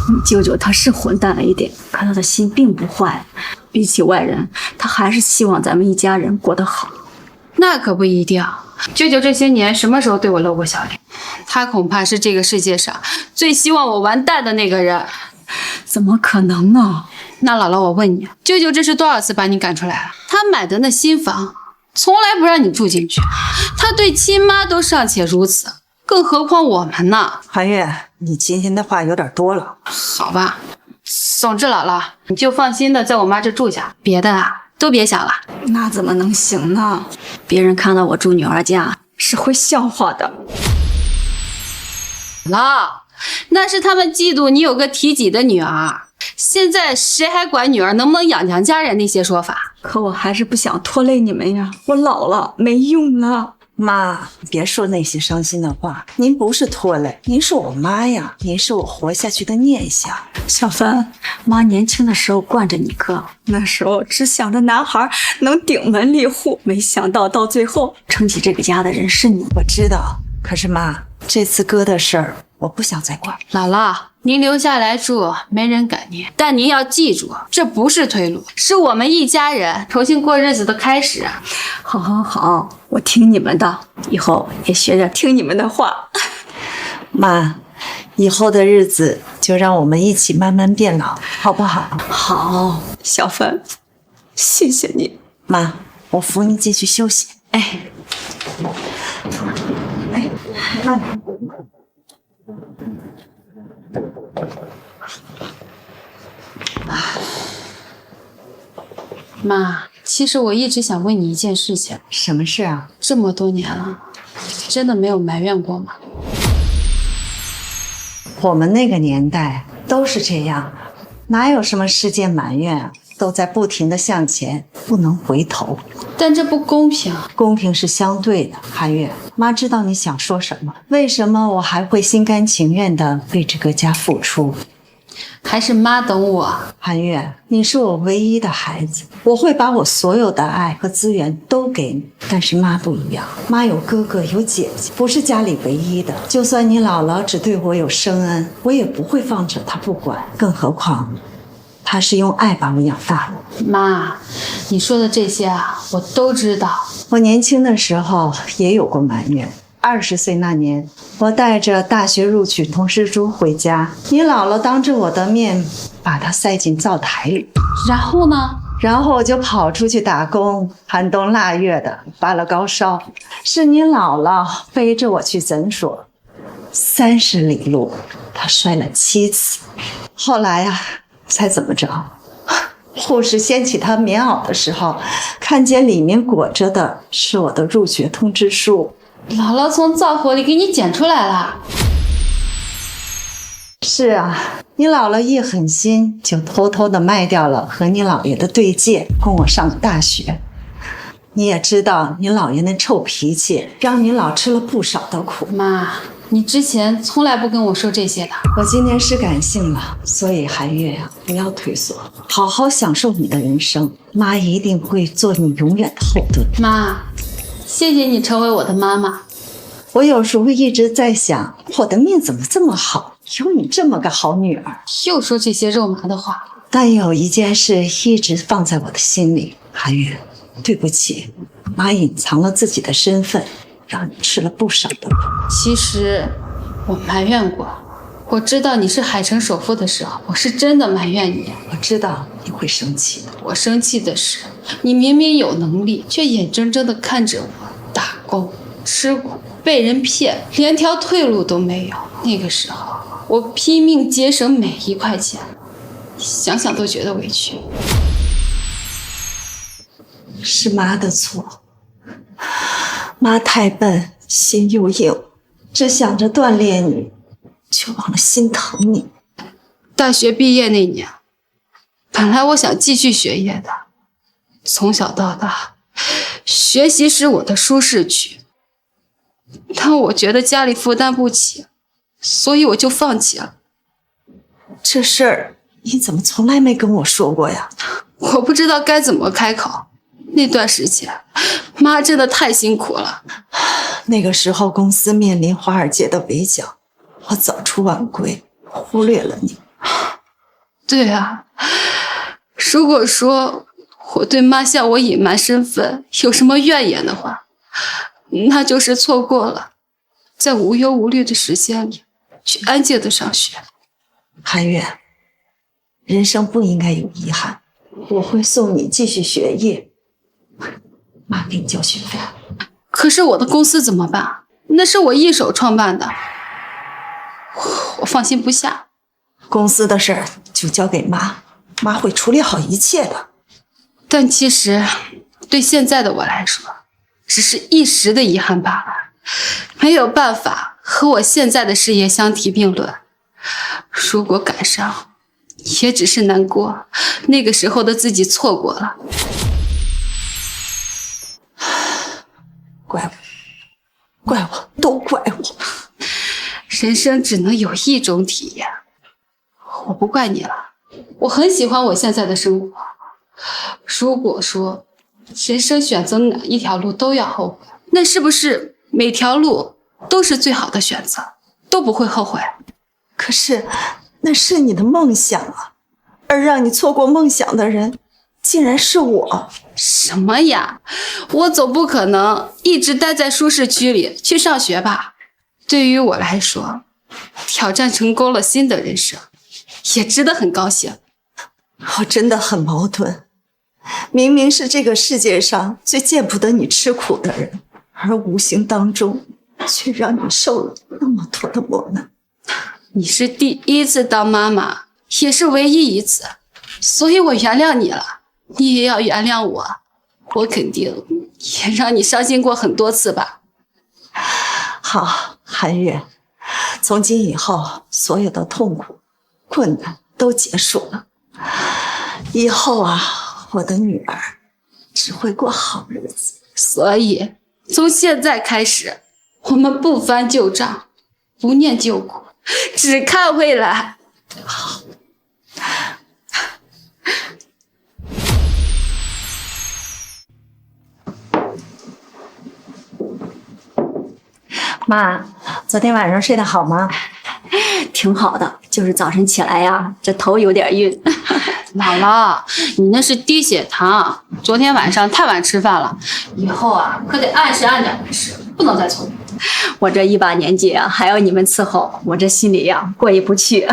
你舅舅他是混蛋了一点，可他的心并不坏。比起外人，他还是希望咱们一家人过得好。那可不一定，舅舅这些年什么时候对我露过小脸？他恐怕是这个世界上最希望我完蛋的那个人。怎么可能呢？那姥姥，我问你，舅舅这是多少次把你赶出来了？他买的那新房从来不让你住进去，他对亲妈都尚且如此，更何况我们呢？韩月，你今天的话有点多了。好吧，总之姥姥，你就放心的在我妈这住下，别的啊都别想了。那怎么能行呢？别人看到我住女儿家是会笑话的。姥，那是他们嫉妒你有个提己的女儿。现在谁还管女儿能不能养娘家人那些说法？可我还是不想拖累你们呀，我老了没用了。妈，别说那些伤心的话，您不是拖累，您是我妈呀，您是我活下去的念想。小芬，妈年轻的时候惯着你哥，那时候只想着男孩能顶门立户，没想到到最后撑起这个家的人是你。我知道，可是妈，这次哥的事儿我不想再管。姥姥，您留下来住，没人赶您，但您要记住，这不是退路，是我们一家人重新过日子的开始。好好好，我听你们的，以后也学着听你们的话。妈，以后的日子就让我们一起慢慢变老，好不好？好，小芬，谢谢你。妈，我扶你进去休息。哎，妈。妈，其实我一直想问你一件事情。什么事啊？这么多年了，真的没有埋怨过吗？我们那个年代都是这样，哪有什么世界埋怨啊？都在不停的向前，不能回头。但这不公平。公平是相对的，韩月，妈知道你想说什么。为什么我还会心甘情愿的为这个家付出？还是妈懂我。韩月，你是我唯一的孩子，我会把我所有的爱和资源都给你。但是妈不一样，妈有哥哥有姐姐，不是家里唯一的。就算你姥姥只对我有生恩，我也不会放着她不管。更何况她是用爱把我养大的。妈，你说的这些啊，我都知道。我年轻的时候也有过埋怨。20岁那年，我带着大学录取通知书回家，你姥姥当着我的面把它塞进灶台里。然后呢？然后我就跑出去打工，寒冬腊月的发了高烧，是你姥姥背着我去诊所，30里路，她摔了7次。后来啊，猜怎么着？护士掀起她棉袄的时候，看见里面裹着的是我的入学通知书。姥姥从灶火里给你捡出来了。是啊，你姥姥一狠心就偷偷的卖掉了和你姥爷的对戒，供我上了大学。你也知道你姥爷那臭脾气，让你老吃了不少的苦。妈，你之前从来不跟我说这些的。我今天是感性了，所以韩月呀，不要退缩，好好享受你的人生。妈一定会做你永远的后盾。妈，谢谢你成为我的妈妈。我有时候一直在想，我的命怎么这么好，有你这么个好女儿。又说这些肉麻的话。但有一件事一直放在我的心里，韩月，对不起，妈隐藏了自己的身份，让你吃了不少的苦。其实我埋怨过，我知道你是海城首富的时候，我是真的埋怨你。我知道你会生气的。我生气的是，你明明有能力，却眼睁睁地看着我打工、吃苦、被人骗，连条退路都没有。那个时候，我拼命节省每一块钱，想想都觉得委屈。是妈的错，妈太笨，心又硬，只想着锻炼你，却忘了心疼你。大学毕业那年，本来我想继续学业的，从小到大，学习是我的舒适区。但我觉得家里负担不起，所以我就放弃了。这事儿你怎么从来没跟我说过呀？我不知道该怎么开口。那段时间，妈真的太辛苦了。那个时候公司面临华尔街的围剿，我早出晚归，忽略了你。对啊，如果说我对妈向我隐瞒身份有什么怨言的话，那就是错过了在无忧无虑的时间里去安静的上学。韩月，人生不应该有遗憾，我会送你继续学业，妈给你交学费。可是我的公司怎么办？那是我一手创办的，我放心不下。公司的事儿就交给妈，妈会处理好一切的。但其实对现在的我来说，只是一时的遗憾罢了，没有办法和我现在的事业相提并论。如果赶上，也只是难过那个时候的自己错过了。怪我，都怪我。人生只能有一种体验，我不怪你了。我很喜欢我现在的生活。如果说人生选择哪一条路都要后悔，那是不是每条路都是最好的选择，都不会后悔？可是那是你的梦想啊，而让你错过梦想的人竟然是我。什么呀？我总不可能一直待在舒适区里去上学吧？对于我来说，挑战成功了新的人生，也值得很高兴。我真的很矛盾，明明是这个世界上最见不得你吃苦的人，而无形当中却让你受了那么多的磨难。你是第一次当妈妈，也是唯一一次，所以我原谅你了，你也要原谅我。我肯定也让你伤心过很多次吧。好，韩月，从今以后所有的痛苦困难都结束了，以后啊，我的女儿只会过好日子。所以从现在开始，我们不翻旧账，不念旧苦，只看未来。好。妈，昨天晚上睡得好吗？挺好的，就是早晨起来呀，这头有点晕。姥姥，你那是低血糖，昨天晚上太晚吃饭了，以后啊可得按时按点的吃，不能再错过。我这一把年纪啊，还要你们伺候，我这心里呀过意不去。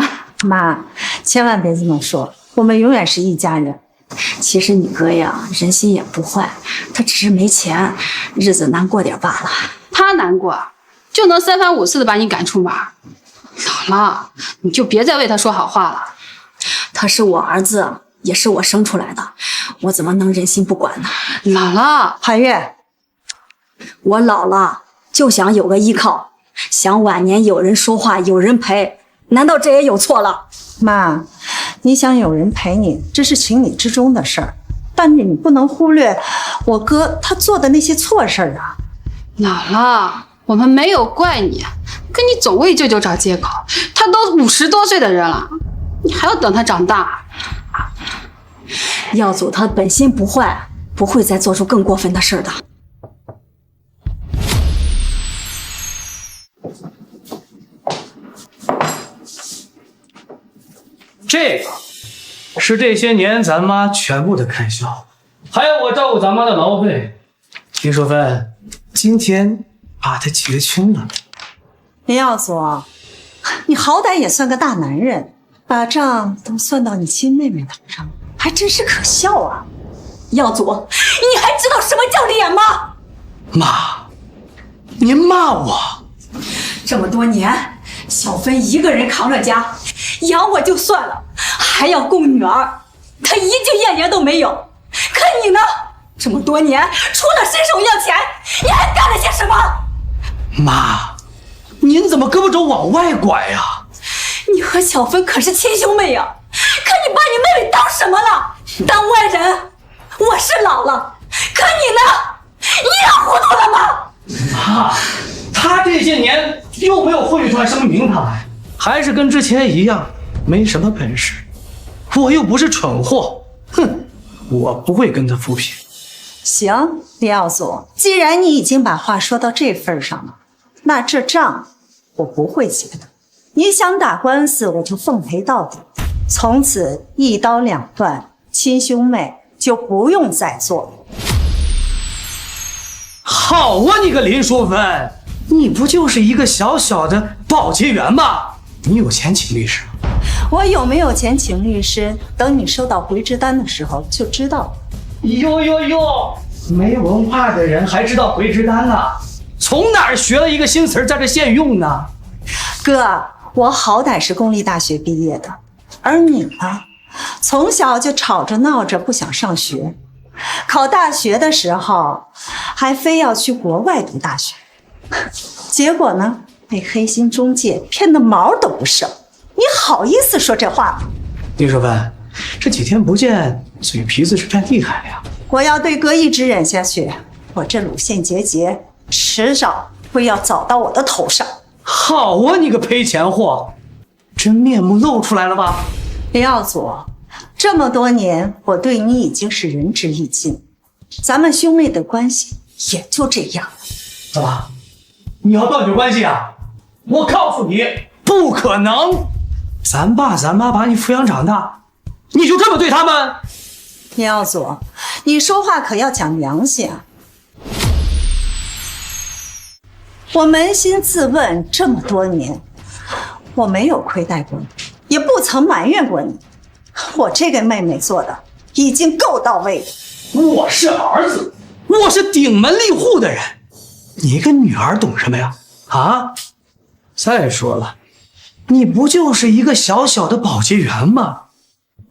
妈，千万别这么说，我们永远是一家人。其实你哥呀，人心也不坏，他只是没钱，日子难过点罢了。他难过，就能3番5次的把你赶出门。姥姥，你就别再为他说好话了。他是我儿子，也是我生出来的，我怎么能忍心不管呢？姥姥，韩月，我老了就想有个依靠，想晚年有人说话，有人陪，难道这也有错了？妈，你想有人陪你，这是情理之中的事儿，但是你不能忽略我哥他做的那些错事儿啊。姥姥，我们没有怪你，可你总为舅舅找借口。他都50多岁的人了，你还要等他长大。耀祖他本心不坏，不会再做出更过分的事的。这个是这些年咱妈全部的开销，还有我照顾咱妈的劳务费。听说今天把它结清了。林耀祖，你好歹也算个大男人，把账都算到你亲妹妹头上，还真是可笑啊！耀祖，你还知道什么叫脸吗？妈，您骂我？这么多年，小芬一个人扛着家，养我就算了，还要供女儿，她一句怨言都没有。可你呢？这么多年，除了伸手要钱，你还干了些什么？妈，您怎么胳膊肘往外拐呀？你和小芬可是亲兄妹呀，可你把你妹妹当什么了？当外人？我是老了，可你呢？你也糊涂了吗？妈，她这些年又没有汇出来什么名堂来，还是跟之前一样，没什么本事。我又不是蠢货，哼，我不会跟她扶贫。行，李耀祖，既然你已经把话说到这份上了，那这账我不会结的。你想打官司，我就奉陪到底，从此一刀两断，亲兄妹就不用再做了。好啊，你个林淑芬，你不就是一个小小的保洁员吗？你有钱请律师吗？我有没有钱请律师，等你收到回执单的时候就知道了。哟哟哟，没文化的人还知道回执单呢？从哪儿学了一个新词在这现用呢？哥，我好歹是公立大学毕业的，而你呢，从小就吵着闹着不想上学，考大学的时候还非要去国外读大学，结果呢，被黑心中介骗得毛都不剩。你好意思说这话吗？林淑芬，这几天不见，嘴皮子是变厉害了呀。我要对哥一直忍下去，我这乳腺结节迟早会要找到我的头上。好啊，你个赔钱货，真面目露出来了吧？李耀祖，这么多年我对你已经是仁至义尽，咱们兄妹的关系也就这样了。怎么，你要断绝关系啊？我告诉你，不可能！咱爸咱妈把你抚养长大，你就这么对他们？李耀祖，你说话可要讲良心啊！我扪心自问，这么多年，我没有亏待过你，也不曾埋怨过你。我这个妹妹做的已经够到位了。我是儿子，我是顶门立户的人，你一个女儿懂什么呀？啊！再说了，你不就是一个小小的保洁员吗？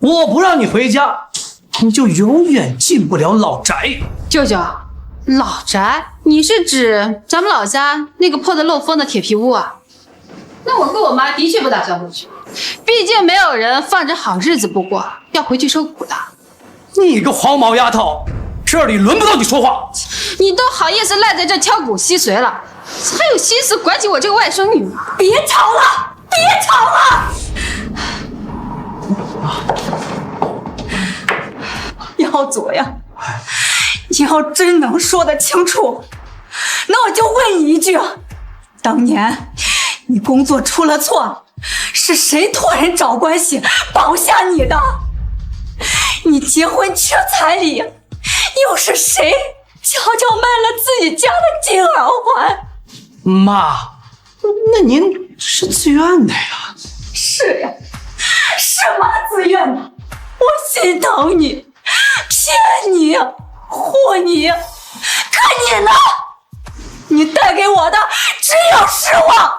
我不让你回家，你就永远进不了老宅。舅舅，老宅？你是指咱们老家那个破的漏风的铁皮屋啊？那我跟我妈的确不打算回去，毕竟没有人放着好日子不过，要回去受苦的。你个黄毛丫头，这里轮不到你说话。你都好意思赖在这敲骨吸髓了，还有心思管起我这个外甥女吗？别吵了，别吵了！耀祖呀，你要真能说得清楚，那我就问你一句：当年你工作出了错，是谁托人找关系保下你的？你结婚缺彩礼，又是谁悄悄卖了自己家的金耳环？妈，那您是自愿的呀？是呀，是妈自愿的。我心疼你，骗你，护你，可你呢？你带给我的只有失望。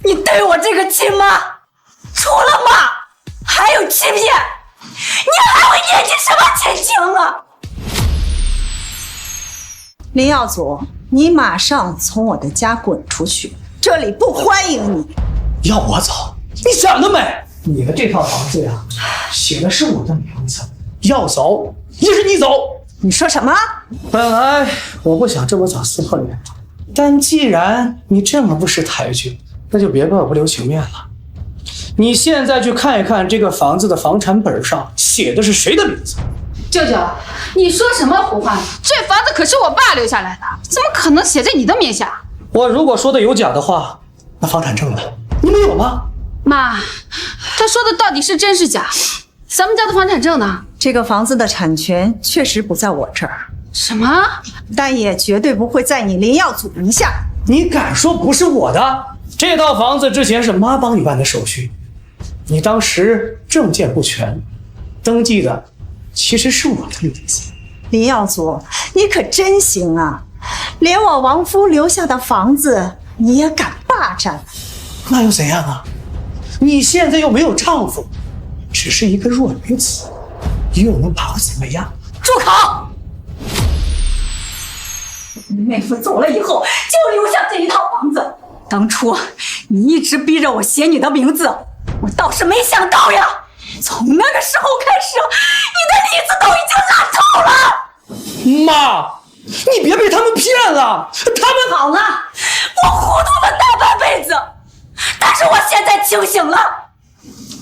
你对我这个亲妈，除了骂，还有欺骗，你还会念起什么亲情啊？林耀祖，你马上从我的家滚出去，这里不欢迎你。要我走？你想得美！你的这套房子呀，写的是我的名字，要走也是你走。你说什么？本来我不想这么早撕破脸，但既然你这么不识抬举，那就别怪我不留情面了。你现在去看一看这个房子的房产本上写的是谁的名字。舅舅，你说什么胡话呢？这房子可是我爸留下来的，怎么可能写在你的名下？我如果说的有假的话，那房产证呢？你们有吗？妈，他说的到底是真是假？咱们家的房产证呢？这个房子的产权确实不在我这儿。什么？但也绝对不会在你林耀祖名下。你敢说不是我的？这套房子之前是妈帮你办的手续，你当时证件不全，登记的其实是我的名字。林耀祖，你可真行啊！连我亡夫留下的房子你也敢霸占？那又怎样啊？你现在又没有丈夫，只是一个弱女子，又能把我怎么样？住口！你妹夫走了以后，就留下这一套房子。当初你一直逼着我写你的名字，我倒是没想到呀。从那个时候开始，你的里子都已经烂透了。妈，你别被他们骗了，他们好了，我糊涂了大半辈子，但是我现在清醒了。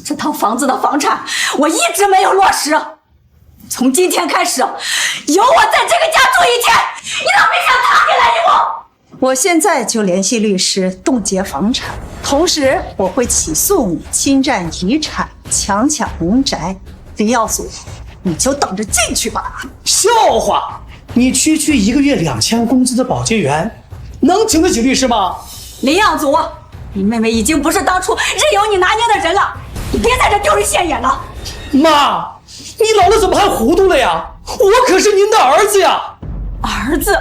这套房子的房产我一直没有落实，从今天开始，有我在这个家住一天，你都别想踏进来一步。我现在就联系律师冻结房产，同时我会起诉你侵占遗产、强抢民宅。林耀祖，你就等着进去吧。笑话！你区1个月2000工资的保洁员，能请得起律师吗？林耀祖，你妹妹已经不是当初任由你拿捏的人了，你别在这丢人现眼了。妈，你老了怎么还糊涂了呀？我可是您的儿子呀！儿子？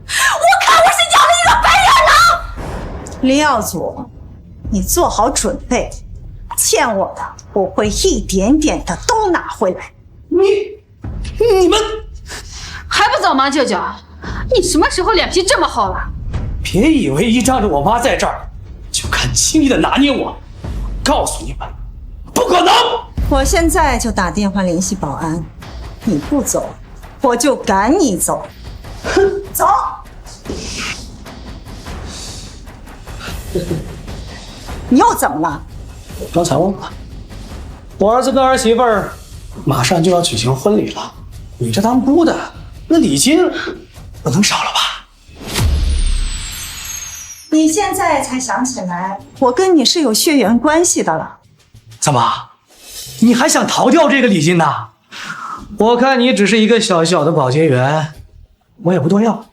我看我是养了一个白眼狼。林耀祖，你做好准备，欠我的我会一点点的都拿回来。你们还不早吗，舅舅？你什么时候脸皮这么厚了？别以为依仗着我妈在这儿就敢轻易的拿捏我，告诉你们，不可能！我现在就打电话联系保安，你不走，我就赶你走。哼，走。你又怎么了？刚才忘了，我儿子跟儿媳妇儿马上就要举行婚礼了，你这当姑的，那礼金不能少了吧？你现在才想起来，我跟你是有血缘关系的了。怎么，你还想逃掉这个礼金呢？我看你只是一个小小的保洁员，我也不多要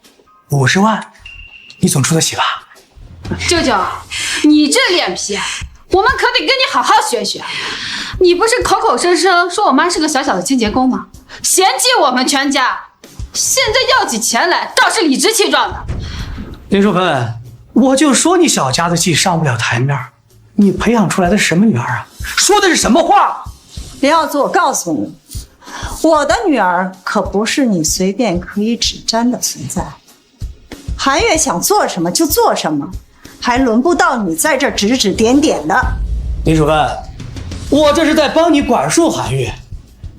，50万，你总出得起吧？舅舅，你这脸皮，我们可得跟你好好学学。你不是口口声声说我妈是个小小的清洁工吗？嫌弃我们全家，现在要起钱来，倒是理直气壮的。林淑芬，我就说你小家子气上不了台面，你培养出来的什么女儿啊？说的是什么话？林耀祖，我告诉你，我的女儿可不是你随便可以指沾的存在。韩月想做什么就做什么，还轮不到你在这指指点点的。林淑芬，我这是在帮你管束韩月。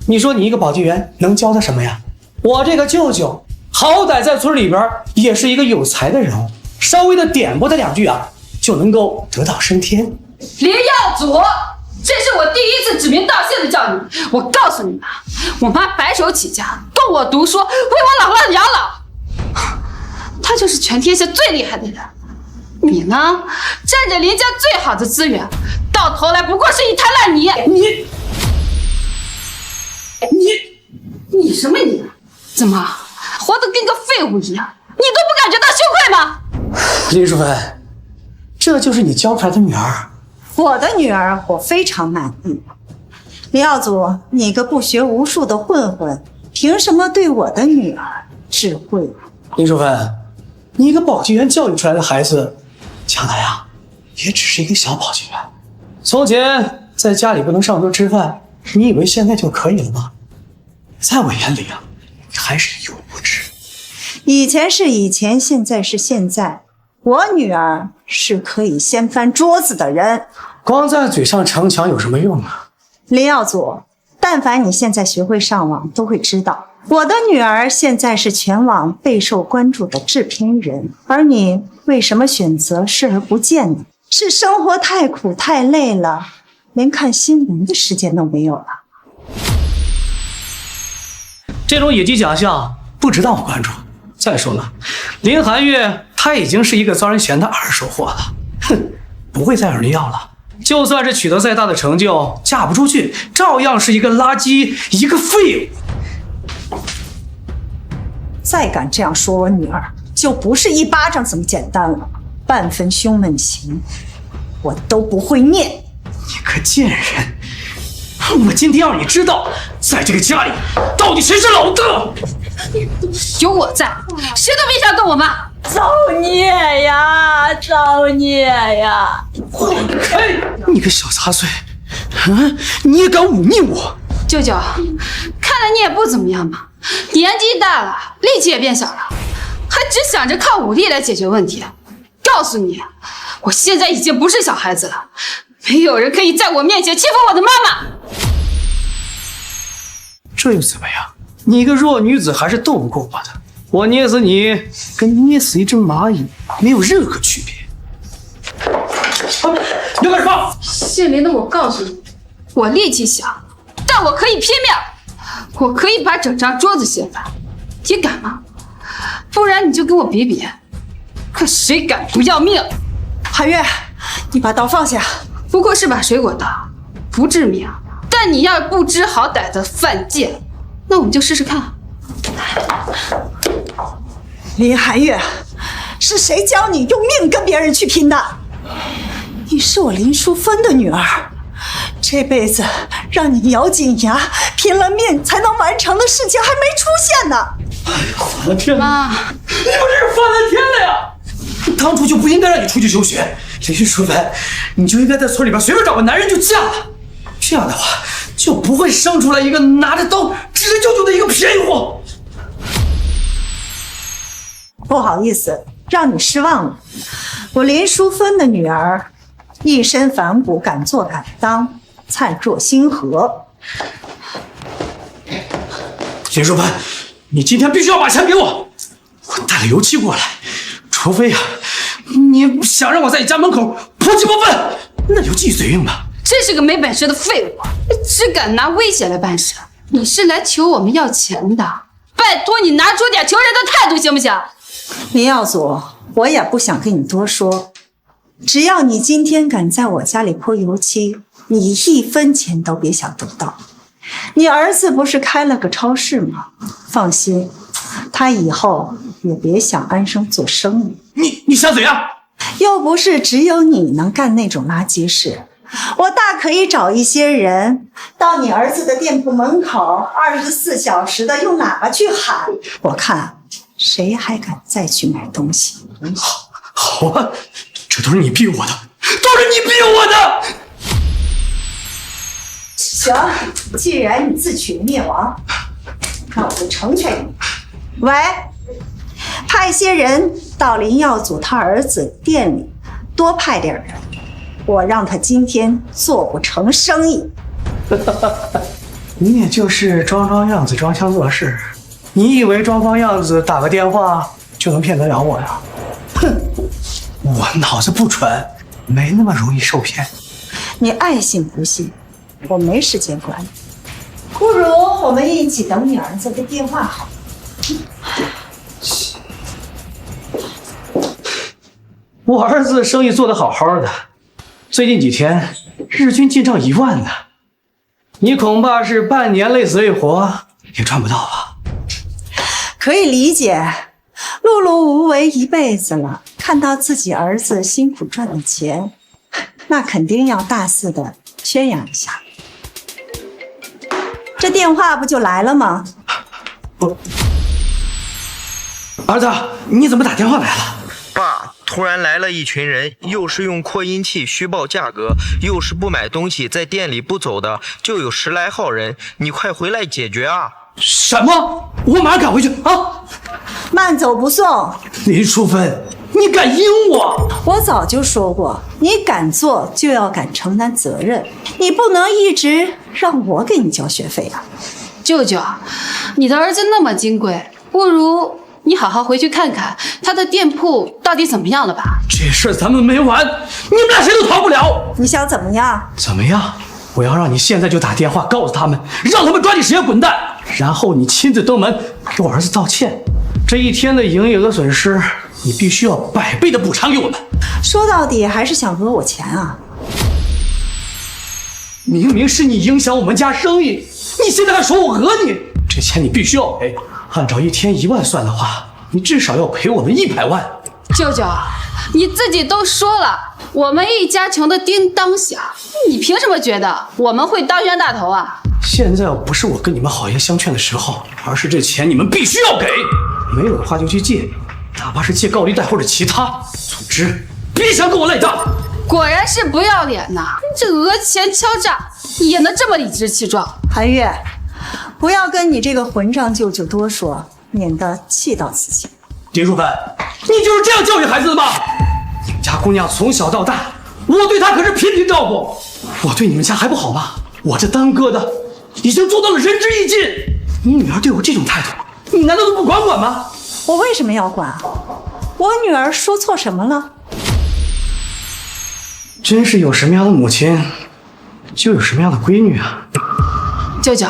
你说你一个保洁员能教他什么呀？我这个舅舅好歹在村里边也是一个有才的人物，稍微的点拨他2句啊，就能够得道升天。林耀祖，这是我第一次指名道姓的叫你。我告诉你们，我妈白手起家，供我读书，为我姥姥养老，她就是全天下最厉害的人。你呢，占着林家最好的资源，到头来不过是一滩烂泥。你什么你？怎么活得跟个废物一样？你都不感觉到羞愧吗？林淑芬，这就是你教出来的女儿。我的女儿我非常满意。林耀祖，你个不学无术的混混，凭什么对我的女儿智慧？林淑芬，你一个保洁员教育出来的孩子，将来啊，也只是一个小保洁员。从前在家里不能上桌吃饭，你以为现在就可以了吗？在我眼里啊，你还是一无知。以前是以前，现在是现在。我女儿是可以掀翻桌子的人。光在嘴上逞强有什么用啊？林耀祖，但凡你现在学会上网，都会知道，我的女儿现在是全网备受关注的制片人。而你为什么选择视而不见呢？是生活太苦太累了，连看新闻的时间都没有了。这种野鸡奖项不值得我关注。再说了，林寒月她已经是一个遭人嫌的二手货了，哼，不会再有人要了。就算是取得再大的成就，嫁不出去，照样是一个垃圾，一个废物。再敢这样说我女儿，就不是一巴掌这么简单了。半分胸闷情，我都不会念。你个贱人！我今天让你知道，在这个家里到底谁是老大！有我在，谁都别想动我妈！造孽呀！造孽呀！滚开！你个小杂碎！你也敢忤逆我？舅舅，看来你也不怎么样嘛，年纪大了，力气也变小了，还只想着靠武力来解决问题。告诉你，我现在已经不是小孩子了，没有人可以在我面前欺负我的妈妈。这又怎么样？你一个弱女子还是斗不过我的。我捏死你，跟捏死一只蚂蚁没有任何区别。你干什么？姓林的，我告诉你，我力气小，但我可以拼命，我可以把整张桌子掀翻。你敢吗？不然你就跟我比比，看谁敢不要命。韩月，你把刀放下。不过是把水果刀，不致命。但你要不知好歹的犯贱，那我们就试试看。林寒月，是谁教你用命跟别人去拼的？你是我林淑芬的女儿，这辈子让你咬紧牙拼了命才能完成的事情还没出现呢。反了天了！妈，你不是反了天了呀！当初就不应该让你出去休学，林淑芬，你就应该在村里边随便找个男人就嫁了。这样的话，就不会生出来一个拿着刀指着舅舅的一个便宜货。不好意思，让你失望了。我林淑芬的女儿，一身反骨，敢做敢当，灿若星河。林淑芬，你今天必须要把钱给我，我带了油漆过来。除非啊，你想让我在你家门口泼鸡巴粪，那就继续嘴硬吧。真是个没本事的废物，只敢拿威胁来办事。你是来求我们要钱的，拜托你拿出点求人的态度行不行？林耀祖，我也不想跟你多说，只要你今天敢在我家里泼油漆，你1分钱都别想得到。你儿子不是开了个超市吗？放心，他以后也别想安生做生意。你想怎样？又不是只有你能干那种垃圾事。我大可以找一些人到你儿子的店铺门口，24小时的用喇叭去喊，我看谁还敢再去买东西。好啊，这都是你逼我的，都是你逼我的。行，既然你自取灭亡，那我就成全你。喂，派些人到林耀祖他儿子店里，多派点人，我让他今天做不成生意。你也就是装装样子，装腔作势。你以为装装样子打个电话就能骗得了我呀？哼，我脑子不蠢，没那么容易受骗。你爱信不信，我没时间管你。不如我们一起等你儿子的电话好。我儿子生意做得好好的，最近几天日均进账1万呢。你恐怕是半年累死累活也赚不到吧？可以理解，碌碌无为一辈子了，看到自己儿子辛苦赚的钱，那肯定要大肆的宣扬一下。这电话不就来了吗？儿子，你怎么打电话来了？爸，突然来了一群人，又是用扩音器虚报价格，又是不买东西在店里不走的，就有10来号人，你快回来解决啊！什么？我马上赶回去啊！慢走不送。林淑芬，你敢阴我？我早就说过，你敢做就要敢承担责任，你不能一直让我给你交学费啊！舅舅，你的儿子那么金贵，不如你好好回去看看他的店铺到底怎么样了吧？这事咱们没完，你们俩谁都逃不了。你想怎么样？怎么样？我要让你现在就打电话告诉他们，让他们抓紧时间滚蛋，然后你亲自登门给我儿子道歉。这一天的营业额损失，你必须要100倍的补偿给我们。说到底还是想讹我钱啊！明明是你影响我们家生意，你现在还说我讹你，这钱你必须要赔。按照1天1万算的话，你至少要赔我们100万。舅舅，你自己都说了，我们一家穷的叮当响，你凭什么觉得我们会当冤大头啊？现在不是我跟你们好言相劝的时候，而是这钱你们必须要给，没有的话就去借，哪怕是借高利贷或者其他，总之别想跟我赖账。果然是不要脸呐！这讹钱敲诈也能这么理直气壮？韩月，不要跟你这个混账舅舅多说，免得气到自己。丁淑芬，你就是这样教育孩子的吗？你们家姑娘从小到大，我对她可是频频照顾，我对你们家还不好吗？我这当哥的已经做到了仁至义尽，你女儿对我这种态度，你难道都不管管吗？我为什么要管？我女儿说错什么了？真是有什么样的母亲，就有什么样的闺女啊！舅舅，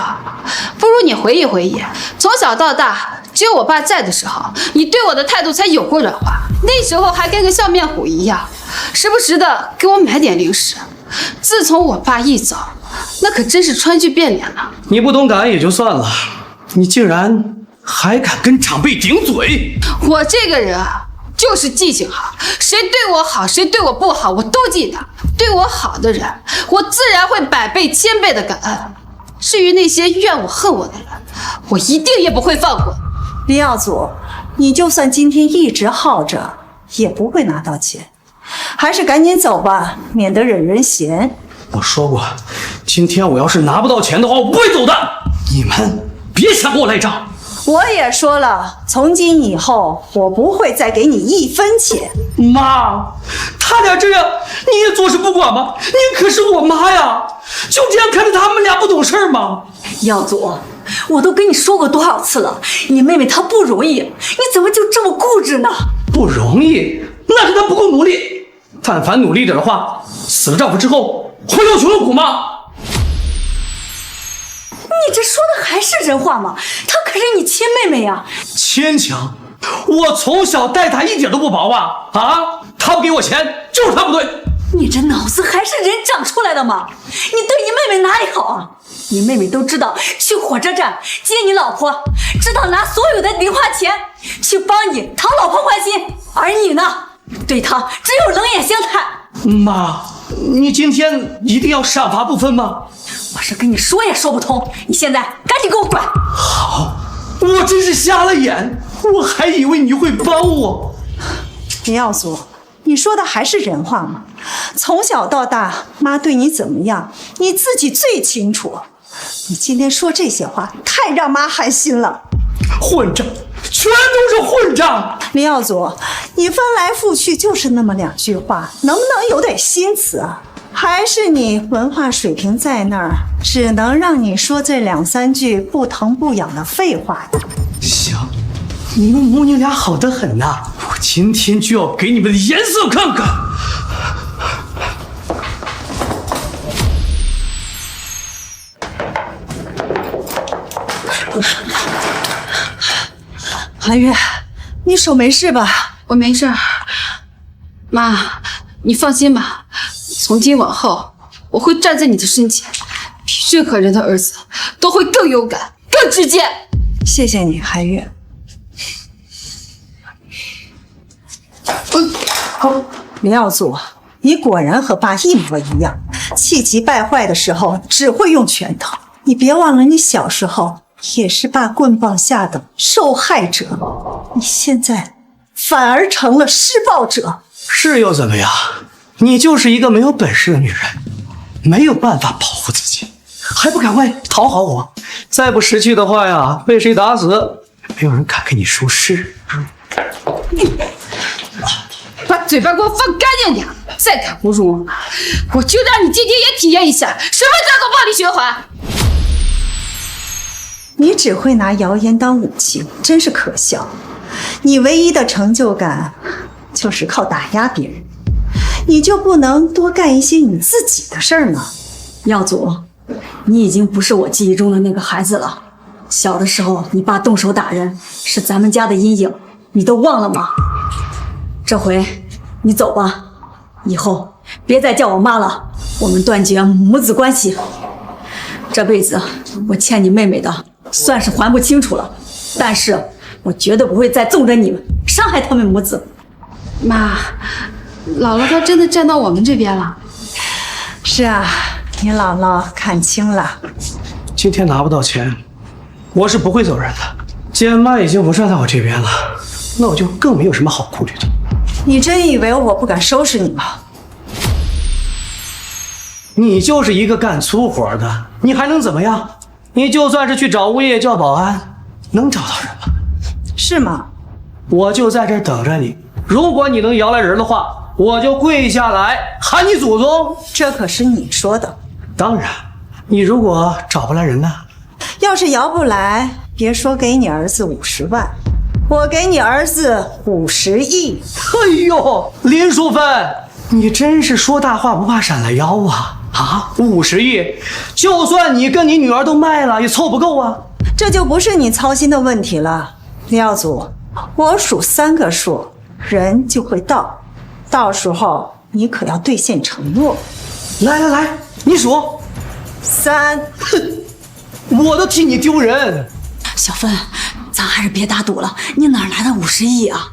不如你回忆回忆，从小到大，只有我爸在的时候，你对我的态度才有过软化。那时候还跟个笑面虎一样，时不时的给我买点零食。自从我爸一走，那可真是川剧变脸了。你不懂感恩也就算了，你竟然还敢跟长辈顶嘴！我这个人啊，就是记性好，谁对我好，谁对我不好，我都记得。对我好的人，我自然会百倍千倍的感恩。至于那些怨我恨我的人，我一定也不会放过。李耀祖，你就算今天一直耗着，也不会拿到钱，还是赶紧走吧，免得惹人嫌。我说过，今天我要是拿不到钱的话，我不会走的。你们别想给我赖账。我也说了，从今以后我不会再给你1分钱。妈，他俩这样你也坐视不管吗？你可是我妈呀，就这样看着他们俩不懂事吗？耀祖，我都跟你说过多少次了，你妹妹她不容易，你怎么就这么固执呢？不容易，那是她不够努力。但凡努力点的话，死了丈夫之后会有穷有苦吗？你这说的还是人话吗？她可是你亲妹妹呀！牵强？我从小待她一点都不薄吧？啊，她不给我钱就是她不对。你这脑子还是人长出来的吗？你对你妹妹哪里好啊？你妹妹都知道去火车站接你老婆，知道拿所有的零花钱去帮你讨老婆欢心，而你呢，对她只有冷眼相看。妈，你今天一定要赏罚不分吗？我是跟你说也说不通，你现在赶紧给我滚！好，我真是瞎了眼，我还以为你会帮我。李耀祖，你说的还是人话吗？从小到大，妈对你怎么样，你自己最清楚。你今天说这些话，太让妈寒心了。混账，全都是混账！李耀祖，你翻来覆去就是那么2句话，能不能有点新词啊？还是你文化水平在那儿，只能让你说这2、3句不疼不痒的废话的。行，你们母女俩好得很呐，我今天就要给你们的颜色看看。韩月，你手没事吧？我没事。妈，你放心吧，从今往后我会站在你的身前，比任何人的儿子都会更勇敢、更直接。谢谢你，韩月。李耀祖，你果然和爸一模一样，气急败坏的时候只会用拳头。你别忘了，你小时候也是爸棍棒下的受害者，你现在反而成了施暴者。是又怎么样？你就是一个没有本事的女人，没有办法保护自己，还不赶快讨好我？再不识趣的话呀，被谁打死，没有人敢跟你说是。把嘴巴给我放干净点，再敢侮辱我，我就让你今天也体验一下什么叫做暴力循环。你只会拿谣言当武器，真是可笑。你唯一的成就感就是靠打压别人，你就不能多干一些你自己的事儿吗？耀祖，你已经不是我记忆中的那个孩子了。小的时候你爸动手打人，是咱们家的阴影，你都忘了吗？这回你走吧，以后别再叫我妈了，我们断绝母子关系。这辈子我欠你妹妹的算是还不清楚了，但是我绝对不会再纵着你们，伤害他们母子。妈，姥姥她真的站到我们这边了。是啊，你姥姥看清了。今天拿不到钱，我是不会走人的。既然妈已经不站在我这边了，那我就更没有什么好顾虑的。你真以为我不敢收拾你吗？你就是一个干粗活的，你还能怎么样？你就算是去找物业叫保安，能找到人吗？是吗？我就在这儿等着你。如果你能摇来人的话，我就跪下来喊你祖宗。这可是你说的。当然，你如果找不来人呢？要是摇不来，别说给你儿子50万，我给你儿子50亿。哎呦，林淑芬，你真是说大话不怕闪了腰啊！啊，50亿，就算你跟你女儿都卖了，也凑不够啊。这就不是你操心的问题了，李耀祖，我数3个数，人就会到，到时候你可要兑现承诺。来，你数3。我都替你丢人。小芬，咱还是别打赌了，你哪来的50亿啊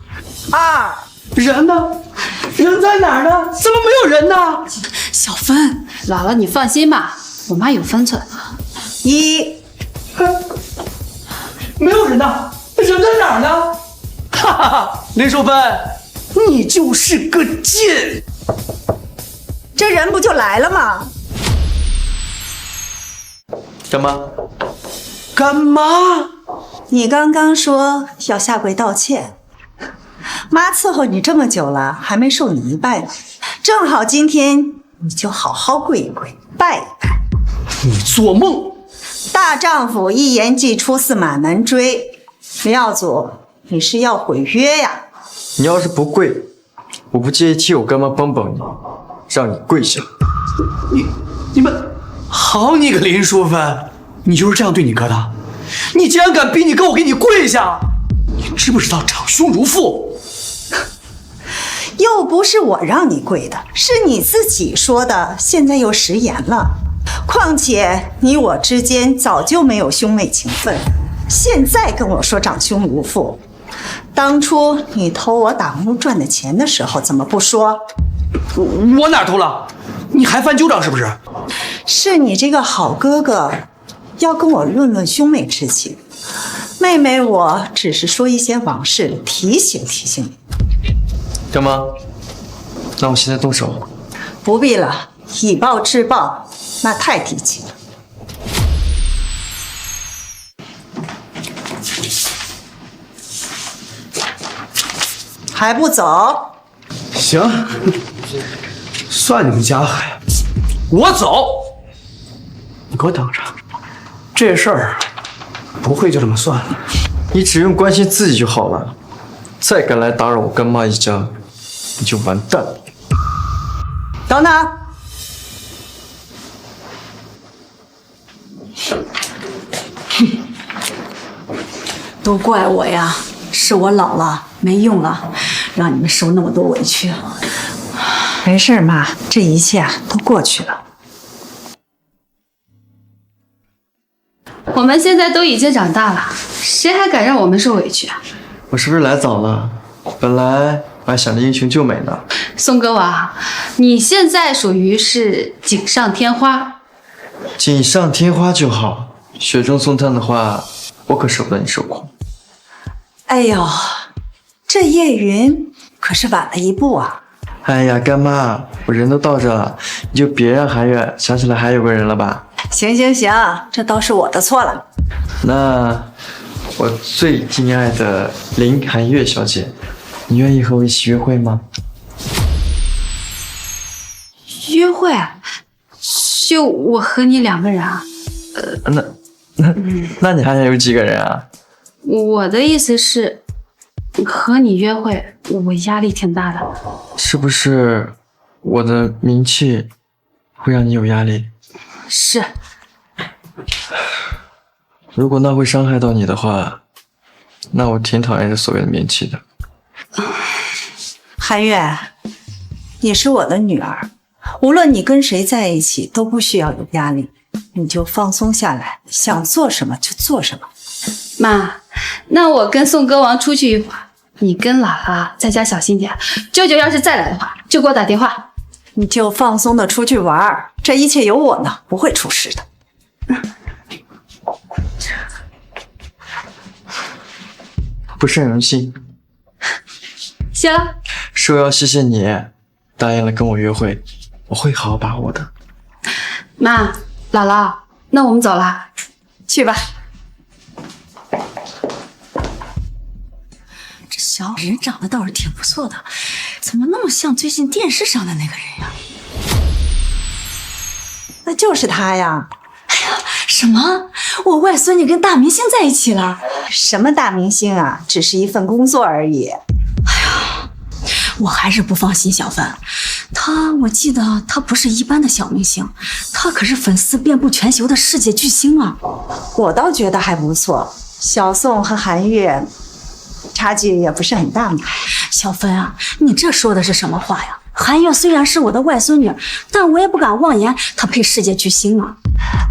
？2。人呢？人在哪儿呢？怎么没有人呢？小芬，姥姥你放心吧，我妈有分寸。1。没有人呢，人在哪儿呢？哈哈，林淑芬，你就是个贱。这人不就来了吗？干妈，你刚刚说要下跪道歉，妈伺候你这么久了，还没受你一拜呢。正好今天你就好好跪一跪，拜一拜。你做梦！大丈夫一言既出，驷马难追。林耀祖，你是要毁约呀？你要是不跪，我不介意替我干妈帮帮你，让你跪下。你们。好你个林淑芬，你就是这样对你哥的？你竟然敢逼你哥我给你跪下？你知不知道长兄如父？又不是我让你跪的，是你自己说的，现在又食言了。况且你我之间早就没有兄妹情分，现在跟我说长兄如父，当初你偷我打工赚的钱的时候怎么不说？我哪偷了？你还翻旧账是不是？是你这个好哥哥要跟我论论兄妹之情，妹妹我只是说一些往事，提醒提醒你。干妈，那我现在动手？不必了，以暴制暴那太低级了。还不走？行，算你们家狠，我走。你给我等着，这事儿不会就这么算了。你只用关心自己就好了，再敢来打扰我干妈一家，你就完蛋了。等等，都怪我呀，是我老了没用了，让你们受那么多委屈。没事妈，这一切都过去了。我们现在都已经长大了，谁还敢让我们受委屈啊？我是不是来早了？本来我还想着英雄救美呢。宋歌王，你现在属于是锦上添花。锦上添花就好，雪中送炭的话，我可舍不得你受苦。哎呦，这叶云可是晚了一步啊！哎呀，干妈，我人都到这了，你就别让韩月想起来还有个人了吧？行行行，这都是我的错了。那我最敬爱的林韩月小姐，你愿意和我一起约会吗？约会？就我和你2个人啊？那你还想有几个人啊？我的意思是，和你约会，我压力挺大的。是不是我的名气会让你有压力？是。如果那会伤害到你的话，那我挺讨厌这所谓的名气的。韩月，你是我的女儿，无论你跟谁在一起都不需要有压力，你就放松下来，想做什么就做什么。妈，那我跟宋歌王出去一会儿，你跟姥姥在家小心点，舅舅要是再来的话，就给我打电话。你就放松的出去玩，这一切有我呢，不会出事的。不胜荣幸。行，说要谢谢你答应了跟我约会，我会好好把握的。妈，姥姥，那我们走了，去吧。这小人长得倒是挺不错的，怎么那么像最近电视上的那个人呀？那就是他呀！什么？我外孙女跟大明星在一起了？什么大明星啊？只是一份工作而已。我还是不放心小帆，我记得他不是一般的小明星，他可是粉丝遍布全球的世界巨星啊！我倒觉得还不错，小宋和韩月差距也不是很大嘛。小帆啊，你这说的是什么话呀？韩月虽然是我的外孙女，但我也不敢妄言她配世界巨星啊！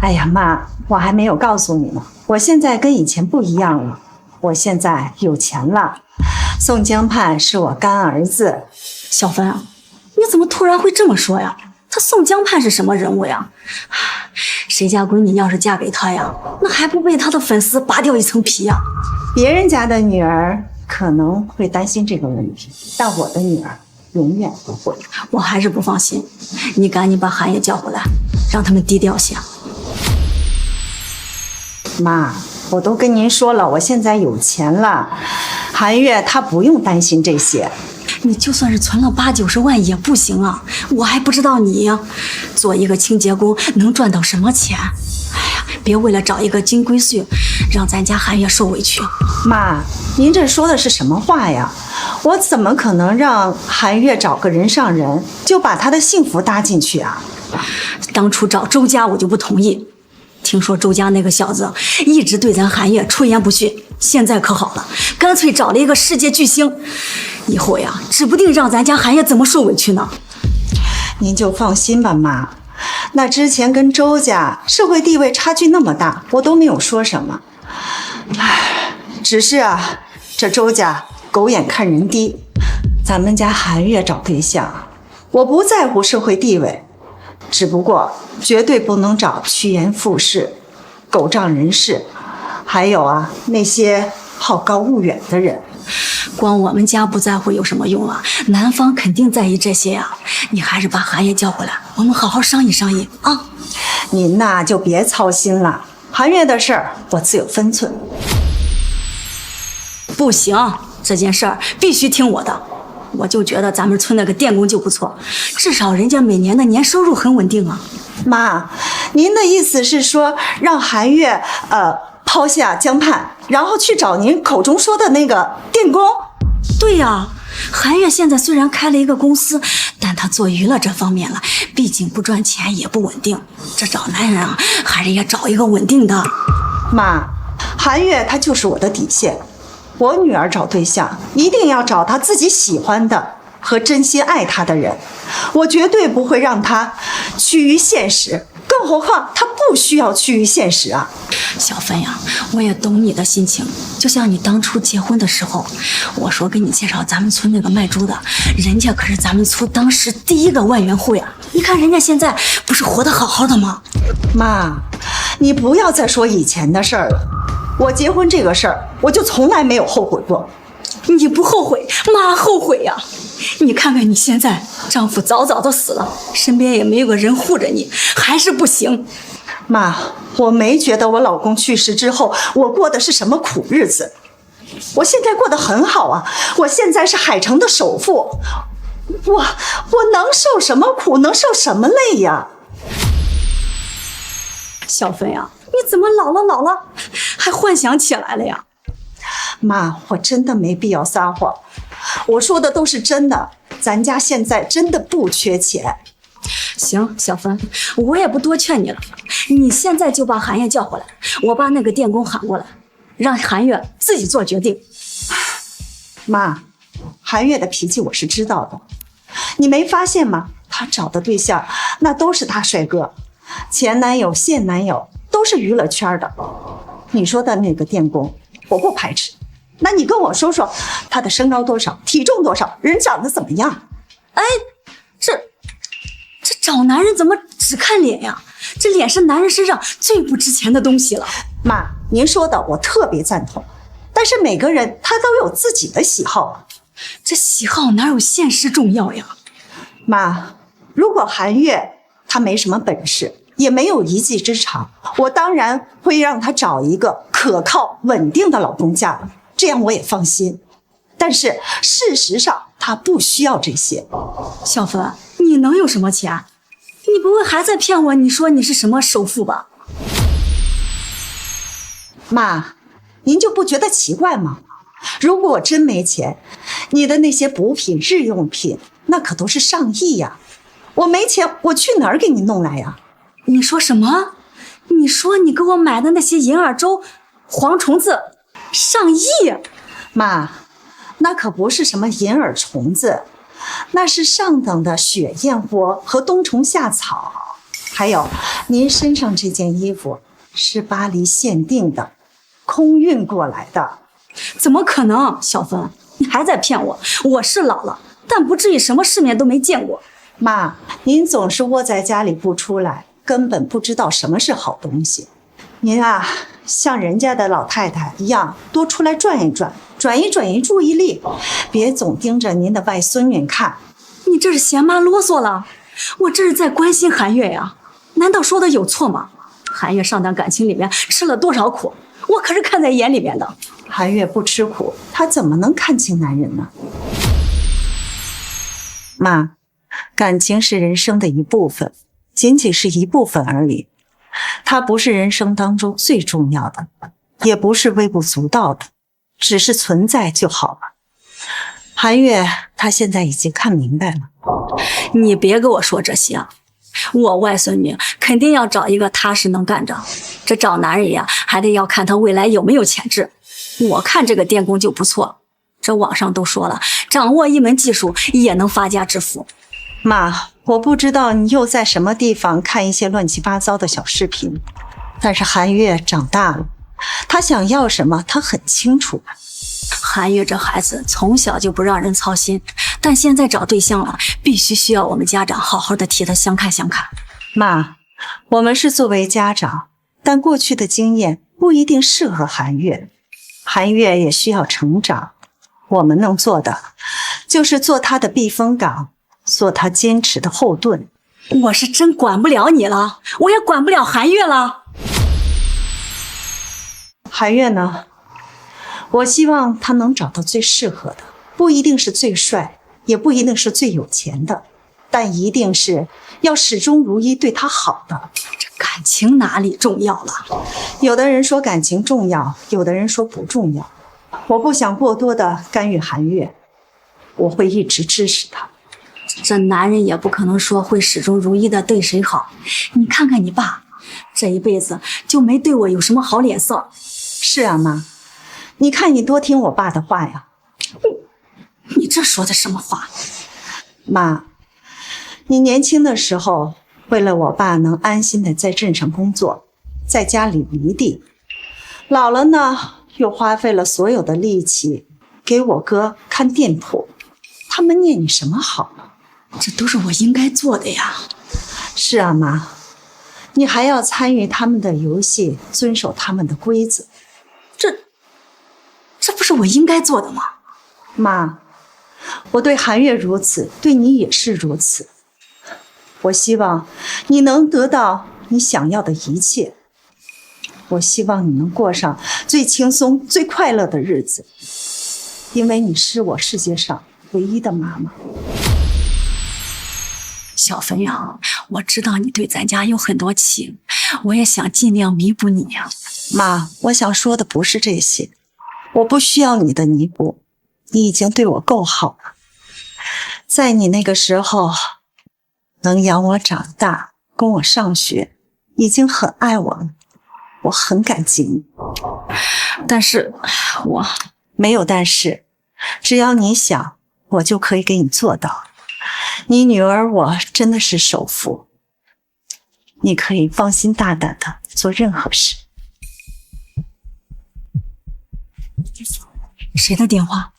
哎呀妈，我还没有告诉你呢，我现在跟以前不一样了，我现在有钱了。宋江盼是我干儿子。小帆啊，你怎么突然会这么说呀？他宋江盼是什么人物呀？谁家闺女要是嫁给他呀，那还不被他的粉丝扒掉一层皮呀？别人家的女儿可能会担心这个问题，但我的女儿永远不会。我还是不放心，你赶紧把韩爷叫回来，让他们低调些。妈，我都跟您说了，我现在有钱了，韩月她不用担心这些。你就算是存了80-90万也不行啊！我还不知道你做一个清洁工能赚到什么钱。哎呀，别为了找一个金龟婿，让咱家韩月受委屈。妈，您这说的是什么话呀？我怎么可能让韩月找个人上人就把她的幸福搭进去啊？当初找周家我就不同意，听说周家那个小子一直对咱韩月出言不逊，现在可好了，干脆找了一个世界巨星，以后呀，指不定让咱家韩月怎么受委屈呢。您就放心吧，妈。那之前跟周家社会地位差距那么大，我都没有说什么。唉，只是这周家狗眼看人低，咱们家韩月找对象，我不在乎社会地位，只不过绝对不能找趋炎附势、狗仗人势，还有那些好高骛远的人。光我们家不在乎有什么用啊？男方肯定在意这些呀。你还是把韩爷叫回来，我们好好商议商议啊。您就别操心了，韩月的事儿我自有分寸。不行，这件事儿必须听我的。我就觉得咱们村那个电工就不错，至少人家每年的年收入很稳定啊。妈，您的意思是说让韩月抛下江畔，然后去找您口中说的那个电工？对呀，韩月现在虽然开了一个公司，但她做娱乐这方面了，毕竟不赚钱也不稳定。这找男人还是要找一个稳定的。妈，韩月她就是我的底线。我女儿找对象一定要找她自己喜欢的和真心爱她的人，我绝对不会让她趋于现实，更何况她不需要趋于现实啊。小芬呀，我也懂你的心情，就像你当初结婚的时候，我说给你介绍咱们村那个卖猪的，人家可是咱们村当时第1个万元户呀，你看人家现在不是活得好好的吗？妈，你不要再说以前的事儿了，我结婚这个事儿我就从来没有后悔过。你不后悔，妈后悔呀！你看看你现在，丈夫早早的死了，身边也没有个人护着你，还是不行。妈，我没觉得我老公去世之后我过的是什么苦日子，我现在过得很好啊！我现在是海城的首富，我能受什么苦，能受什么累呀？小芬呀，你怎么老了还幻想起来了呀？妈，我真的没必要撒谎，我说的都是真的，咱家现在真的不缺钱。行，小芬，我也不多劝你了，你现在就把韩月叫回来，我把那个电工喊过来，让韩月自己做决定。妈，韩月的脾气我是知道的，你没发现吗？她找的对象那都是大帅哥，前男友现男友都是娱乐圈的。你说的那个电工我不排斥，那你跟我说说，他的身高多少，体重多少，人长得怎么样？哎，这找男人怎么只看脸呀？这脸是男人身上最不值钱的东西了。妈，您说的我特别赞同，但是每个人他都有自己的喜好啊。这喜好哪有现实重要呀？妈，如果韩月他没什么本事，也没有一技之长，我当然会让他找一个可靠稳定的老公嫁了，这样我也放心。但是事实上他不需要这些。小芬，你能有什么钱？你不会还在骗我？你说你是什么首富吧？妈，您就不觉得奇怪吗？如果我真没钱，你的那些补品、日用品那可都是上亿呀。我没钱，我去哪儿给你弄来呀？你说什么？你说你给我买的那些银耳粥、黄虫子，上亿？妈，那可不是什么银耳虫子，那是上等的雪燕窝和冬虫夏草。还有，您身上这件衣服是巴黎限定的，空运过来的。怎么可能？小芬，你还在骗我。我是老了，但不至于什么世面都没见过。妈，您总是窝在家里不出来，根本不知道什么是好东西。您啊，像人家的老太太一样，多出来转一转，转移注意力，别总盯着您的外孙女看。你这是嫌妈啰嗦了？我这是在关心韩月呀，难道说的有错吗？韩月上段感情里面吃了多少苦，我可是看在眼里面的。韩月不吃苦，她怎么能看清男人呢？妈，感情是人生的一部分，仅仅是一部分而已。它不是人生当中最重要的，也不是微不足道的，只是存在就好了。韩月，她现在已经看明白了。你别跟我说这些啊！我外孙女肯定要找一个踏实能干着，这找男人呀，还得要看他未来有没有潜质。我看这个电工就不错，这网上都说了，掌握一门技术也能发家致富。妈，我不知道你又在什么地方看一些乱七八糟的小视频，但是韩月长大了，她想要什么，她很清楚的。韩月这孩子从小就不让人操心，但现在找对象了，必须需要我们家长好好的替他相看相看。妈，我们是作为家长，但过去的经验不一定适合韩月，韩月也需要成长。我们能做的就是做她的避风港，做她坚持的后盾。我是真管不了你了，我也管不了韩月了。韩月呢？我希望她能找到最适合的，不一定是最帅，也不一定是最有钱的，但一定是要始终如一对她好的。这感情哪里重要了？有的人说感情重要，有的人说不重要。我不想过多的干预韩月，我会一直支持她。这男人也不可能说会始终如一的对谁好。你看看你爸，这一辈子就没对我有什么好脸色。是啊，妈，你看你多听我爸的话呀。你这说的什么话？妈，你年轻的时候为了我爸能安心的在镇上工作，在家里犁地，老了呢又花费了所有的力气给我哥看店铺，他们念你什么好？这都是我应该做的呀。是啊，妈，你还要参与他们的游戏，遵守他们的规则。这不是我应该做的吗？妈，我对韩月如此，对你也是如此。我希望你能得到你想要的一切，我希望你能过上最轻松、最快乐的日子，因为你是我世界上唯一的妈妈。小芬呀，我知道你对咱家有很多情，我也想尽量弥补你呀。妈，我想说的不是这些，我不需要你的弥补，你已经对我够好了。在你那个时候，能养我长大，供我上学，已经很爱我了，我很感激你。但是我没有但是，只要你想，我就可以给你做到。你女儿我真的是首富，你可以放心大胆的做任何事。谁的电话？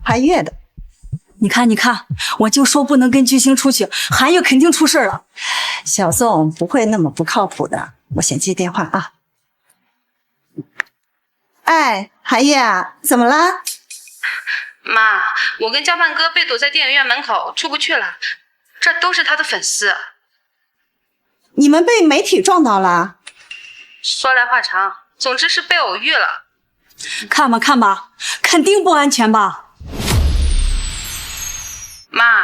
韩月的。你看，我就说不能跟巨星出去，韩月肯定出事了。小宋不会那么不靠谱的，我先接电话啊。哎，韩月啊，怎么了？妈，我跟江畔哥被堵在电影院门口，出不去了，这都是他的粉丝。你们被媒体撞到了？说来话长，总之是被偶遇了。看吧，肯定不安全吧？妈，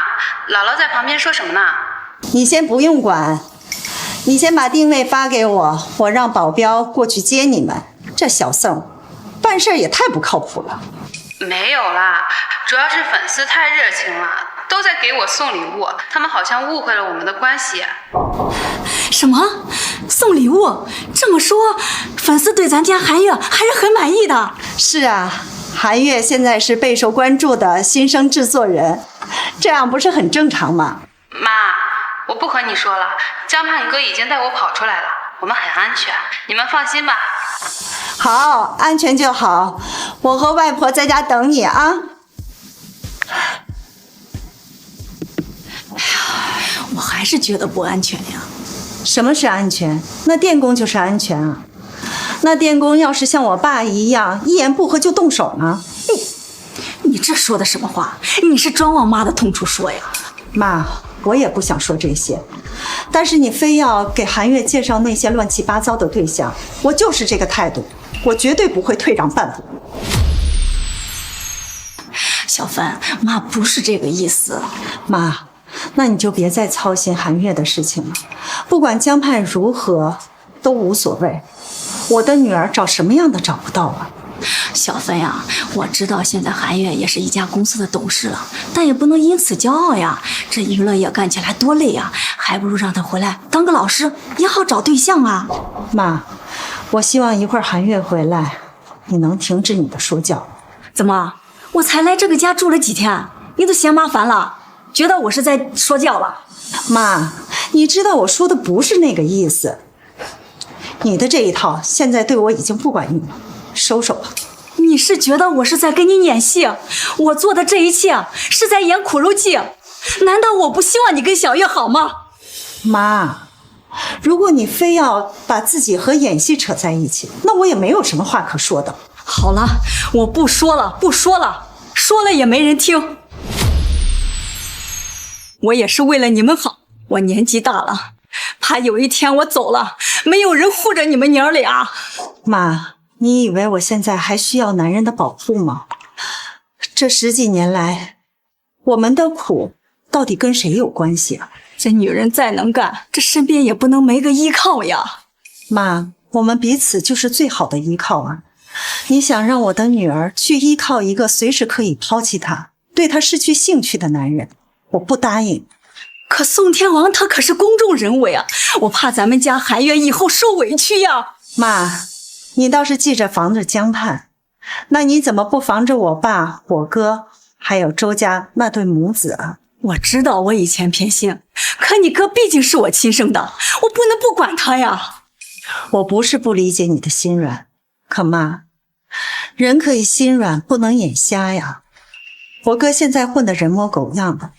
姥姥在旁边说什么呢？你先不用管，你先把定位发给我，我让保镖过去接你们。这小宋办事也太不靠谱了。没有啦，主要是粉丝太热情了，都在给我送礼物，他们好像误会了我们的关系。什么？送礼物？这么说，粉丝对咱家韩月还是很满意的。是啊，韩月现在是备受关注的新生制作人，这样不是很正常吗？妈，我不和你说了，江畔哥已经带我跑出来了，我们很安全，你们放心吧。好，安全就好，我和外婆在家等你啊。我还是觉得不安全呀。什么是安全？那电工就是安全啊。那电工要是像我爸一样一言不合就动手呢？你这说的什么话？你是专往妈的痛处说呀。妈，我也不想说这些，但是你非要给韩月介绍那些乱七八糟的对象，我就是这个态度，我绝对不会退让半步。小芬，妈不是这个意思。妈，那你就别再操心韩月的事情了，不管江畔如何都无所谓，我的女儿找什么样的找不到啊。小芬呀，我知道现在韩月也是一家公司的董事了，但也不能因此骄傲呀。这娱乐业干起来多累呀，还不如让她回来当个老师，也好找对象啊。妈，我希望一会儿韩月回来，你能停止你的说教。怎么，我才来这个家住了几天，你都嫌麻烦了，觉得我是在说教了？妈，你知道我说的不是那个意思。你的这一套现在对我已经不管用了，收手吧。你是觉得我是在跟你演戏？我做的这一切是在演苦肉计？难道我不希望你跟小月好吗？妈，如果你非要把自己和演戏扯在一起，那我也没有什么话可说的。好了，我不说了，说了也没人听。我也是为了你们好，我年纪大了，怕有一天我走了，没有人护着你们娘俩。妈，你以为我现在还需要男人的保护吗？这10几年来，我们的苦到底跟谁有关系啊？这女人再能干，这身边也不能没个依靠呀。妈，我们彼此就是最好的依靠啊。你想让我的女儿去依靠一个随时可以抛弃她、对她失去兴趣的男人，我不答应。可宋天王他可是公众人物呀，我怕咱们家韩月以后受委屈呀。妈，你倒是记着防着江畔，那你怎么不防着我爸、我哥，还有周家那对母子啊？我知道我以前偏心，可你哥毕竟是我亲生的，我不能不管他呀。我不是不理解你的心软，可妈，人可以心软，不能眼瞎呀。我哥现在混得人模狗样的，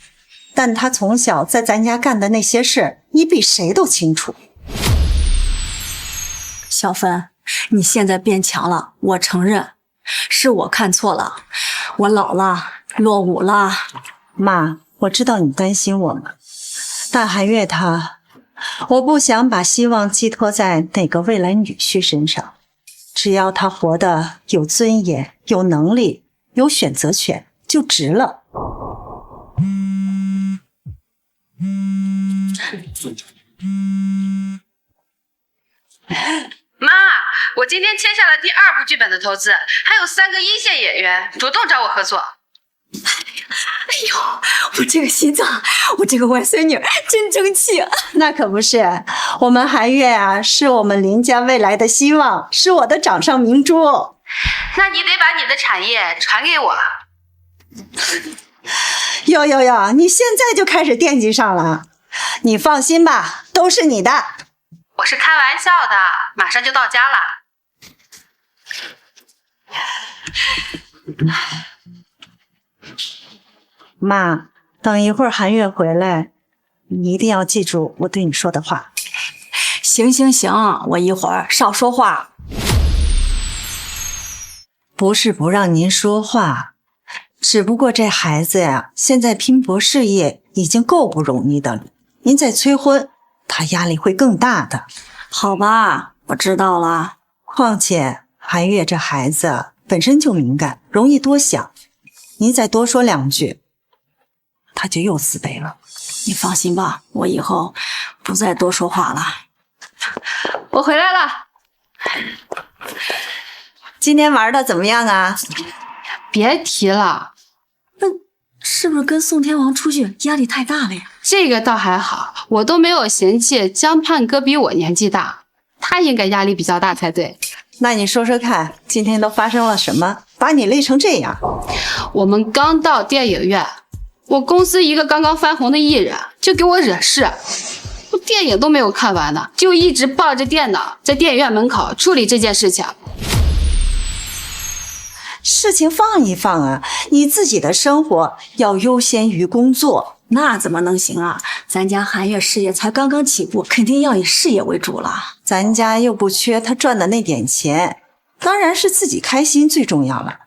但他从小在咱家干的那些事，你比谁都清楚。小芬，你现在变强了，我承认，是我看错了，我老了，落伍了。妈，我知道你担心我们，但韩月她，我不想把希望寄托在哪个未来女婿身上，只要他活得有尊严、有能力、有选择权，就值了。妈，我今天签下了第2部剧本的投资，还有3个1线演员主动找我合作。哎呦，我这个心脏，我这个外孙女真争气。那可不是，我们韩月啊，是我们林家未来的希望，是我的掌上明珠。那你得把你的产业传给我。哟，你现在就开始惦记上了。你放心吧，都是你的。我是开玩笑的，马上就到家了。妈，等一会儿韩月回来，你一定要记住我对你说的话。行行行，我一会儿少说话。不是不让您说话，只不过这孩子呀，现在拼搏事业已经够不容易的了，您再催婚，他压力会更大的。好吧，我知道了。况且韩月这孩子本身就敏感，容易多想，您再多说2句，他就又自卑了。你放心吧，我以后不再多说话了。我回来了。今天玩的怎么样啊？别提了。是不是跟宋天王出去压力太大了呀？这个倒还好，我都没有嫌弃江畔哥比我年纪大，他应该压力比较大才对。那你说说看，今天都发生了什么，把你累成这样？我们刚到电影院，我公司一个刚刚翻红的艺人就给我惹事，我电影都没有看完呢，就一直抱着电脑在电影院门口处理这件事情。事情放一放啊，你自己的生活要优先于工作。那怎么能行啊？咱家韩月事业才刚刚起步，肯定要以事业为主了。咱家又不缺他赚的那点钱，当然是自己开心最重要了。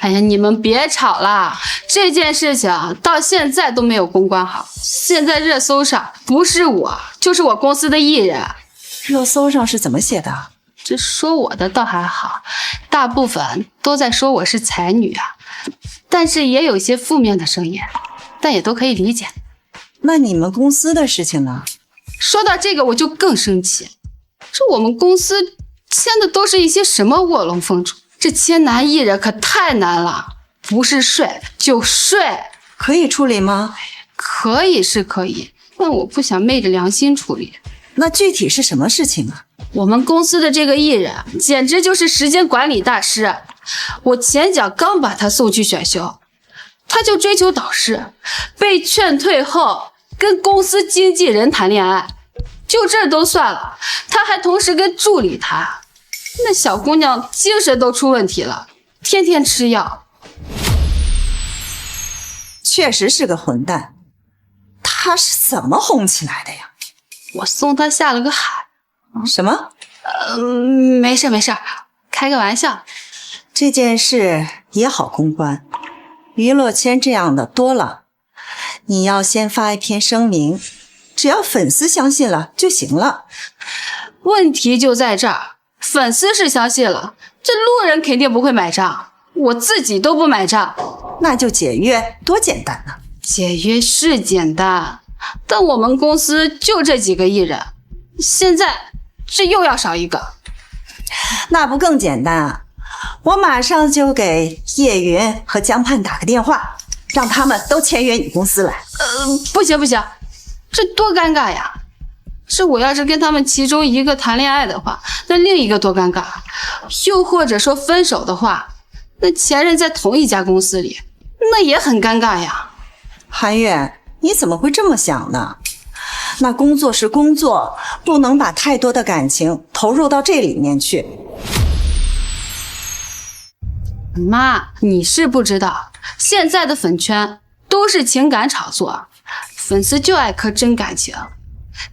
哎呀，你们别吵了，这件事情到现在都没有公关好。现在热搜上不是我，就是我公司的艺人。热搜上是怎么写的？这说我的倒还好，大部分都在说我是才女啊，但是也有一些负面的声音，但也都可以理解。那你们公司的事情呢？说到这个我就更生气，这我们公司签的都是一些什么卧龙凤雏，这签男艺人可太难了，不是睡就睡。可以处理吗？可以是可以，但我不想昧着良心处理。那具体是什么事情啊？我们公司的这个艺人简直就是时间管理大师，我前脚刚把他送去选秀，他就追求导师，被劝退后跟公司经纪人谈恋爱，就这都算了，他还同时跟助理谈，那小姑娘精神都出问题了，天天吃药。确实是个混蛋，他是怎么红起来的呀？我送他下了个海。什么？没事没事，开个玩笑。这件事也好公关，娱乐圈这样的多了。你要先发一篇声明，只要粉丝相信了就行了。问题就在这儿，粉丝是相信了，这路人肯定不会买账，我自己都不买账。那就解约，多简单啊！解约是简单，但我们公司就这几个艺人，现在这又要少一个，那不更简单啊？我马上就给叶云和江畔打个电话，让他们都签约你公司来。不行不行，这多尴尬呀！是我要是跟他们其中一个谈恋爱的话，那另一个多尴尬。又或者说分手的话，那前任在同一家公司里，那也很尴尬呀。韩月，你怎么会这么想呢？那工作是工作，不能把太多的感情投入到这里面去。妈，你是不知道，现在的粉圈都是情感炒作，粉丝就爱磕真感情，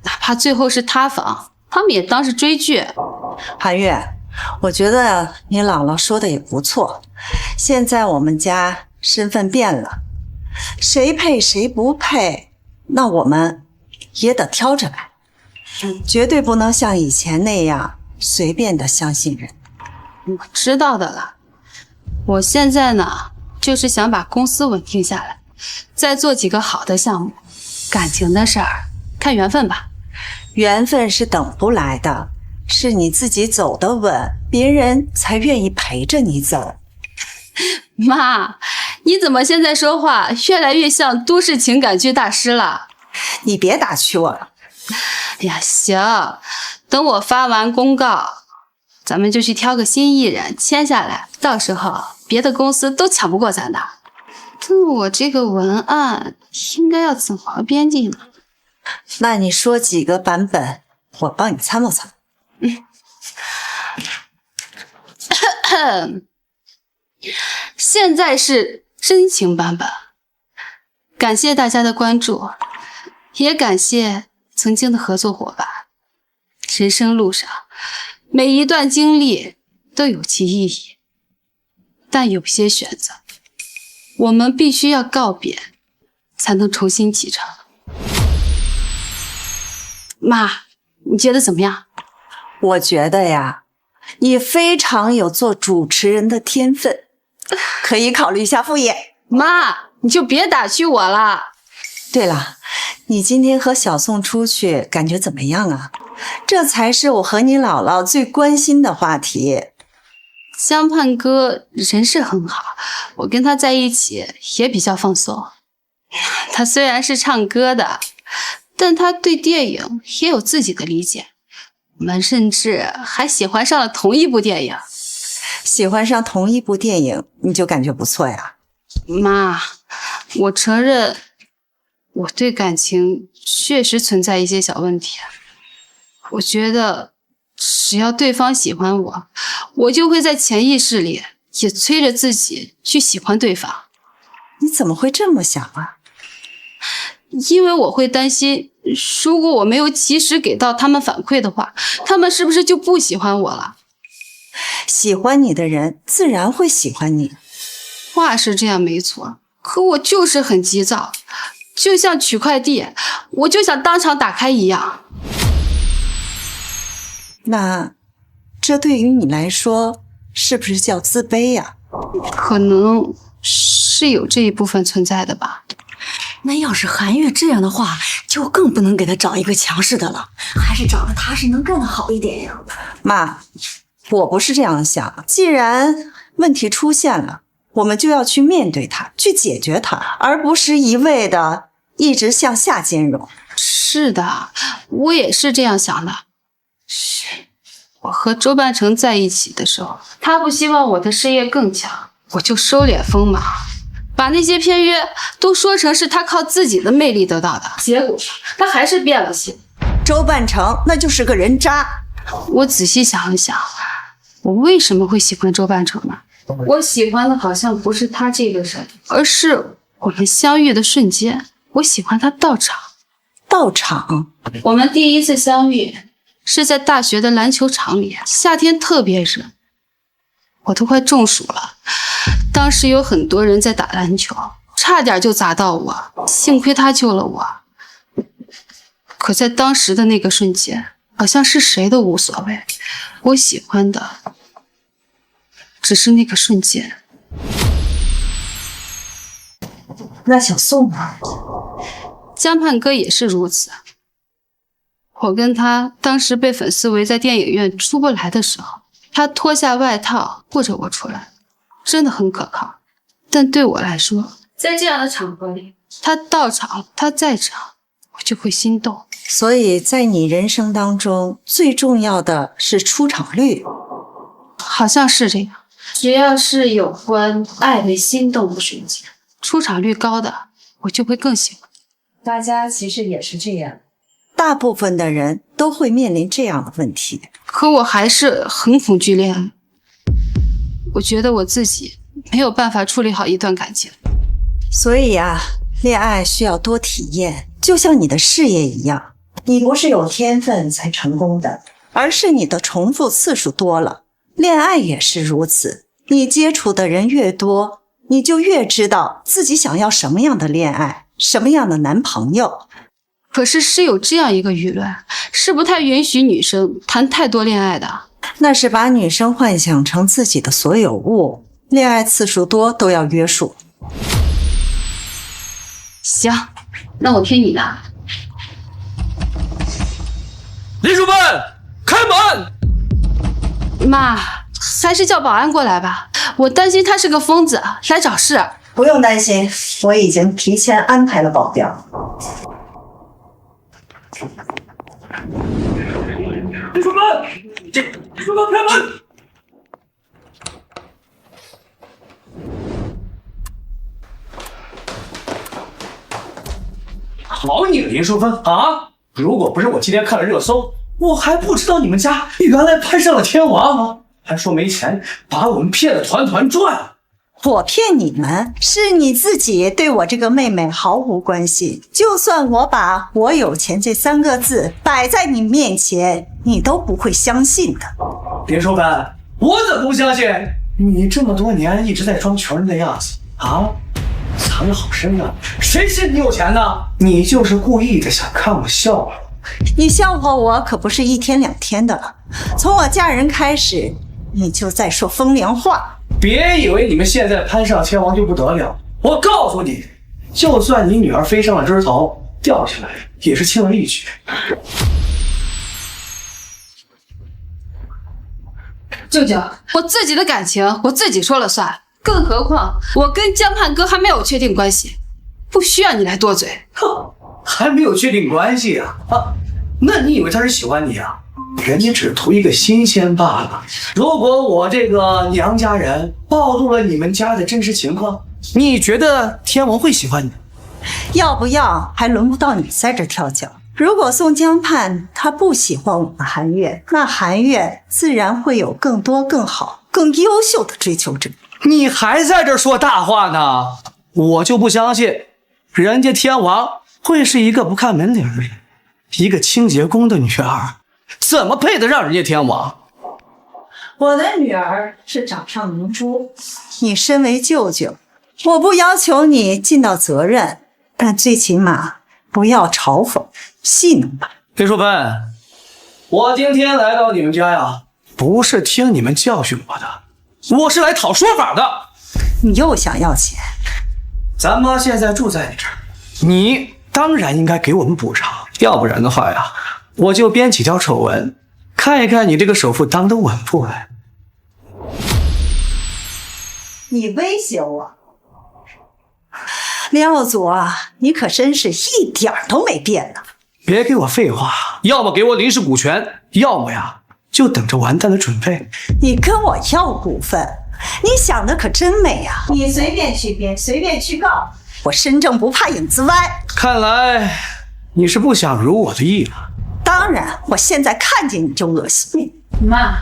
哪怕最后是塌房，他们也当是追剧。韩月，我觉得你姥姥说的也不错，现在我们家身份变了，谁配谁不配，那我们也得挑着来，绝对不能像以前那样随便的相信人。我知道的了，我现在呢，就是想把公司稳定下来，再做几个好的项目。感情的事儿，看缘分吧。缘分是等不来的，是你自己走得稳，别人才愿意陪着你走。妈，你怎么现在说话越来越像都市情感剧大师了？你别打趣我了。哎呀，行，等我发完公告，咱们就去挑个新艺人签下来，到时候别的公司都抢不过咱的。但我这个文案应该要怎么编辑呢？那你说几个版本，我帮你参谋参谋。现在是真情版本。感谢大家的关注，也感谢曾经的合作伙伴。人生路上，每一段经历都有其意义，但有些选择，我们必须要告别，才能重新启程。妈，你觉得怎么样？我觉得呀，你非常有做主持人的天分，可以考虑一下副业。妈，你就别打趣我了。对了，你今天和小宋出去感觉怎么样啊？这才是我和你姥姥最关心的话题。江畔哥人是很好，我跟他在一起也比较放松。他虽然是唱歌的，但他对电影也有自己的理解。我们甚至还喜欢上了同一部电影。喜欢上同一部电影，你就感觉不错呀？妈，我承认我对感情确实存在一些小问题。我觉得只要对方喜欢我，我就会在潜意识里也催着自己去喜欢对方。你怎么会这么想啊？因为我会担心，如果我没有及时给到他们反馈的话，他们是不是就不喜欢我了？喜欢你的人自然会喜欢你。话是这样没错，可我就是很急躁，就像取快递，我就想当场打开一样。那这对于你来说是不是叫自卑呀？可能是有这一部分存在的吧。那要是韩月这样的话，就更不能给他找一个强势的了，还是找个踏实能干的好一点呀。妈，我不是这样想，既然问题出现了，我们就要去面对它，去解决它，而不是一味的一直向下兼容。是的，我也是这样想的。我和周半成在一起的时候，他不希望我的事业更强，我就收敛锋芒，把那些片约都说成是他靠自己的魅力得到的。结果他还是变了心。周半成那就是个人渣。我仔细想了想，我为什么会喜欢周半成呢？我喜欢的好像不是他这个人，而是我们相遇的瞬间。我喜欢他到场。到场？我们第一次相遇是在大学的篮球场里，夏天特别热，我都快中暑了。当时有很多人在打篮球，差点就砸到我，幸亏他救了我。可在当时的那个瞬间，好像是谁都无所谓，我喜欢的只是那个瞬间。那小宋呢？江畔哥也是如此。我跟他当时被粉丝围在电影院出不来的时候，他脱下外套护着我出来，真的很可靠。但对我来说，在这样的场合里，他到场，他在场，我就会心动。所以在你人生当中，最重要的是出场率。好像是这样，只要是有关爱的心动的瞬间，出场率高的，我就会更喜欢。大家其实也是这样，大部分的人都会面临这样的问题。可我还是很恐惧恋爱，我觉得我自己没有办法处理好一段感情。所以啊，恋爱需要多体验，就像你的事业一样，你不是有天分才成功的，而是你的重复次数多了。恋爱也是如此，你接触的人越多，你就越知道自己想要什么样的恋爱，什么样的男朋友。可是有这样一个舆论，是不太允许女生谈太多恋爱的。那是把女生幻想成自己的所有物，恋爱次数多都要约束。行，那我听你的。林主任，开门！妈，还是叫保安过来吧，我担心他是个疯子来找事。不用担心，我已经提前安排了保镖。林主任，林主任开门！好你个林淑芬啊！如果不是我今天看了热搜，我还不知道你们家原来攀上了天王，还说没钱，把我们骗得团团转。我骗你们，是你自己对我这个妹妹毫无关系。就算我把我有钱这3个字摆在你面前，你都不会相信的。林淑芬，我怎么不相信？你这么多年一直在装穷人的样子啊，藏得好深啊！谁信你有钱呢？你就是故意的，想看我笑话。你笑话我可不是1天2天的了，从我嫁人开始，你就在说风凉话。别以为你们现在攀上天王就不得了，我告诉你，就算你女儿飞上了枝头，掉下来也是轻而易举。舅舅，我自己的感情我自己说了算，更何况我跟江畔哥还没有确定关系，不需要你来多嘴。哼，还没有确定关系啊？那你以为他是喜欢你啊？人家只是图一个新鲜罢了。如果我这个娘家人暴露了你们家的真实情况，你觉得天王会喜欢你？要不要还轮不到你在这跳脚。如果宋江畔他不喜欢我们韩月，那韩月自然会有更多更好更优秀的追求者。你还在这说大话呢？我就不相信人家天王会是一个不看门脸的人，一个清洁工的女儿怎么配得上人家天王？我的女儿是掌上明珠，你身为舅舅，我不要求你尽到责任，但最起码不要嘲讽戏弄吧。林淑芬，我今天来到你们家呀，不是听你们教训我的，我是来讨说法的。你又想要钱？咱妈现在住在你这儿，你当然应该给我们补偿，要不然的话呀，我就编几条丑闻，看一看你这个首富当得稳不稳。你威胁我？林耀祖啊，你可真是一点都没变呢。别给我废话，要么给我林氏股权，要么呀就等着完蛋的准备。你跟我要股份，你想的可真美啊！你随便去编，随便去告，我身正不怕影子歪。看来你是不想如我的意了。当然，我现在看见你就恶心。妈，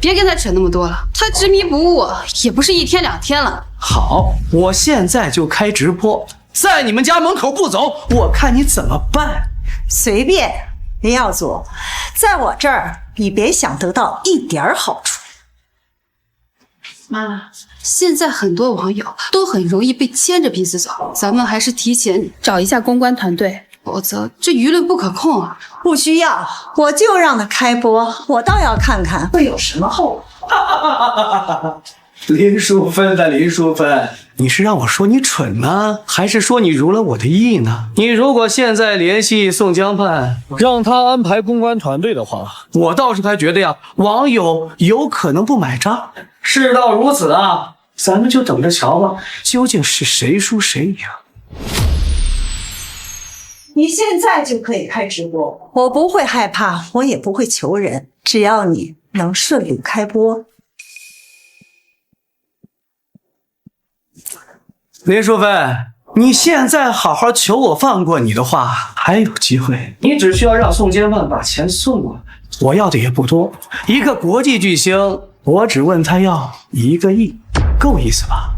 别跟他扯那么多了，他执迷不悟也不是1天2天了。好，我现在就开直播，在你们家门口不走，我看你怎么办。随便，林耀祖，在我这儿你别想得到一点好处。妈，现在很多网友都很容易被牵着鼻子走，咱们还是提前找一下公关团队，否则这舆论不可控啊。不需要，我就让他开播，我倒要看看会有什么后果。林淑芬的林淑芬，你是让我说你蠢呢，还是说你如了我的意呢？你如果现在联系宋江畔，让他安排公关团队的话，我倒是还觉得呀，网友有可能不买账。事到如此啊，咱们就等着瞧吧，究竟是谁输谁赢。你现在就可以开直播，我不会害怕，我也不会求人，只要你能顺利开播。林淑芬，你现在好好求我放过你的话，还有机会。你只需要让宋监办把钱送过来，我要的也不多，一个国际巨星，我只问他要1个亿，够意思吧？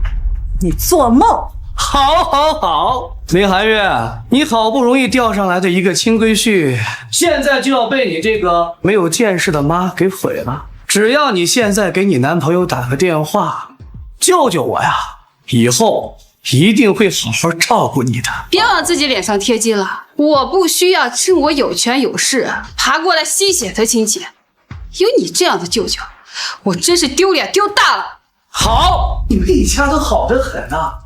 你做梦！好，好，好，林寒月，你好不容易钓上来的一个亲闺婿，现在就要被你这个没有见识的妈给毁了。只要你现在给你男朋友打个电话，救救我呀！以后一定会好好照顾你的。别往自己脸上贴金了，我不需要趁我有权有势爬过来吸血的亲戚。有你这样的舅舅，我真是丢脸丢大了。好，你们一家都好得很啊，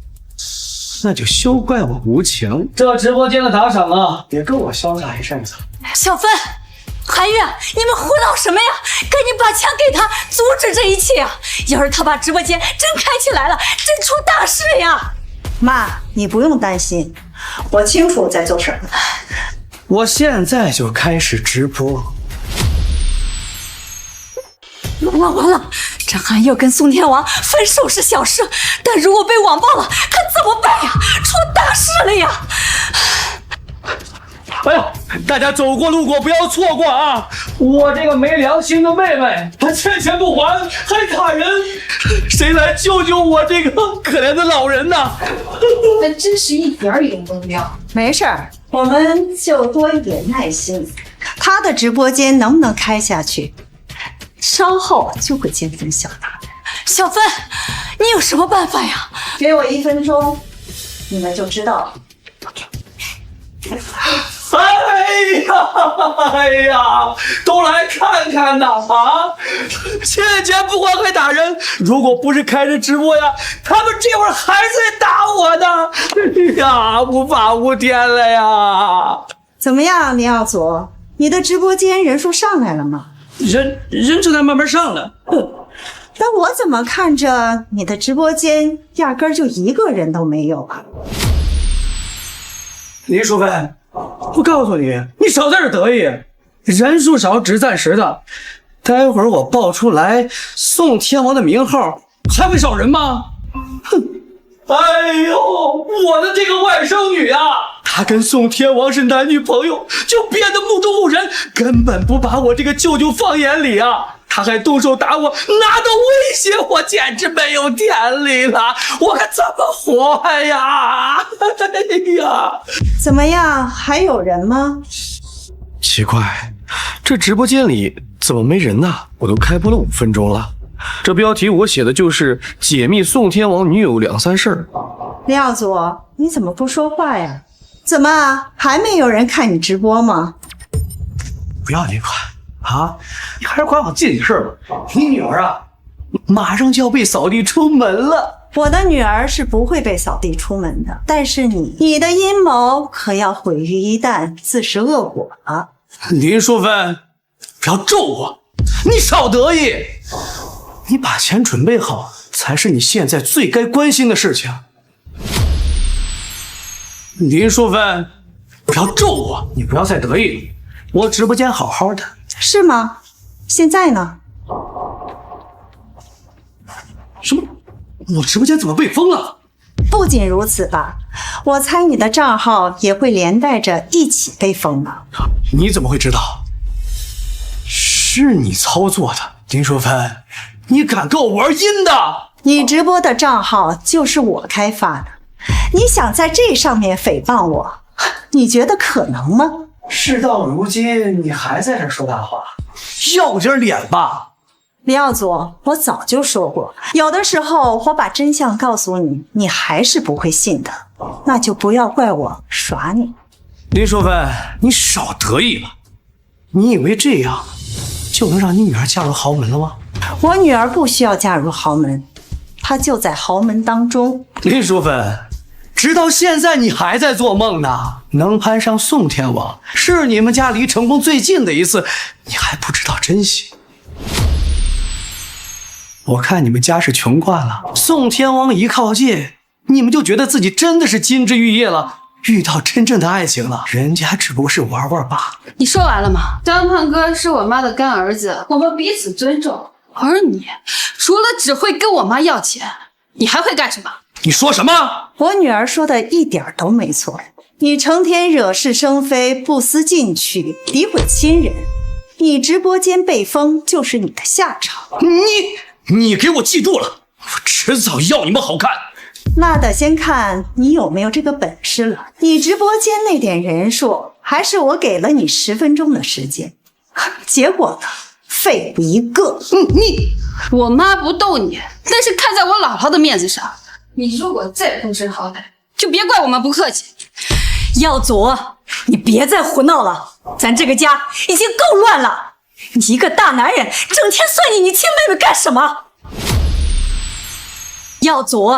那就休怪我无情。这直播间的打赏啊，也够我潇洒一阵子。小芬，韩月，你们胡闹什么呀？赶紧把钱给他，阻止这一切啊！要是他把直播间真开起来了，真出大事呀！妈，你不用担心，我清楚我在做什么。我现在就开始直播。完了！这韩月跟宋天王分手是小事，但如果被网暴了，可怎么办呀？出大事了呀！哎呦，大家走过路过不要错过啊！我这个没良心的妹妹，她欠钱不还，还打人，谁来救救我这个可怜的老人呐？还真是一点儿也不重要。没事儿，我们就多一点耐心。他的直播间能不能开下去，稍后就会见分晓的。小芬，你有什么办法呀？给我1分钟，你们就知道了。哎呀，都来看看呐！啊，欠钱不还还打人，如果不是开着直播呀，他们这会儿还在打我呢！哎呀，无法无天了呀！怎么样，林耀祖，你的直播间人数上来了吗？人正在慢慢上来。但我怎么看着你的直播间压根儿就一个人都没有啊？林淑芬，我告诉你，你少在这得意，人数少只是暂时的，待会儿我爆出来宋天王的名号，还会少人吗？哼！哎呦，我的这个外甥女啊，她跟宋天王是男女朋友，就变得目中无人，根本不把我这个舅舅放眼里啊！他还动手打我，拿刀威胁我，简直没有天理了！我可怎么活呀？哎呀！怎么样，还有人吗？奇怪，这直播间里怎么没人呢？我都开播了5分钟了，这标题我写的就是解密宋天王女友2、3事儿。林耀祖，你怎么不说话呀？怎么还没有人看你直播吗？不要你管啊！你还是管好自己的事儿吧。你女儿啊，马上就要被扫地出门了。我的女儿是不会被扫地出门的，但是你的阴谋可要毁于一旦，自食恶果了。林淑芬，不要咒我，你少得意。你把钱准备好，才是你现在最该关心的事情。林淑芬，不要咒我，你不要再得意了。我直播间好好的。是吗？现在呢？什么？我直播间怎么被封了？不仅如此吧，我猜你的账号也会连带着一起被封了。你怎么会知道？是你操作的，林淑芬，你敢跟我玩阴的？你直播的账号就是我开发的，你想在这上面诽谤我，你觉得可能吗？事到如今，你还在这说大话，要点脸吧！林耀祖，我早就说过，有的时候我把真相告诉你，你还是不会信的，那就不要怪我耍你。林淑芬，你少得意了，你以为这样就能让你女儿嫁入豪门了吗？我女儿不需要嫁入豪门，她就在豪门当中。林淑芬，直到现在你还在做梦呢。能攀上宋天王，是你们家离成功最近的一次，你还不知道珍惜。我看你们家是穷惯了，宋天王一靠近，你们就觉得自己真的是金枝玉叶了，遇到真正的爱情了，人家只不过是玩玩罢了。你说完了吗？张胖哥是我妈的干儿子，我们彼此尊重。而你除了只会跟我妈要钱，你还会干什么？你说什么？我女儿说的一点都没错。你成天惹是生非，不思进取，诋毁亲人，你直播间被封就是你的下场。你给我记住了，我迟早要你们好看。那得先看你有没有这个本事了。你直播间那点人数，还是我给了你10分钟的时间，结果呢，废物一个。我妈不逗你，但是看在我姥姥的面子上，你如果再不知好歹，就别怪我们不客气。耀祖，你别再胡闹了，咱这个家已经够乱了。你一个大男人，整天算计你亲妹妹干什么？耀祖，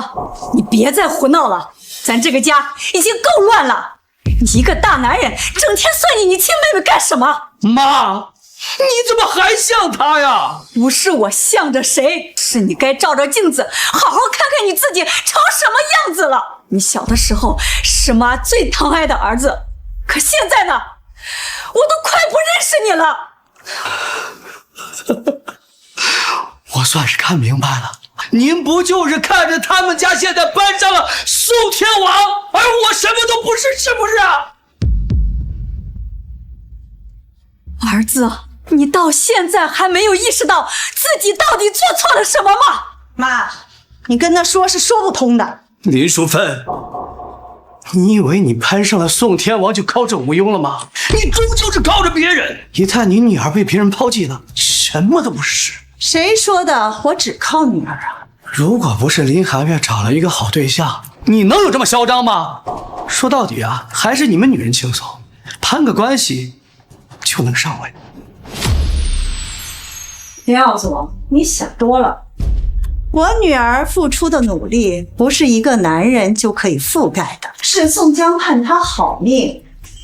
你别再胡闹了，咱这个家已经够乱了。你一个大男人，整天算计你亲妹妹干什么？妈，你怎么还像她呀？不是我向着谁，是你该照照镜子，好好看看你自己成什么样子了。你小的时候是妈最疼爱的儿子，可现在呢，我都快不认识你了。我算是看明白了，您不就是看着他们家现在搬上了宋天王，而我什么都不是，是不是啊？儿子，你到现在还没有意识到自己到底做错了什么吗？妈，你跟他说是说不通的。林淑芬，你以为你攀上了宋天王就靠着无庸了吗？你终究是靠着别人。一旦你女儿被别人抛弃了，什么都不是。谁说的？我只靠女儿啊！如果不是林寒月找了一个好对象，你能有这么嚣张吗？说到底啊，还是你们女人轻松，攀个关系就能上位。林耀祖，你想多了。我女儿付出的努力，不是一个男人就可以覆盖的。是宋江盼他好命，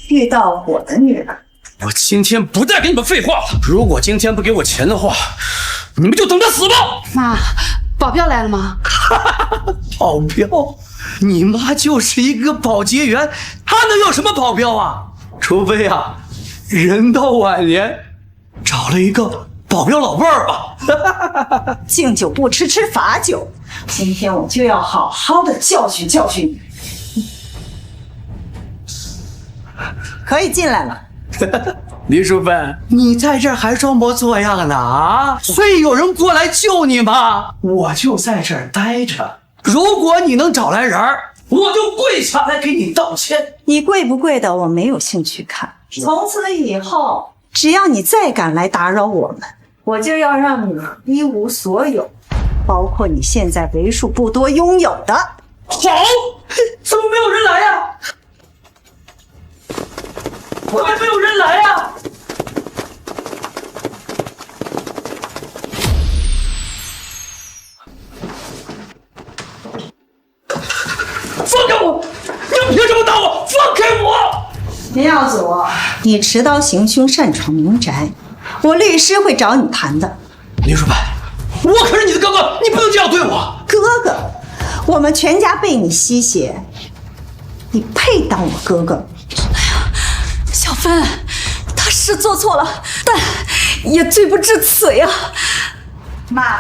遇到我的女儿。我今天不再跟你们废话了。如果今天不给我钱的话，你们就等着死吧！妈，保镖来了吗？保镖？你妈就是一个保洁员，她能有什么保镖啊？除非啊，人到晚年找了一个保镖老伴儿吧。敬酒不吃吃罚酒，今天我就要好好的教训教训你。可以进来了。林淑芬，你在这儿还装模作样呢啊？会有人过来救你吗？我就在这儿待着，如果你能找来人儿，我就跪下来给你道歉。你跪不跪的我没有兴趣看。从此以后，只要你再敢来打扰我们，我就要让你一无所有，包括你现在为数不多拥有的。好，怎么没有人来呀？还没有人来呀！放开我！你凭什么打我？放开我！林耀祖，你持刀行凶，擅闯民宅，我律师会找你谈的。林淑芬，我可是你的哥哥，你不能这样对我。哥哥，我们全家被你吸血，你配当我哥哥？小芬，他是做错了，但也罪不至此呀。妈，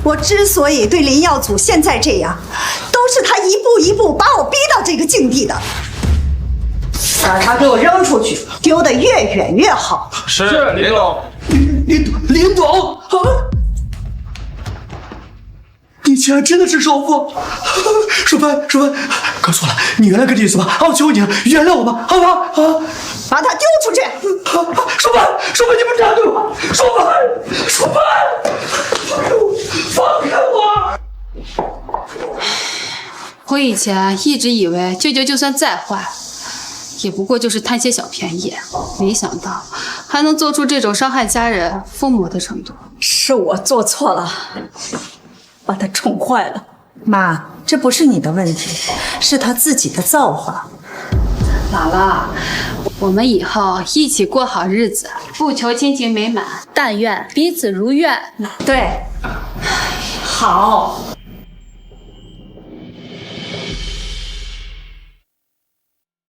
我之所以对林耀祖现在这样，都是他一步一步把我逼到这个境地的。把他给我扔出去，丢得越远越好。是，林董。林董，你竟然真的是首富！淑芬，哥错了，你原谅个意思吧，我求你了，原谅我吧，好不好？啊！把他丢出去！淑芬，你不这样对我！淑芬，放开我！我以前一直以为舅舅就算再坏，也不过就是贪些小便宜，没想到还能做出这种伤害家人、父母的程度。是我做错了，把他宠坏了。妈，这不是你的问题，是他自己的造化。姥姥，我们以后一起过好日子，不求亲情美满，但愿彼此如愿。对，好。